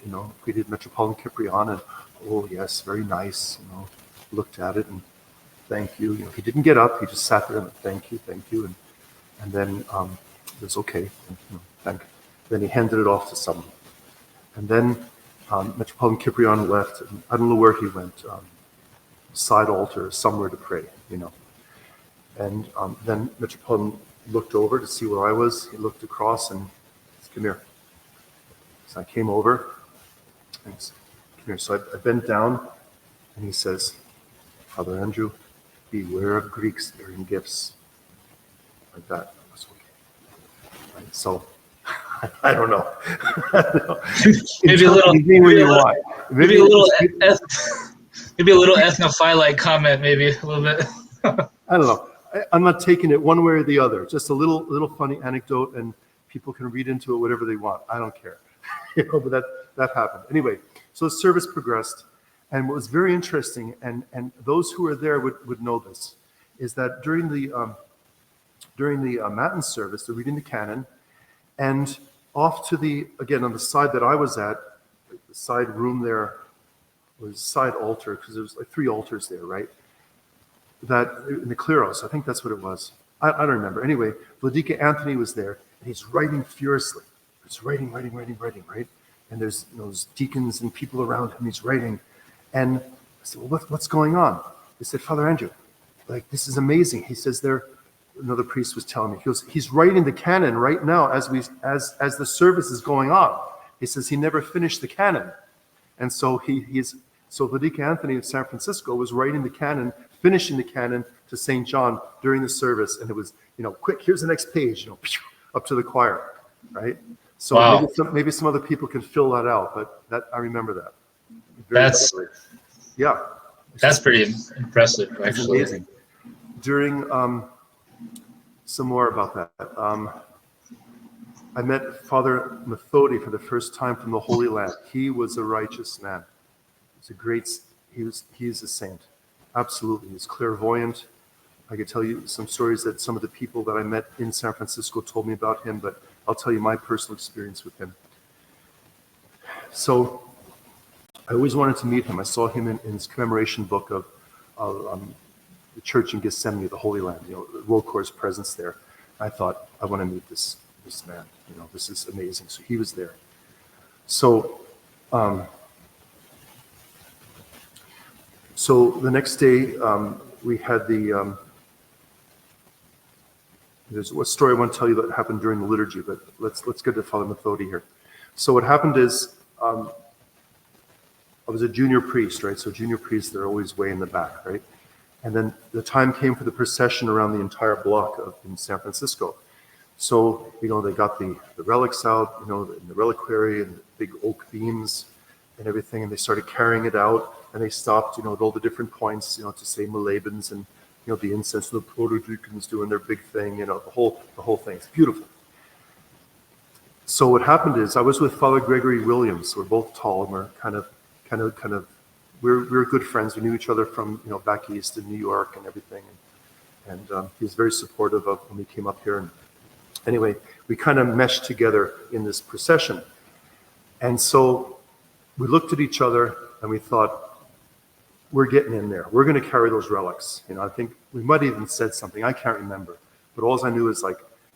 Metropolitan Cyprian, and oh yes, very nice, looked at it and thank you. He didn't get up, he just sat there and thank you, and then it was okay, thank you. Then he handed it off to someone, and then Metropolitan Cyprian left, and I don't know where he went, side altar, somewhere to pray, and then Metropolitan looked over to see where I was. He looked across and said, "Come here." So I came over. And he said, "Come here." So I bent down, and he says, "Father Andrew, beware of Greeks bearing gifts." Like that. It was okay. Right? So I don't know. Maybe a little ethnophilite comment, maybe a little bit. I don't know. I'm not taking it one way or the other. Just a little funny anecdote, and people can read into it whatever they want. I don't care. But that happened. Anyway, so the service progressed, and what was very interesting, and those who were there would know this, is that during the Matin service, they're reading the canon, and off to again on the side that I was at, the side room there was side altar, because there was like 3 altars there, right? That in the Kleros, I think that's what it was. I don't remember. Anyway, Vladika Anthony was there, and he's writing furiously. He's writing, right? And there's those deacons and people around him. He's writing, and I said, "Well, what's going on?" They said, "Father Andrew, like this is amazing." He says, another priest was telling me, he goes, "He's writing the canon right now as the service is going on." He says he never finished the canon, and so So Vladika Anthony of San Francisco was writing the canon, finishing the canon to St. John during the service, and it was, quick, here's the next page, up to the choir, right? So wow. maybe some other people can fill that out, but that I remember that. That's pretty impressive, actually. Amazing. During some more about that. I met Father Methodios for the first time from the Holy Land. He was a righteous man. He is a saint. Absolutely. He's clairvoyant. I could tell you some stories that some of the people that I met in San Francisco told me about him, but I'll tell you my personal experience with him. So I always wanted to meet him. I saw him in his commemoration book of the church in Gethsemane, the Holy Land, ROCOR's presence there. I thought, I want to meet this man. This is amazing. So he was there. So the next day, we had there's a story I want to tell you that happened during the liturgy, but let's get to Father Methodios here. So what happened is, I was a junior priest, right? So junior priests, they're always way in the back, right? And then the time came for the procession around the entire block in San Francisco. So, they got the relics out, in the reliquary and the big oak beams and everything, and they started carrying it out. And they stopped, at all the different points, to say Malabins and, the incense, the protodeacons doing their big thing, the whole thing. It's beautiful. So what happened is I was with Father Gregory Williams. We're both tall, and we're kind of, we're good friends. We knew each other from, back east in New York and everything. And he was very supportive of when we came up here. And anyway, we kind of meshed together in this procession. And so we looked at each other and we thought, we're getting in there. We're going to carry those relics. I think we might have even said something. I can't remember. But all I knew is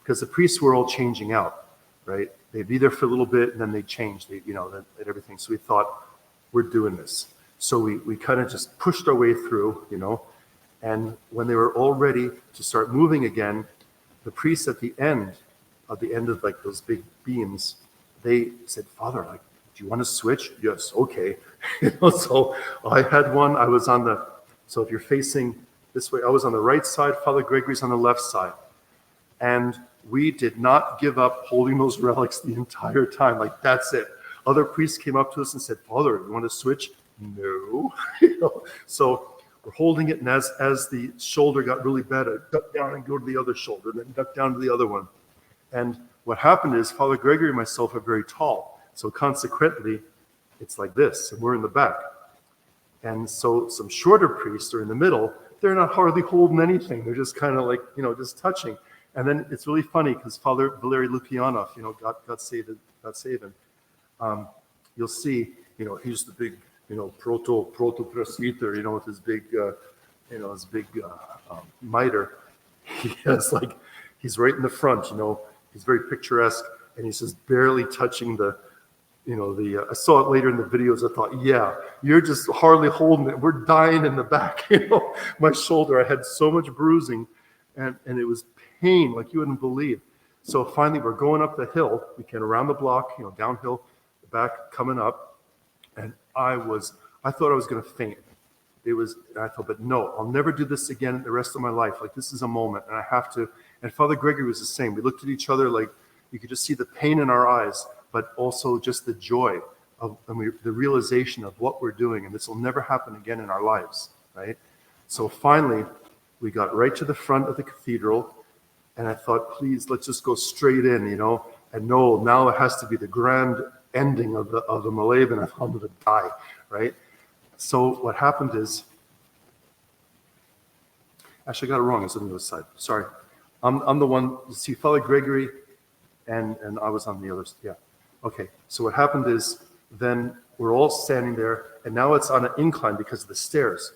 because the priests were all changing out, right? They'd be there for a little bit and then they'd change, and everything. So we thought, we're doing this. So we kind of just pushed our way through, and when they were all ready to start moving again, the priests at the end of like those big beams, they said, Father, like, do you want to switch? Yes, okay. So I had one, so if you're facing this way, I was on the right side, Father Gregory's on the left side. And we did not give up holding those relics the entire time. Like, that's it. Other priests came up to us and said, Father, you want to switch? No. So we're holding it, and as the shoulder got really bad, I ducked down and go to the other shoulder, then duck down to the other one. And what happened is Father Gregory and myself are very tall. So consequently, it's like this, and we're in the back. And so some shorter priests are in the middle. They're not hardly holding anything. They're just kind of like, just touching. And then it's really funny because Father Valery Lukyanov, God save him. You'll see, he's the big, proto-presbyter, with his big, mitre. He's right in the front, he's very picturesque, and he's just barely touching I saw it later in the videos. I thought, yeah, you're just hardly holding it. We're dying in the back, my shoulder. I had so much bruising, and it was pain like you wouldn't believe. So finally, we're going up the hill. We came around the block, downhill, the back coming up, and I thought I was going to faint. I thought, but no, I'll never do this again the rest of my life. Like, this is a moment, and I have to. And Father Gregory was the same. We looked at each other like you could just see the pain in our eyes, but also just the joy the realization of what we're doing, and this will never happen again in our lives, right? So finally, we got right to the front of the cathedral, and I thought, please, let's just go straight in, And no, now it has to be the grand ending of the Malaban, and I'm going to die, right? So what happened is, actually I got it wrong. It's on the other side. Sorry. I'm the one, you see Father Gregory, and I was on the other side. Yeah. Okay. So what happened is, then we're all standing there, and now it's on an incline because of the stairs.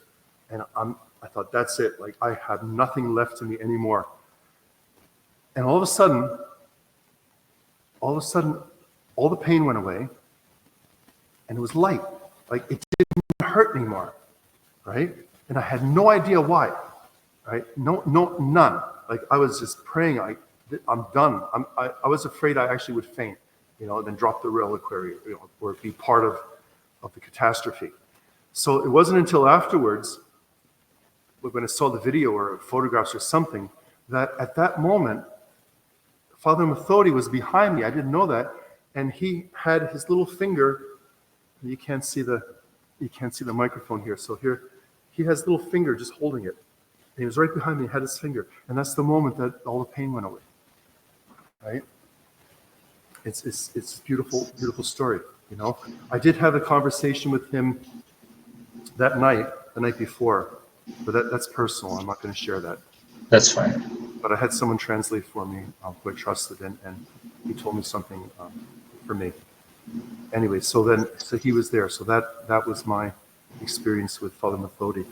And I thought, that's it. Like, I have nothing left in me anymore. And all of a sudden, all the pain went away, and it was light. Like, it didn't hurt anymore, right? And I had no idea why, right? No, none. Like, I was just praying. I'm done. I was afraid I actually would faint, and then drop the reliquary, or be part of the catastrophe. So it wasn't until afterwards, when I saw the video or photographs or something, that at that moment, Father Methodios was behind me. I didn't know that, and he had his little finger. You can't see the microphone here. So here, he has little finger just holding it. And he was right behind me. He had his finger, and that's the moment that all the pain went away. Right? It's a beautiful, beautiful story. I did have a conversation with him the night before, but that's personal. I'm not going to share that. That's fine. But I had someone translate for me who I trusted, and he told me something for me. Anyway, so he was there. So that was my experience with Father Methodios.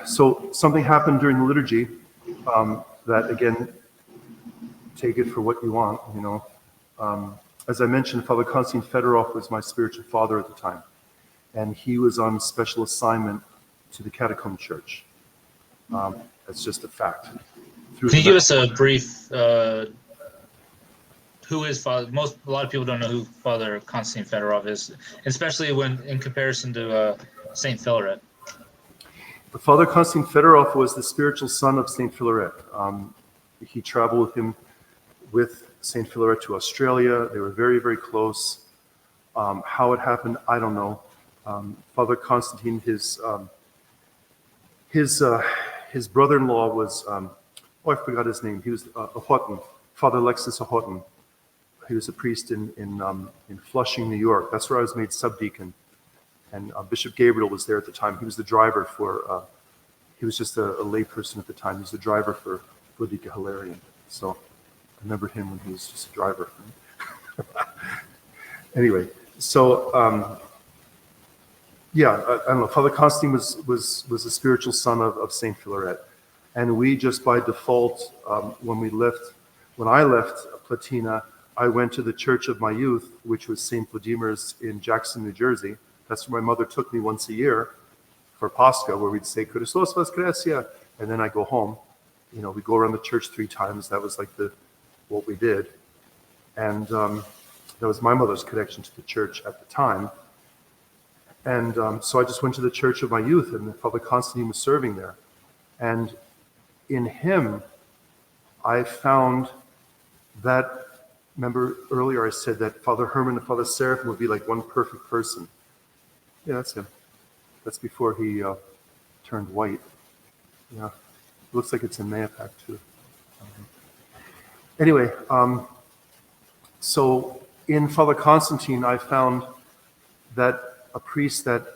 So something happened during the liturgy that, again, take it for what you want, As I mentioned, Father Konstantin Fedorov was my spiritual father at the time, and he was on special assignment to the Catechized Church. That's just a fact. Can you give us a brief? Who is Father? A lot of people don't know who Father Konstantin Fedorov is, especially when in comparison to Saint Philaret. Father Konstantin Fedorov was the spiritual son of Saint Philaret. He traveled with Saint Philaret to Australia. They were very, very close. How it happened, I don't know. Father Konstantin, his brother-in-law was, I forgot his name. He was Ahotin, Father Alexis Ahotin. He was a priest in Flushing, New York. That's where I was made subdeacon. And Bishop Gabriel was there at the time. He was the driver for, he was just a lay person at the time. He was the driver for the Hilarion. So I remember him when he was just a driver. Anyway, so I don't know. Father Konstantin was a spiritual son of Saint Philaret. And we just by default, when I left Platina, I went to the church of my youth, which was St. Vladimir's in Jackson, New Jersey. That's where my mother took me once a year for Pascha, where we'd say Christos Voskresia, and then I go home. We go around the church 3 times. That was like what we did. And that was my mother's connection to the church at the time. And so I just went to the church of my youth, and Father Constantine was serving there. And in him, I found that, remember earlier I said that Father Herman and Father Seraphim would be like one perfect person. Yeah, that's him. That's before he turned white. Yeah, looks like it's in Mayapak too. Anyway, so in Father Constantine, I found that a priest that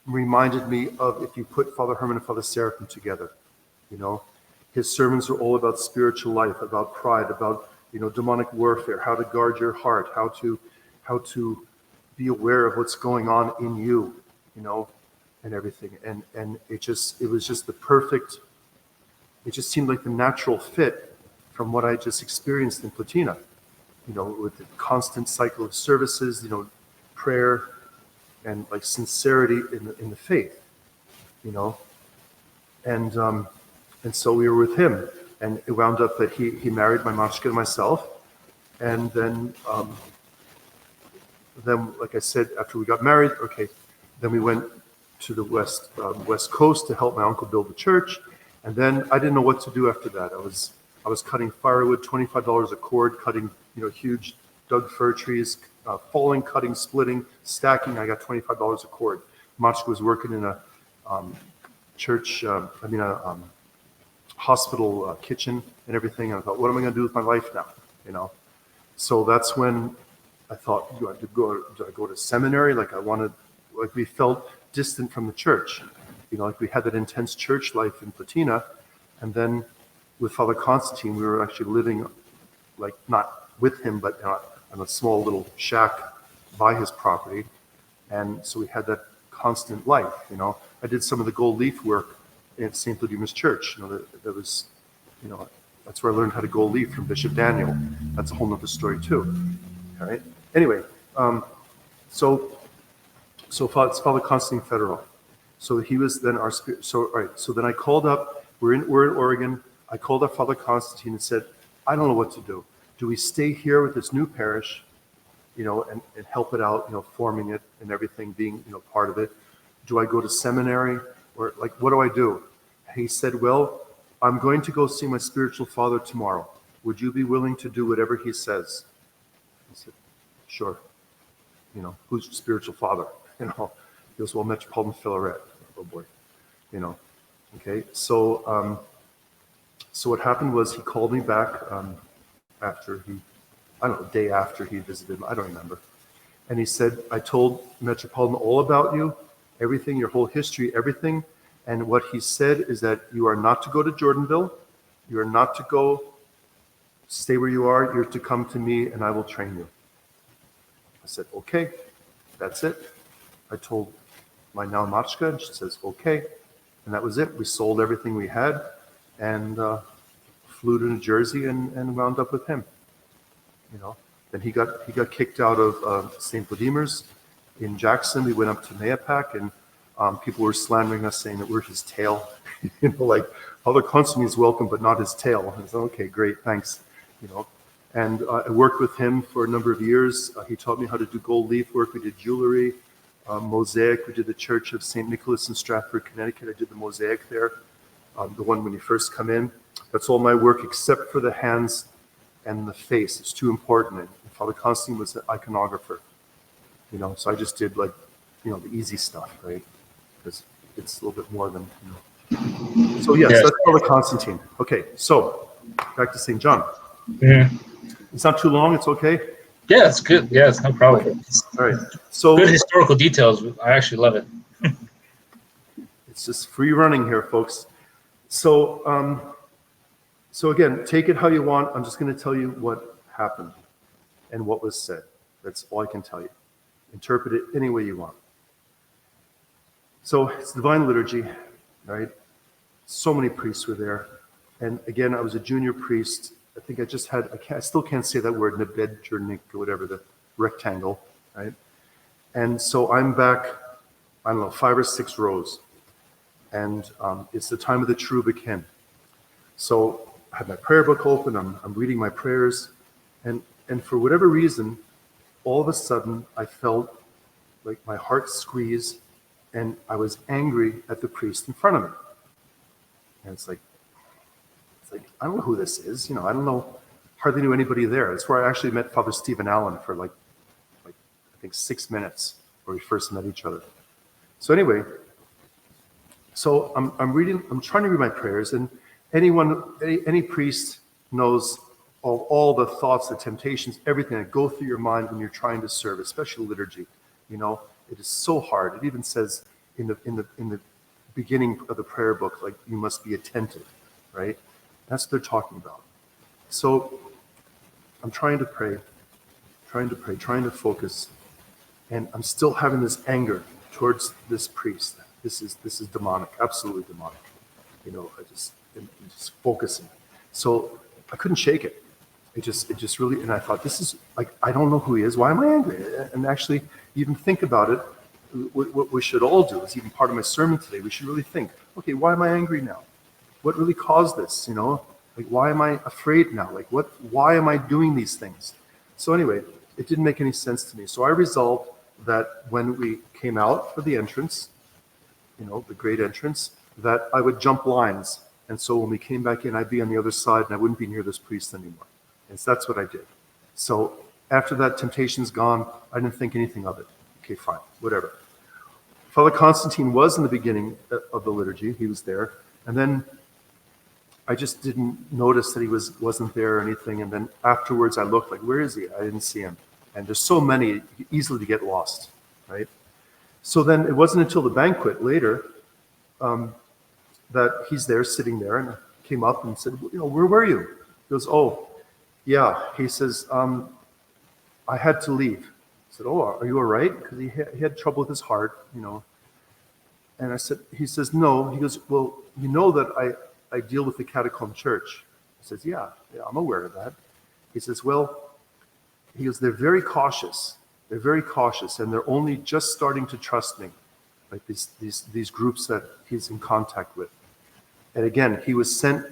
reminded me of if you put Father Herman and Father Seraphim together. His sermons are all about spiritual life, about pride, about demonic warfare, how to guard your heart, how to be aware of what's going on in you, and everything. And it was just the perfect. It just seemed like the natural fit from what I just experienced in Platina, with the constant cycle of services, prayer, and like sincerity in the faith, and so we were with him, and it wound up that he married my mashka and myself, and then like I said, after we got married, then we went to the west coast to help my uncle build the church, and then I didn't know what to do after that. I was cutting firewood, $25 a cord, cutting huge Doug fir trees, falling, cutting, splitting, stacking. I got $25 a cord. Mashka was working in a church, hospital kitchen and everything. And I thought, what am I going to do with my life now? So that's when I thought, do I go to seminary? We felt distant from the church. Like we had that intense church life in Platina. And then with Father Constantine, we were actually living, like not with him, but in a small little shack by his property. And so we had that constant life, I did some of the gold leaf work at St. Ludmila's Church. That was, that's where I learned how to gold leaf from Bishop Daniel. That's a whole nother story too. All right. Anyway, so it's Father Constantine Fedorov. So he was then our spirit. So all right. So then I called up. We're in Oregon. I called up Father Constantine and said, I don't know what to do. Do we stay here with this new parish, and help it out, forming it and everything, being, part of it? Do I go to seminary, or what do I do? He said, well, I'm going to go see my spiritual father tomorrow. Would you be willing to do whatever he says? I said, sure. Who's your spiritual father? He goes, well, Metropolitan Vitaly. Oh boy. Okay. So what happened was he called me back after day after he visited him. I don't remember. And he said, I told Metropolitan all about you, everything, your whole history, everything. And what he said is that you are not to go to Jordanville. You are not to go stay where you are. You're to come to me and I will train you. I said, okay, that's it. I told my now Machka, and she says, okay. And that was it. We sold everything we had and flew to New Jersey and wound up with him. Then he got kicked out of St. Vladimir's in Jackson. We went up to Mayapak, and people were slandering us, saying that we're his tail. Father Constantine is welcome, but not his tail. I said, okay, great, thanks. And I worked with him for a number of years. He taught me how to do gold leaf work. We did jewelry, mosaic. We did the Church of St. Nicholas in Stratford, Connecticut. I did the mosaic there, the one when you first come in. That's all my work except for the hands and the face. It's too important. And Father Constantine was an iconographer, so I just did the easy stuff, right? Because it's a little bit more than, So yes, that's Father Constantine. Okay, so back to St. John. Mm-hmm. It's not too long, it's okay? Yeah, it's good. Yeah, it's no problem. All right, so. Good historical details. I actually love it. It's just free running here, folks. So, so again, take it how you want. I'm just going to tell you what happened and what was said. That's all I can tell you. Interpret it any way you want. So it's Divine Liturgy, right? So many priests were there. And again, I was a junior priest. I think I just had, I still can't say that word, nebed, jernik, or whatever, the rectangle, right? And so I'm back I don't know, 5 or 6 rows. And it's the time of the Cherubic hymn. So I have my prayer book open, I'm reading my prayers, and for whatever reason, all of a sudden I felt like my heart squeeze, and I was angry at the priest in front of me. And it's like, I don't know who this is, I don't know, hardly knew anybody there. That's where I actually met Father Stephen Allen for like I think 6 minutes, where we first met each other. So anyway, so I'm trying to read my prayers, and any priest knows all the thoughts, the temptations, everything that go through your mind when you're trying to serve, especially liturgy. It is so hard. It even says in the beginning of the prayer book, like, you must be attentive, right? That's what they're talking about. So I'm trying to pray, trying to focus, and I'm still having this anger towards this priest. This is demonic, absolutely demonic. I'm just focusing. So I couldn't shake it. It just really, and I thought, this is like, I don't know who he is. Why am I angry? And actually, even think about it. What we should all do is, even part of my sermon today, we should really think, okay, why am I angry now? What really caused this? Like, why am I afraid now? Like, why am I doing these things? So anyway, it didn't make any sense to me. So I resolved that when we came out for the entrance, the great entrance, that I would jump lines. And so when we came back in, I'd be on the other side, and I wouldn't be near this priest anymore. And so that's what I did. So after that temptation's gone, I didn't think anything of it. Okay, fine, whatever. Father Constantine was in the beginning of the liturgy. He was there. And then I just didn't notice that he wasn't there or anything. And then afterwards I looked, like, where is he? I didn't see him. And there's so many, easily to get lost, right? So then it wasn't until the banquet later that he's there, sitting there, and I came up and said, where were you? He goes, oh, yeah. He says, I had to leave. I said, oh, are you all right? Because he had trouble with his heart, And he says, no. He goes, well, you know that I deal with the Catechised Church. He says, yeah, I'm aware of that. He says, well, they're very cautious. They're very cautious, and they're only just starting to trust me, like these groups that he's in contact with. And again, he was sent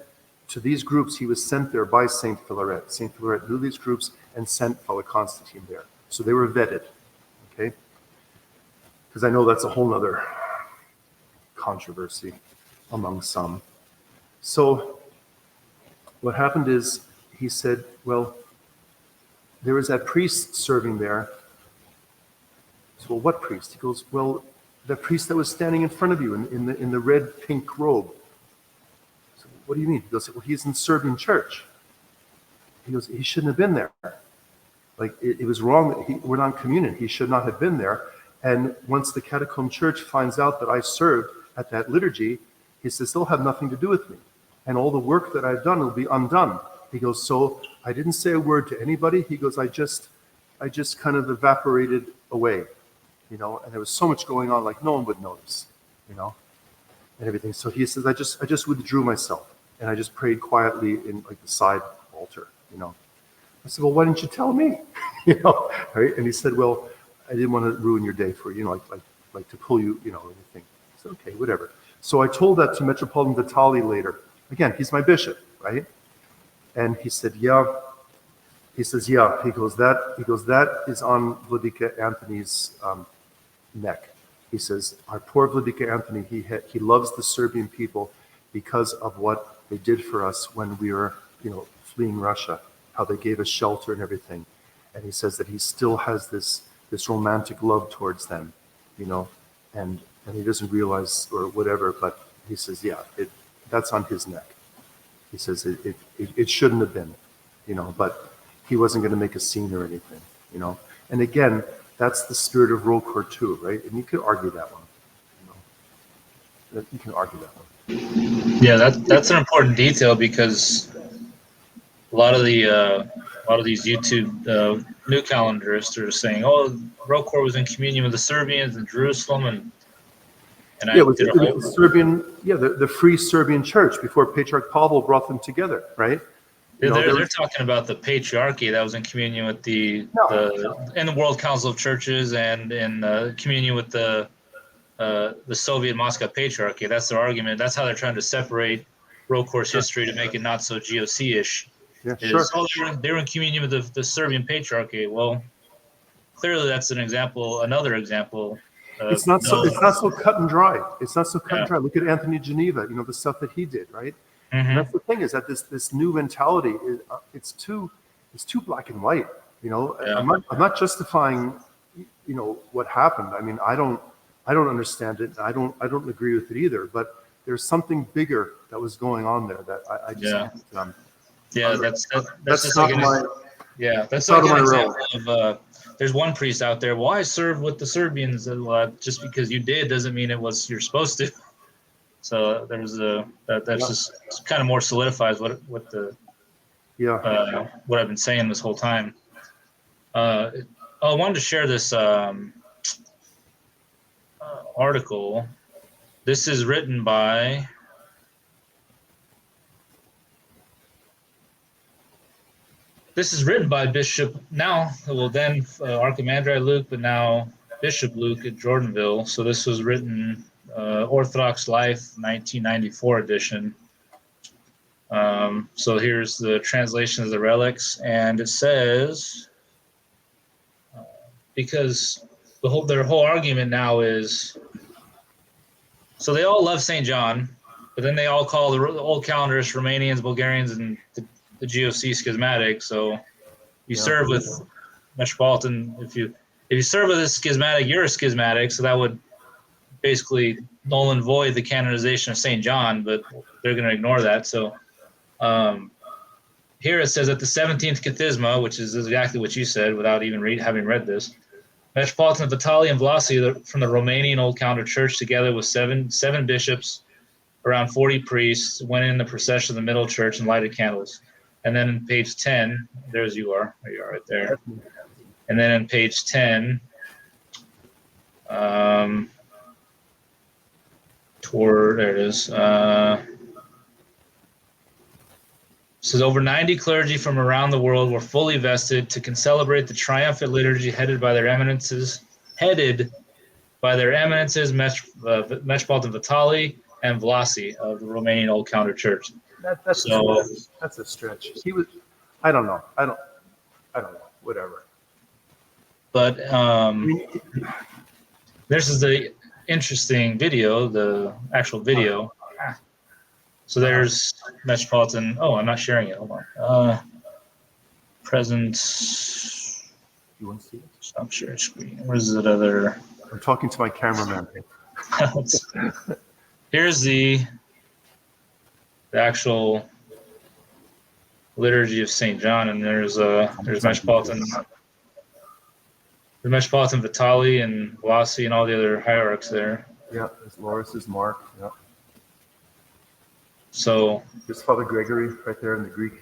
to these groups. He was sent there by Saint Philaret. Saint Philaret knew these groups and sent Father Constantine there. So they were vetted, okay? Because I know that's a whole other controversy among some. So what happened is, he said, well, there was that priest serving there. So, well, what priest? He goes, well, the priest that was standing in front of you in the red pink robe. So, what do you mean? He goes, well, he's in Serbian church. He goes, he shouldn't have been there. Like, it was wrong. We're not communion. He should not have been there. And once the Catechised Church finds out that I served at that liturgy, he says, they'll have nothing to do with me. And all the work that I've done will be undone. He goes, so I didn't say a word to anybody. He goes, I just kind of evaporated away, and there was so much going on, like no one would notice, and everything. So he says, I just withdrew myself, and I just prayed quietly in like the side altar, I said, well, why didn't you tell me? Right? And he said, well, I didn't want to ruin your day for you, like to pull you, anything. I said, okay, whatever. So I told that to Metropolitan Vitaly later. Again, he's my bishop, right? And he said, yeah. He says, yeah. He goes, that is on Vladika Anthony's neck. He says, our poor Vladika Anthony, he loves the Serbian people because of what they did for us when we were, fleeing Russia, how they gave us shelter and everything. And he says that he still has this romantic love towards them, and he doesn't realize or whatever, but he says, yeah, that's on his neck. He says it shouldn't have been, but he wasn't going to make a scene or anything, And again, that's the spirit of ROCOR too, right? And you could argue that one, You can argue that one. Yeah, that's an important detail, because a lot of these YouTube new calendarists are saying, "Oh, ROCOR was in communion with the Serbians in Jerusalem," and yeah, it was the Serbian, the Free Serbian Church before Patriarch Pavel brought them together, right? They're talking about the Patriarchate that was in communion with in the World Council of Churches and in communion with the the Soviet Moscow Patriarchate. That's their argument. That's how they're trying to separate ROCOR's history to make it not so GOC-ish. Yeah, sure. They were in communion with the Serbian Patriarchate. Well, clearly that's another example. It's not so cut and dry. It's not so cut and dry. Look at Anthony Geneva, the stuff that he did, right? Mm-hmm. And that's the thing, is that this new mentality is it's too black and white. I'm not justifying what happened. I mean, I don't understand it. I don't agree with it either. But there's something bigger that was going on there that I just that's not my example of. There's one priest out there. Well, I served with the Serbians. Just because you did doesn't mean it was you're supposed to. So there's just kind of more solidifies what I've been saying this whole time. I wanted to share this article. This is written by Bishop Archimandrite Luke, but now Bishop Luke at Jordanville. So this was written Orthodox Life 1994 edition. So here's the translation of the relics, and it says, because their whole argument now is, so they all love St. John, but then they all call the old calendarists Romanians, Bulgarians, and the GOC schismatic. So you serve with Metropolitan. If you serve with a schismatic, you're a schismatic. So that would basically null and void the canonization of St. John, but they're going to ignore that. So here it says that the 17th Cathisma, which is exactly what you said without even having read this, Metropolitan Vitaly and Vlasy from the Romanian Old Calendar Church, together with seven bishops, around 40 priests, went in the procession of the Middle Church and lighted candles. And then in page 10, there you are right there. And then in page 10, there it is. Says over 90 clergy from around the world were fully vested to celebrate the triumphant liturgy headed by their eminences, Metropolitan Vitaly and Vlasy of the Romanian Old Calendar Church. That's a stretch. He was, I don't know. Whatever. But this is the interesting video, the actual video. So there's Metropolitan. Oh, I'm not sharing it. Hold on. Present. You want to see it? Stop sharing screen. Where's that other? I'm talking to my cameraman. Here's the actual liturgy of St. John, and there's Metropolitan Vitaly and Vlasy and all the other hierarchs there. Yeah, there's Loris, there's Mark. Yeah. So there's Father Gregory right there in the Greek,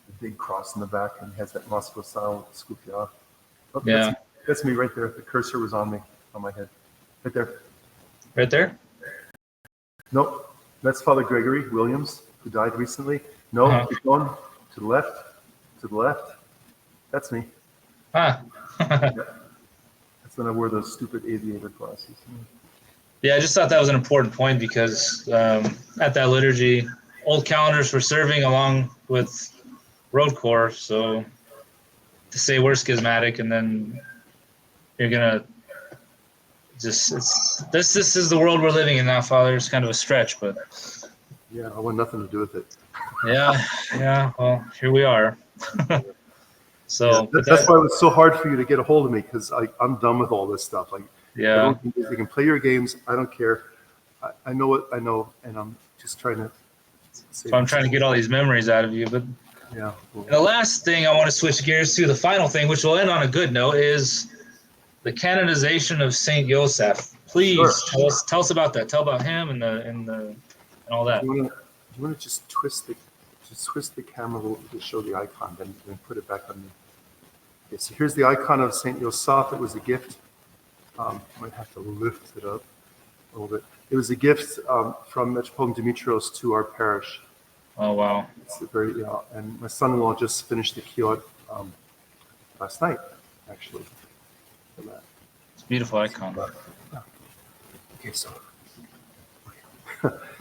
the big cross in the back, and he has that Moscow style scoopia. Oh, yeah, that's me right there. The cursor was on my head, right there. Right there? Nope, that's Father Gregory Williams, who died recently. No, keep going to the left, That's me. Yeah. That's when I wore those stupid aviator glasses. Yeah, I just thought that was an important point because at that liturgy, old calendars were serving along with ROCOR. So to say we're schismatic and then you're gonna this is the world we're living in now, Father. It's kind of a stretch, but yeah, I want nothing to do with it. Yeah. Well, here we are. So that's why it was so hard for you to get a hold of me, because I'm done with all this stuff. Yeah. You can play your games. I don't care. I know what I know, and I'm just trying to. So I'm trying to get all these memories out of you, but yeah. The last thing I want to switch gears to, the final thing, which will end on a good note, is the canonization of Saint Joseph. Please tell us about that. Tell about him and all that. Do you want to just twist the camera a little to show the icon, then put it back on the. Okay, so here's the icon of Saint Joseph. It was a gift. Might have to lift it up a little bit. It was a gift from Metropolitan Dimitrios to our parish. Oh wow! It's and my son-in-law just finished the kiot last night, actually. For that. It's a beautiful icon. Okay, so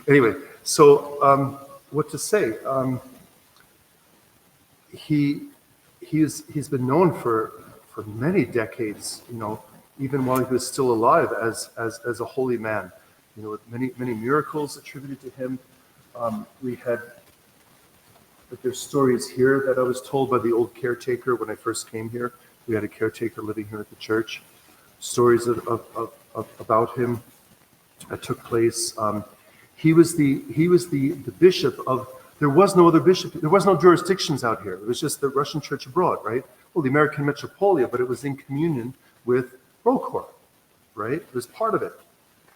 anyway, so what to say? He's been known for many decades, even while he was still alive, as a holy man, with many miracles attributed to him. We had, but there's stories here that I was told by the old caretaker when I first came here. We had a caretaker living here at the church. Stories about him that took place. He was the bishop of. There was no other bishop. There was no jurisdictions out here. It was just the Russian Church abroad, right? Well, the American Metropolia, but it was in communion with ROCOR, right? It was part of it,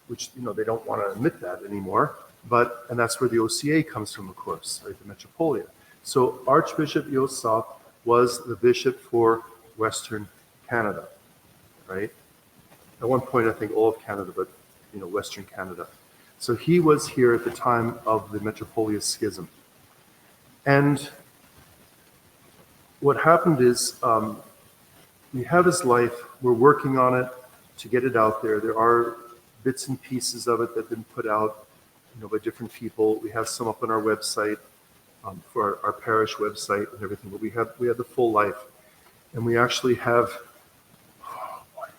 which they don't want to admit that anymore. And that's where the OCA comes from, of course, right? The Metropolia. So Archbishop Yosaf was the bishop for Western Canada, right? At one point, I think all of Canada, but Western Canada. So he was here at the time of the Metropolia schism. And what happened is, we have his life, we're working on it to get it out there. There are bits and pieces of it that have been put out, by different people. We have some up on our website, for our parish website and everything, but we have the full life. And we actually have,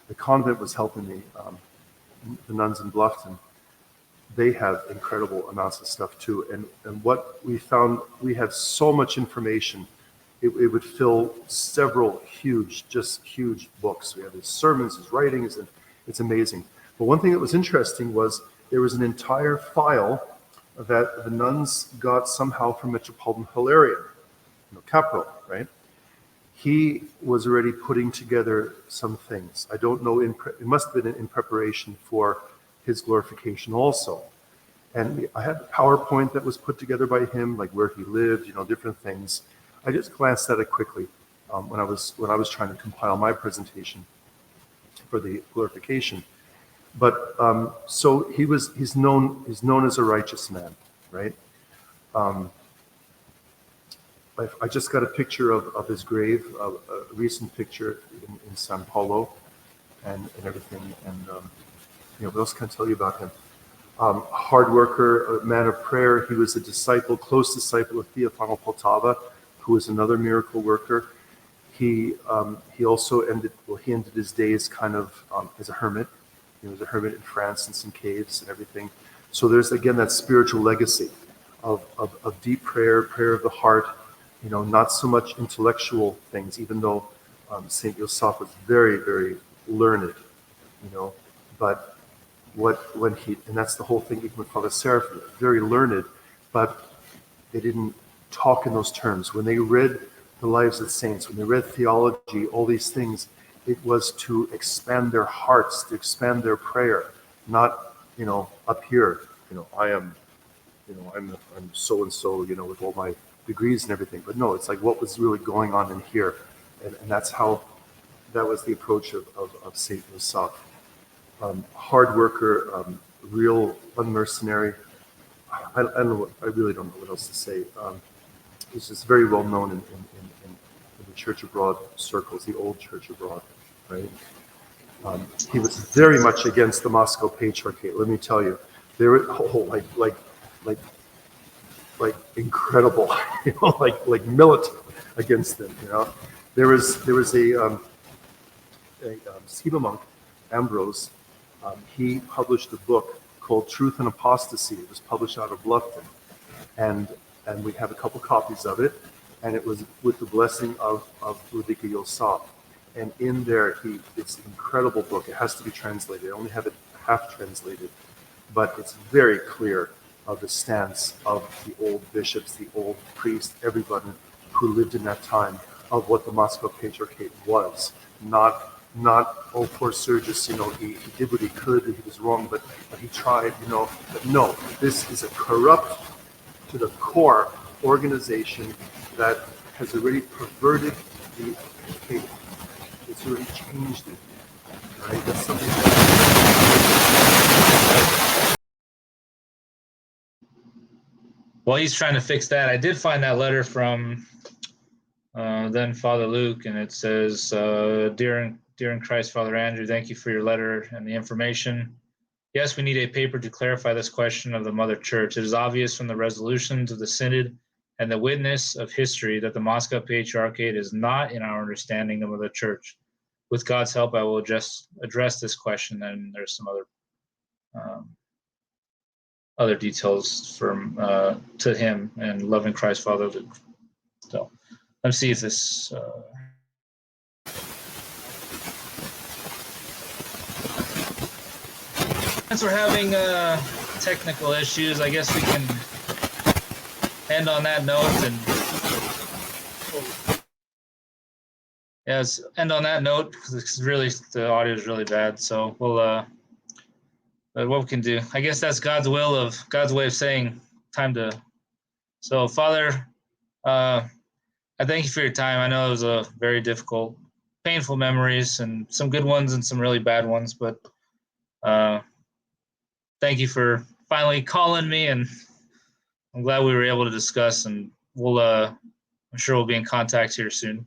the convent was helping me, the nuns in Bluffton. They have incredible amounts of stuff too. And what we found, we have so much information, it would fill several huge books. We have his sermons, his writings, and it's amazing. But one thing that was interesting was there was an entire file that the nuns got somehow from Metropolitan Hilarion, Capital, right? He was already putting together some things. I don't know, it must have been in preparation for his glorification also. And I had a PowerPoint that was put together by him, like where he lived, different things. I just glanced at it quickly when I was trying to compile my presentation for the glorification. But so he's known as a righteous man, right? I just got a picture of his grave, a recent picture in Sao Paulo, and everything. And what else can I tell you about him? Hard worker, a man of prayer. He was a disciple, close disciple of Theophano Poltava, who was another miracle worker. He also ended his days kind of as a hermit. He was a hermit in France in some caves and everything. So there's again that spiritual legacy of deep prayer of the heart. Not so much intellectual things, even though Saint Yosaf was very, very learned. But and that's the whole thing, even with Father Seraphim, very learned, but they didn't talk in those terms. When they read the lives of saints, when they read theology, all these things, it was to expand their hearts, to expand their prayer, not, up here, I'm so and so, with all my degrees and everything. But no, it's like what was really going on in here, and that was the approach of Saint Yosaf. Hard worker, real unmercenary. I really don't know what else to say. He's just very well known in the Church Abroad circles, the old Church Abroad, right? He was very much against the Moscow Patriarchate. Let me tell you, they were like incredible, like militant against them. There was a Skiba monk, Ambrose. He published a book called Truth and Apostasy. It was published out of Bluffton, and we have a couple copies of it, and it was with the blessing of Ludmila Yosaf. And in there, it's an incredible book. It has to be translated. I only have it half translated, but it's very clear of the stance of the old bishops, the old priests, everybody who lived in that time, of what the Moscow Patriarchate was. Not poor Sergius, he did what he could, he was wrong, but he tried, but no, this is a corrupt to the core organization that has already perverted the faith. It's already changed it, right? That's something Well, he's trying to fix that. I did find that letter from then Father Luke, and it says, Dear in Christ, Father Andrew, thank you for your letter and the information. Yes, we need a paper to clarify this question of the Mother Church. It is obvious from the resolutions of the Synod and the witness of history that the Moscow Patriarchate is not, in our understanding, the Mother Church. With God's help, I will just address this question, and there's some other details from to him and loving Christ Father. So let's see if this. Since we're having technical issues, I guess we can end on that note and end on that note because it's really the audio is really bad. So we'll what we can do, I guess that's God's will of God's way of saying time to. So Father, I thank you for your time. I know it was a very difficult, painful memories and some good ones and some really bad ones, but thank you for finally calling me, and I'm glad we were able to discuss, and we'll I'm sure we'll be in contact here soon.